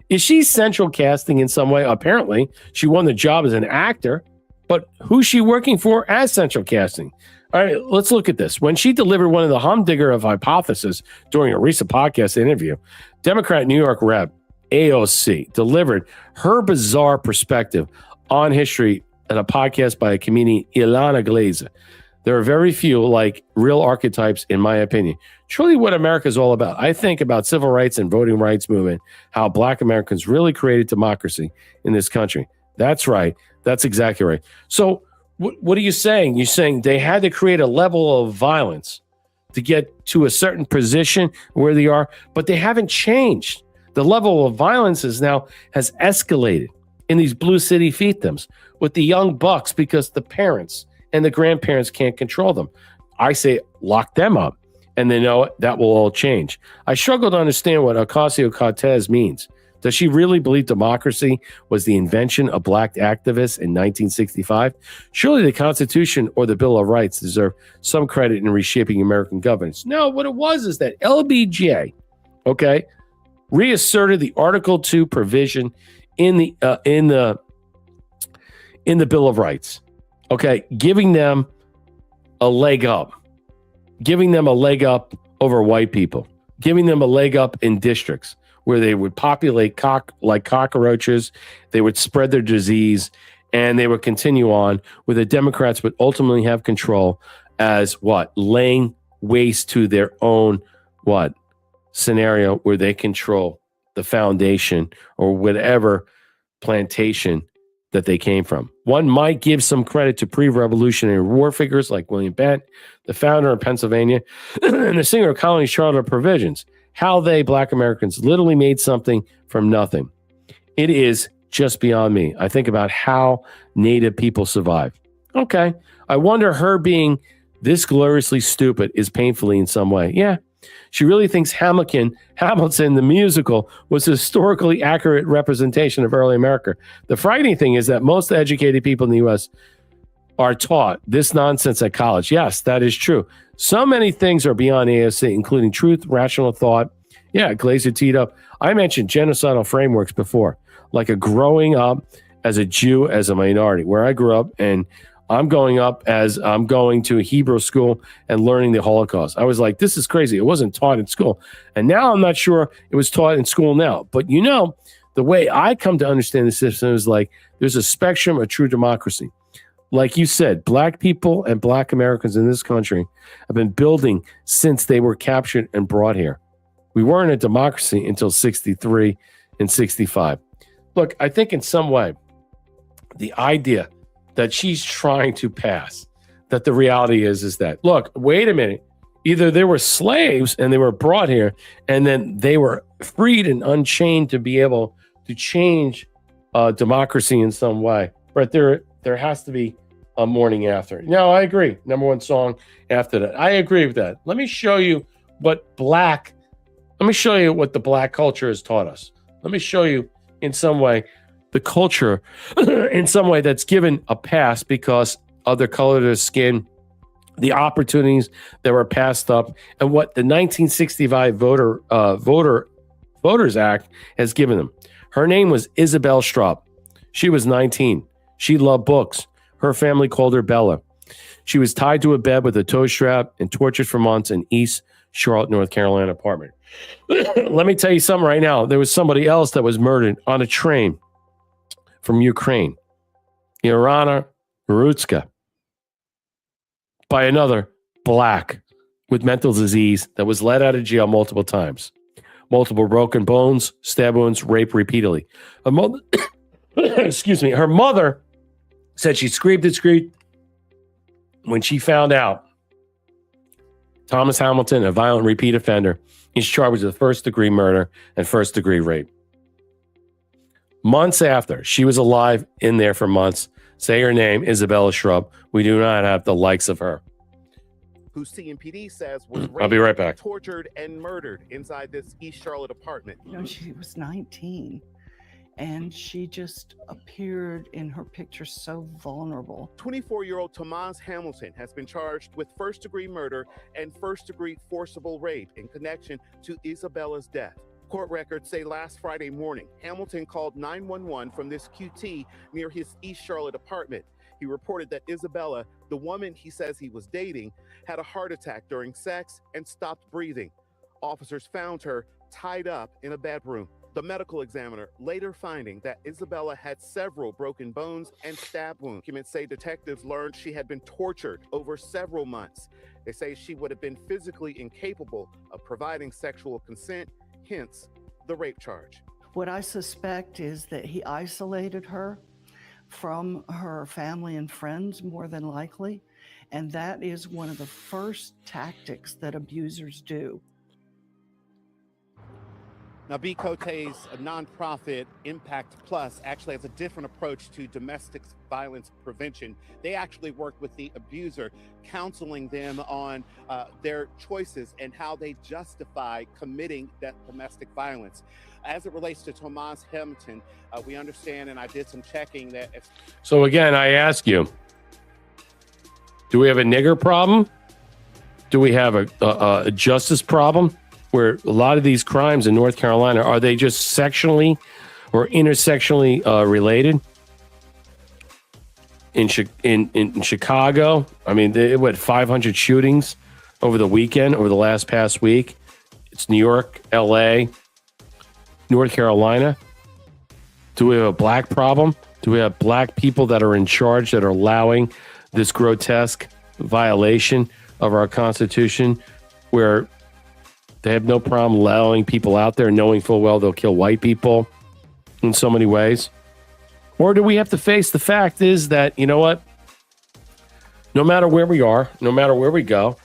Is she central casting in some way? Apparently, she won the job as an actor, but who's she working for as central casting? All right, let's look at this. When she delivered one of the humdinger of hypothesis during a recent podcast interview, Democrat New York Rep AOC delivered her bizarre perspective on history in a podcast by a comedian, Ilana Glazer. There are very few like real archetypes, in my opinion. Truly what America is all about. I think about civil rights and voting rights movement, how Black Americans really created democracy in this country. That's right. That's exactly right. So what are you saying? You're saying they had to create a level of violence to get to a certain position where they are, but they haven't changed. The level of violence has escalated in these blue city fiefdoms with the young bucks because the parents and the grandparents can't control them. I say lock them up, and they know that will all change. I struggle to understand what Ocasio-Cortez means. Does she really believe democracy was the invention of Black activists in 1965? Surely the Constitution or the Bill of Rights deserve some credit in reshaping American governance. No, what it was is that LBJ, okay, reasserted the Article 2 provision in the Bill of Rights. Okay, giving them a leg up over white people, giving them a leg up in districts where they would populate like cockroaches, they would spread their disease, and they would continue on where the Democrats would ultimately have control as what? Laying waste to their own what? Scenario where they control the foundation or whatever plantation that they came from. One might give some credit to pre-revolutionary war figures like William Bent, the founder of Pennsylvania, and the singer of Colony Charter Provisions, how they, Black Americans, literally made something from nothing. It is just beyond me. I think about how Native people survive. Okay. I wonder her being this gloriously stupid is painfully in some way. Yeah. She really thinks Hamilton, the musical, was a historically accurate representation of early America. The frightening thing is that most educated people in the U.S. are taught this nonsense at college. Yes, that is true. So many things are beyond AOC, including truth, rational thought. Yeah, Glazer teed up. I mentioned genocidal frameworks before, like a growing up as a Jew, as a minority, where I grew up, and I'm going up as I'm going to a Hebrew school and learning the Holocaust. I was like, this is crazy. It wasn't taught in school. And now I'm not sure it was taught in school now. But you know, the way I come to understand the system is like there's a spectrum of true democracy. Like you said, Black people and Black Americans in this country have been building since they were captured and brought here. We weren't a democracy until 63 and 65. Look, I think in some way, the idea that she's trying to pass, that the reality is that, look, wait a minute, either they were slaves and they were brought here and then they were freed and unchained to be able to change democracy in some way. But there has to be a morning after. No, I agree. Number one song after that. I agree with that. Let me show you what the Black culture has taught us. Let me show you in some way the culture in some way that's given a pass because of the color of their skin, the opportunities that were passed up, and what the 1965 Voters Act has given them. Her name was Isabel Straub. She was 19. She loved books. Her family called her Bella. She was tied to a bed with a toe strap and tortured for months in East Charlotte, North Carolina apartment. Let me tell you something right now. There was somebody else that was murdered on a train from Ukraine, Irana Rutska, by another Black with mental disease that was let out of jail multiple times. Multiple broken bones, stab wounds, rape repeatedly. Her mother, her mother said she screamed and screamed when she found out Thomas Hamilton, a violent repeat offender, is charged with first-degree murder and first-degree rape. Months after, she was alive in there for months. Say her name, Isabella Straub. We do not have the likes of her. Who CMPD says was raped, I'll be right back. Tortured and murdered inside this East Charlotte apartment. You know, she was 19 and she just appeared in her picture so vulnerable. 24-year-old Thomas Hamilton has been charged with first-degree murder and first-degree forcible rape in connection to Isabella's death. Court records say last Friday morning, Hamilton called 911 from this QT near his East Charlotte apartment. He reported that Isabella, the woman he says he was dating, had a heart attack during sex and stopped breathing. Officers found her tied up in a bedroom. The medical examiner later finding that Isabella had several broken bones and stab wounds. Documents say detectives learned she had been tortured over several months. They say she would have been physically incapable of providing sexual consent, hence the rape charge. What I suspect is that he isolated her from her family and friends, more than likely, and that is one of the first tactics that abusers do. Now, B. Cote's nonprofit Impact Plus actually has a different approach to domestic violence prevention. They actually work with the abuser, counseling them on their choices and how they justify committing that domestic violence. As it relates to Thomas Hamilton, we understand, and I did some checking that. So again, I ask you, do we have a nigger problem? Do we have a justice problem? Where a lot of these crimes in North Carolina, are they just sectionally or intersectionally related? In Chicago, I mean, they had 500 shootings over the weekend, over the past week. It's New York, LA, North Carolina. Do we have a Black problem? Do we have Black people that are in charge that are allowing this grotesque violation of our Constitution where they have no problem allowing people out there knowing full well they'll kill white people in so many ways? Or do we have to face the fact is that, you know what? No matter where we are, no matter where we go,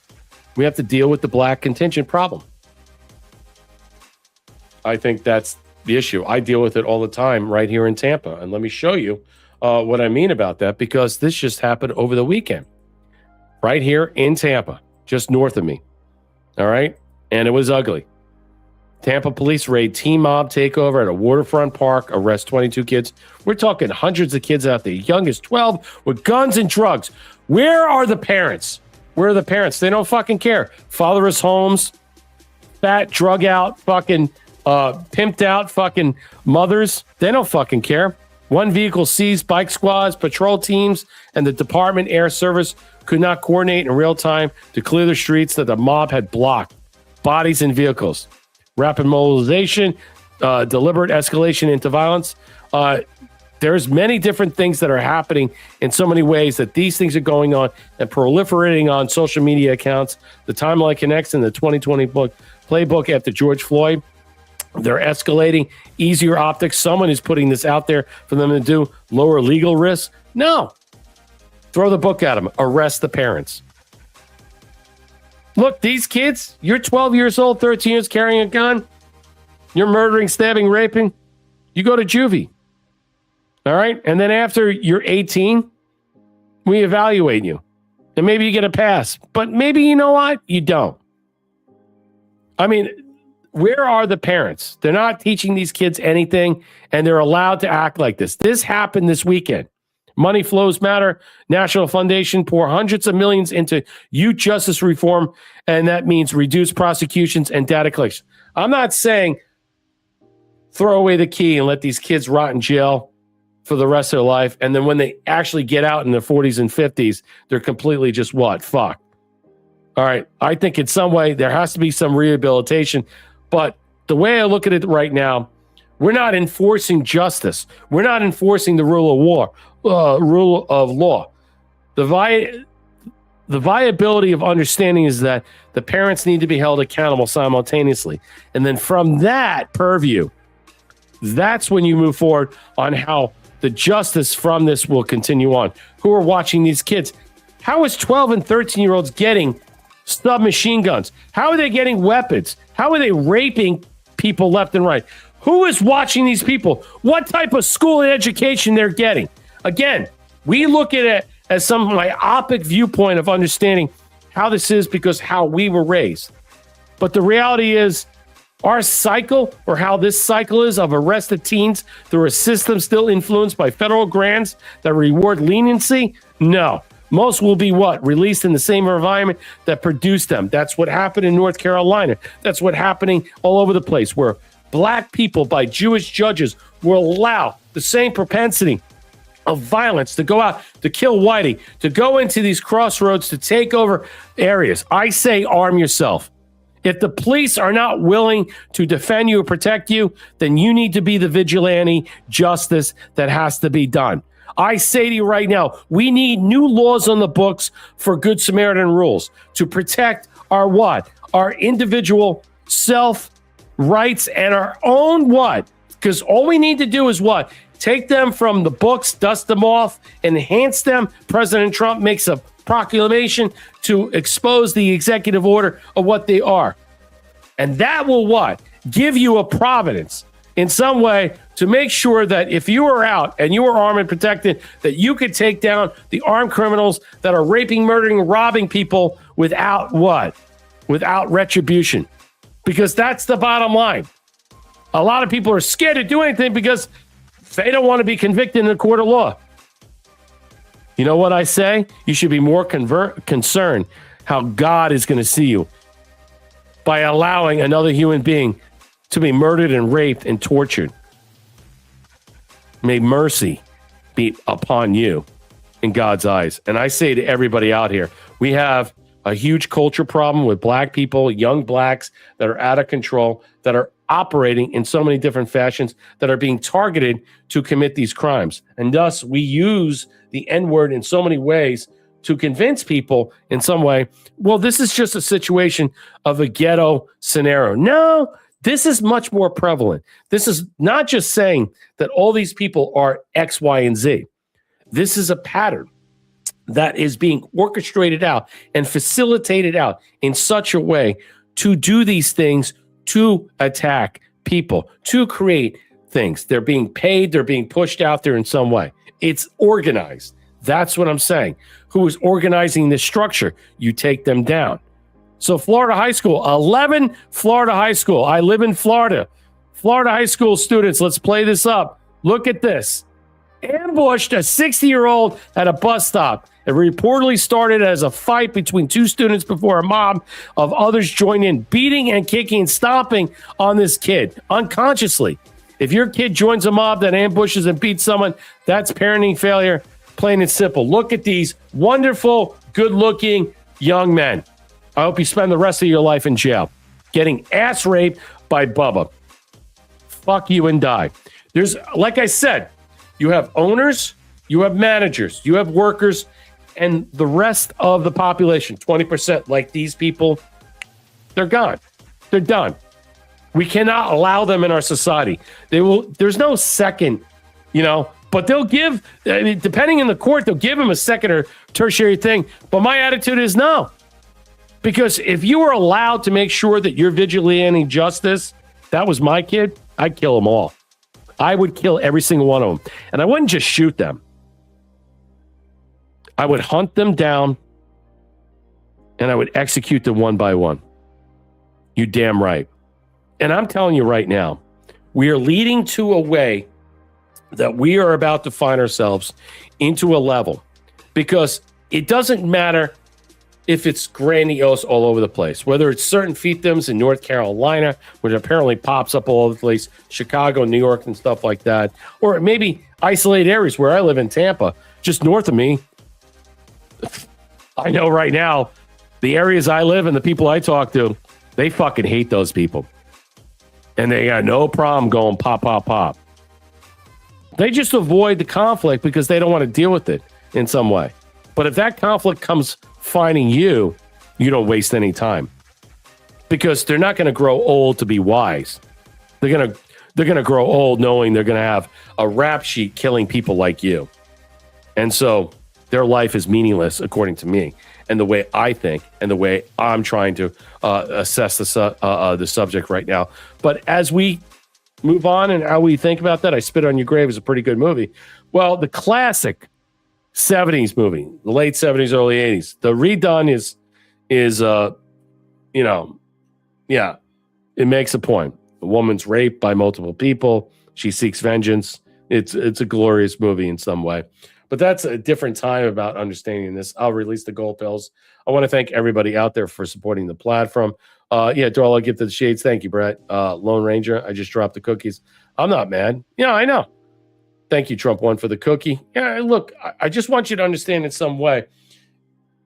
we have to deal with the black contingent problem. I think that's the issue. I deal with it all the time right here in Tampa. And let me show you what I mean about that, because this just happened over the weekend. Right here in Tampa, just north of me. All right? And it was ugly. Tampa police raid teen mob takeover at a waterfront park, arrest 22 kids. We're talking hundreds of kids out there, young as 12, with guns and drugs. Where are the parents? Where are the parents? They don't fucking care. Fatherless homes, fat, drug out, fucking pimped out fucking mothers. They don't fucking care. One vehicle seized, bike squads, patrol teams, and the Department Air Service could not coordinate in real time to clear the streets that the mob had blocked. Bodies and vehicles. Rapid mobilization, deliberate escalation into violence. There's many different things that are happening in so many ways that these things are going on and proliferating on social media accounts. The timeline connects in the 2020 playbook after George Floyd. They're escalating. Easier optics. Someone is putting this out there for them to do. Lower legal risks. No. Throw the book at them. Arrest the parents. Look, these kids, you're 12 years old, 13 years, carrying a gun. You're murdering, stabbing, raping. You go to juvie. All right? And then after you're 18, we evaluate you. And maybe you get a pass. But maybe, you know what? You don't. I mean, where are the parents? They're not teaching these kids anything, and they're allowed to act like this. This happened this weekend. Money flows matter. National Foundation pour hundreds of millions into youth justice reform, and that means reduced prosecutions and data collection. I'm not saying throw away the key and let these kids rot in jail for the rest of their life, and then when they actually get out in their 40s and 50s, they're completely just what? Fuck. All right. I think in some way there has to be some rehabilitation, but the way I look at it right now, we're not enforcing justice. We're not enforcing the rule of law. The viability of understanding is that the parents need to be held accountable simultaneously. And then from that purview, that's when you move forward on how the justice from this will continue on. Who are watching these kids? How is 12 and 13-year-olds getting submachine guns? How are they getting weapons? How are they raping people left and right? Who is watching these people? What type of school and education they're getting? Again, we look at it as some myopic viewpoint of understanding how this is because how we were raised. But the reality is our cycle, or how this cycle is of arrested teens through a system still influenced by federal grants that reward leniency? No. Most will be what? Released in the same environment that produced them. That's what happened in North Carolina. That's what's happening all over the place, where black people by Jewish judges will allow the same propensity of violence to go out, to kill Whitey, to go into these crossroads, to take over areas. I say arm yourself. If the police are not willing to defend you or protect you, then you need to be the vigilante justice that has to be done. I say to you right now, we need new laws on the books for Good Samaritan rules to protect our what? Our individual self rights and our own what? Because all we need to do is what? Take them from the books, dust them off, enhance them. President Trump makes a proclamation to expose the executive order of what they are. And that will what? Give you a providence in some way to make sure that if you are out and you are armed and protected, that you could take down the armed criminals that are raping, murdering, robbing people without what? Without retribution. Because that's the bottom line. A lot of people are scared to do anything because they don't want to be convicted in the court of law. You know what I say? You should be more concerned how God is going to see you by allowing another human being to be murdered and raped and tortured. May mercy be upon you in God's eyes. And I say to everybody out here, we have a huge culture problem with black people, young blacks that are out of control, that are operating in so many different fashions, that are being targeted to commit these crimes. And thus, we use the N-word in so many ways to convince people in some way, well, this is just a situation of a ghetto scenario. No, This is much more prevalent. This is not just saying that all these people are X, Y, and Z. This is a pattern that is being orchestrated out and facilitated out in such a way to do these things, to attack people, to create things. They're being paid, they're being pushed out there in some way. It's organized. That's what I'm saying. Who is organizing this structure? You take them down. So Florida high school, 11 Florida high school. I live in Florida. Florida high school students, let's play this up. Look at this. Ambushed a 60-year-old at a bus stop. It reportedly started as a fight between two students before a mob of others joined in, beating and kicking and stomping on this kid unconsciously. If your kid joins a mob that ambushes and beats someone, that's parenting failure, plain and simple. Look at these wonderful, good-looking young men. I hope you spend the rest of your life in jail getting ass raped by Bubba. Fuck you and die. There's, like I said, you have owners, you have managers, you have workers, and the rest of the population, 20%, like these people, they're gone. They're done. We cannot allow them in our society. They will. There's no second, but they'll give, I mean, depending on the court, they'll give them a second or tertiary thing. But my attitude is no. Because if you were allowed to make sure that you're vigilanting justice, that was my kid, I'd kill them all. I would kill every single one of them. And I wouldn't just shoot them. I would hunt them down and I would execute them one by one. You damn right. And I'm telling you right now, we are leading to a way that we are about to find ourselves into a level, because it doesn't matter if it's grandiose all over the place, whether it's certain fiefdoms in North Carolina, which apparently pops up all over the place, Chicago, New York, and stuff like that, or maybe isolated areas where I live in Tampa, just north of me. I know right now, the areas I live and the people I talk to, they fucking hate those people. And they got no problem going pop, pop, pop. They just avoid the conflict because they don't want to deal with it in some way. But if that conflict comes finding you, you don't waste any time, because they're not going to grow old to be wise. They're going to grow old knowing they're going to have a rap sheet killing people like you. And so their life is meaningless, according to me, and the way I think, and the way I'm trying to assess the subject right now. But as we move on and how we think about that, I Spit on Your Grave is a pretty good movie. Well, the classic 70s movie, the late 70s, early 80s, the redone is it makes a point. A woman's raped by multiple people. She seeks vengeance. It's a glorious movie in some way. But that's a different time about understanding this. I'll release the gold pills. I want to thank everybody out there for supporting the platform. Darla, I'll give to the shades. Thank you, Brett. Lone Ranger, I just dropped the cookies. I'm not mad. Yeah, I know. Thank you, Trump One, for the cookie. Yeah, look, I just want you to understand in some way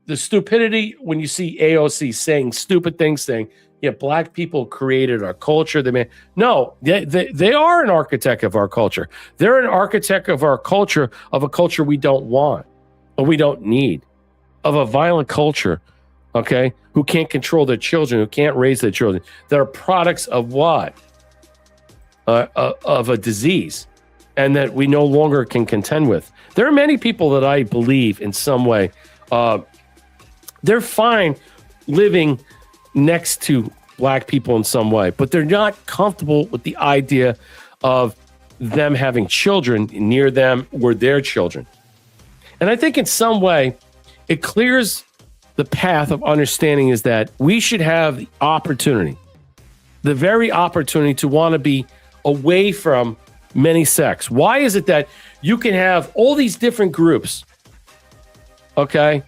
the stupidity when you see AOC saying stupid things, saying, black people created our culture. They are an architect of our culture. They're an architect of our culture, of a culture we don't want, or we don't need, of a violent culture, okay, who can't control their children, who can't raise their children. They're products of what? Of a disease, and that we no longer can contend with. There are many people that I believe in some way, they're fine living next to black people in some way, but they're not comfortable with the idea of them having children near them or their children. And I think in some way, it clears the path of understanding is that we should have the opportunity, the very opportunity to want to be away from many sects. Why is it that you can have all these different groups, okay?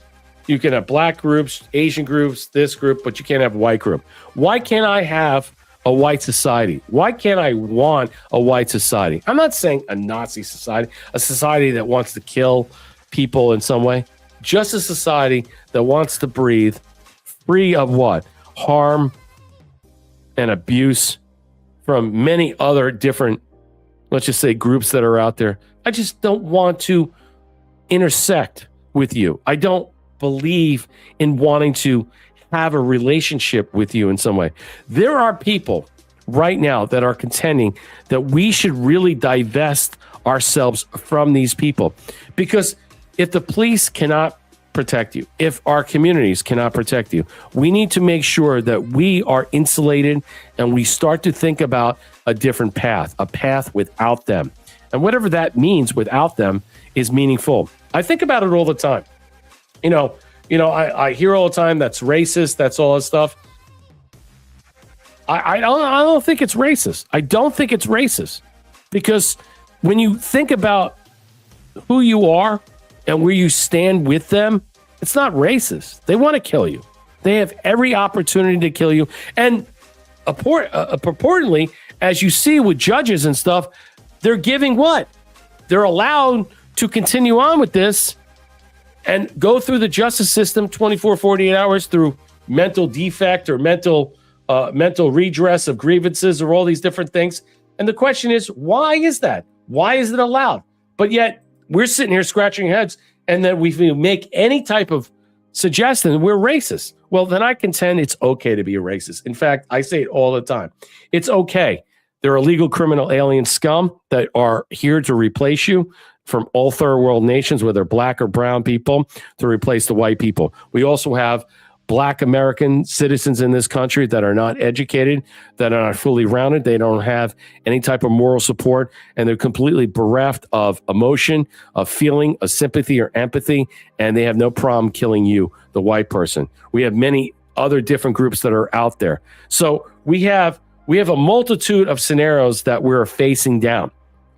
You can have black groups, Asian groups, this group, but you can't have a white group. Why can't I have a white society? Why can't I want a white society? I'm not saying a Nazi society, a society that wants to kill people in some way. Just a society that wants to breathe free of what? Harm and abuse from many other different, let's just say, groups that are out there. I just don't want to intersect with you. I don't believe in wanting to have a relationship with you in some way. There are people right now that are contending that we should really divest ourselves from these people. Because if the police cannot protect you, if our communities cannot protect you, we need to make sure that we are insulated and we start to think about a different path, a path without them. And whatever that means without them is meaningful. I think about it all the time. I hear all the time that's racist, that's all that stuff. I don't think it's racist. I don't think it's racist because when you think about who you are and where you stand with them, it's not racist. They want to kill you. They have every opportunity to kill you. And purportedly, as you see with judges and stuff, they're giving what? They're allowed to continue on with this and go through the justice system 24, 48 hours through mental defect or mental redress of grievances or all these different things. And the question is, why is that? Why is it allowed? But yet we're sitting here scratching heads, and then we make any type of suggestion that we're racist. Well, then I contend it's okay to be a racist. In fact, I say it all the time. It's okay. There are illegal criminal alien scum that are here to replace you from all third world nations, whether black or brown people, to replace the white people. We also have Black American citizens in this country that are not educated, that are not fully rounded. They don't have any type of moral support, and they're completely bereft of emotion, of feeling, of sympathy or empathy, and they have no problem killing you, the white person. We have many other different groups that are out there. So we have a multitude of scenarios that we're facing down.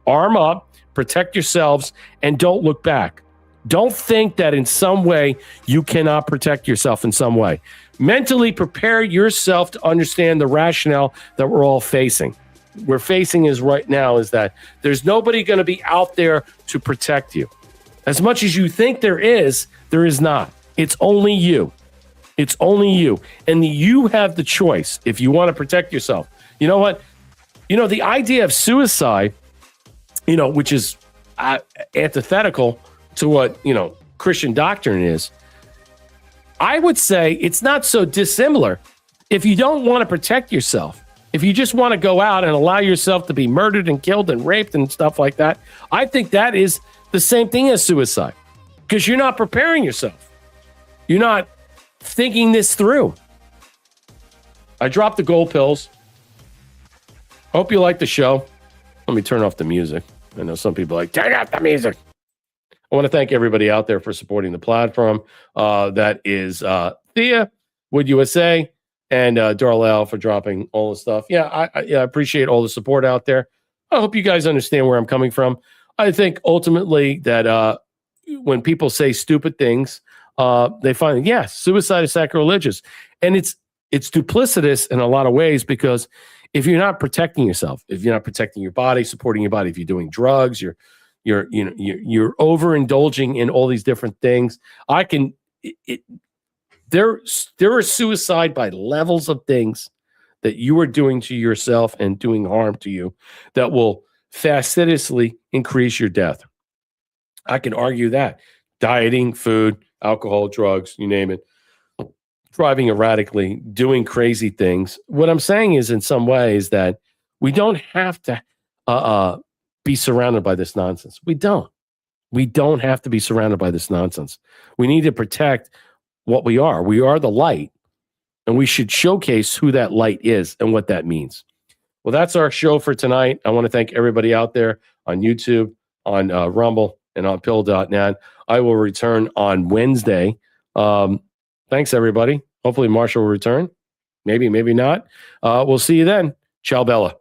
Arm up, protect yourselves, and don't look back. Don't think that in some way you cannot protect yourself in some way. Mentally prepare yourself to understand the rationale that we're all facing. We're facing is right now is that there's nobody going to be out there to protect you. As much as you think there is not. It's only you. It's only you. And you have the choice if you want to protect yourself. You know what? The idea of suicide, which is antithetical to what, Christian doctrine is, I would say it's not so dissimilar. If you don't want to protect yourself, if you just want to go out and allow yourself to be murdered and killed and raped and stuff like that, I think that is the same thing as suicide because you're not preparing yourself. You're not thinking this through. I dropped the gold pills. Hope you like the show. Let me turn off the music. I know some people are like, turn off the music. I want to thank everybody out there for supporting the platform. That is Thea, Wood USA, and Darlell for dropping all the stuff. Yeah, I appreciate all the support out there. I hope you guys understand where I'm coming from. I think ultimately that when people say stupid things, they find, yes, suicide is sacrilegious. And it's duplicitous in a lot of ways because if you're not protecting yourself, if you're not protecting your body, supporting your body, if you're doing drugs, you're overindulging in all these different things. There are suicide by levels of things that you are doing to yourself and doing harm to you that will fastidiously increase your death. I can argue that dieting, food, alcohol, drugs, you name it, driving erratically, doing crazy things. What I'm saying is in some ways that we don't have to be surrounded by this nonsense. We don't have to be surrounded by this nonsense. We need to protect what we are. We are the light, and we should showcase who that light is and what that means. Well, that's our show for tonight. I want to thank everybody out there on YouTube, on Rumble, and on pill.net. I will return on Wednesday. Thanks, everybody. Hopefully Marshall will return. Maybe, maybe not. We'll see you then. Ciao, Bella.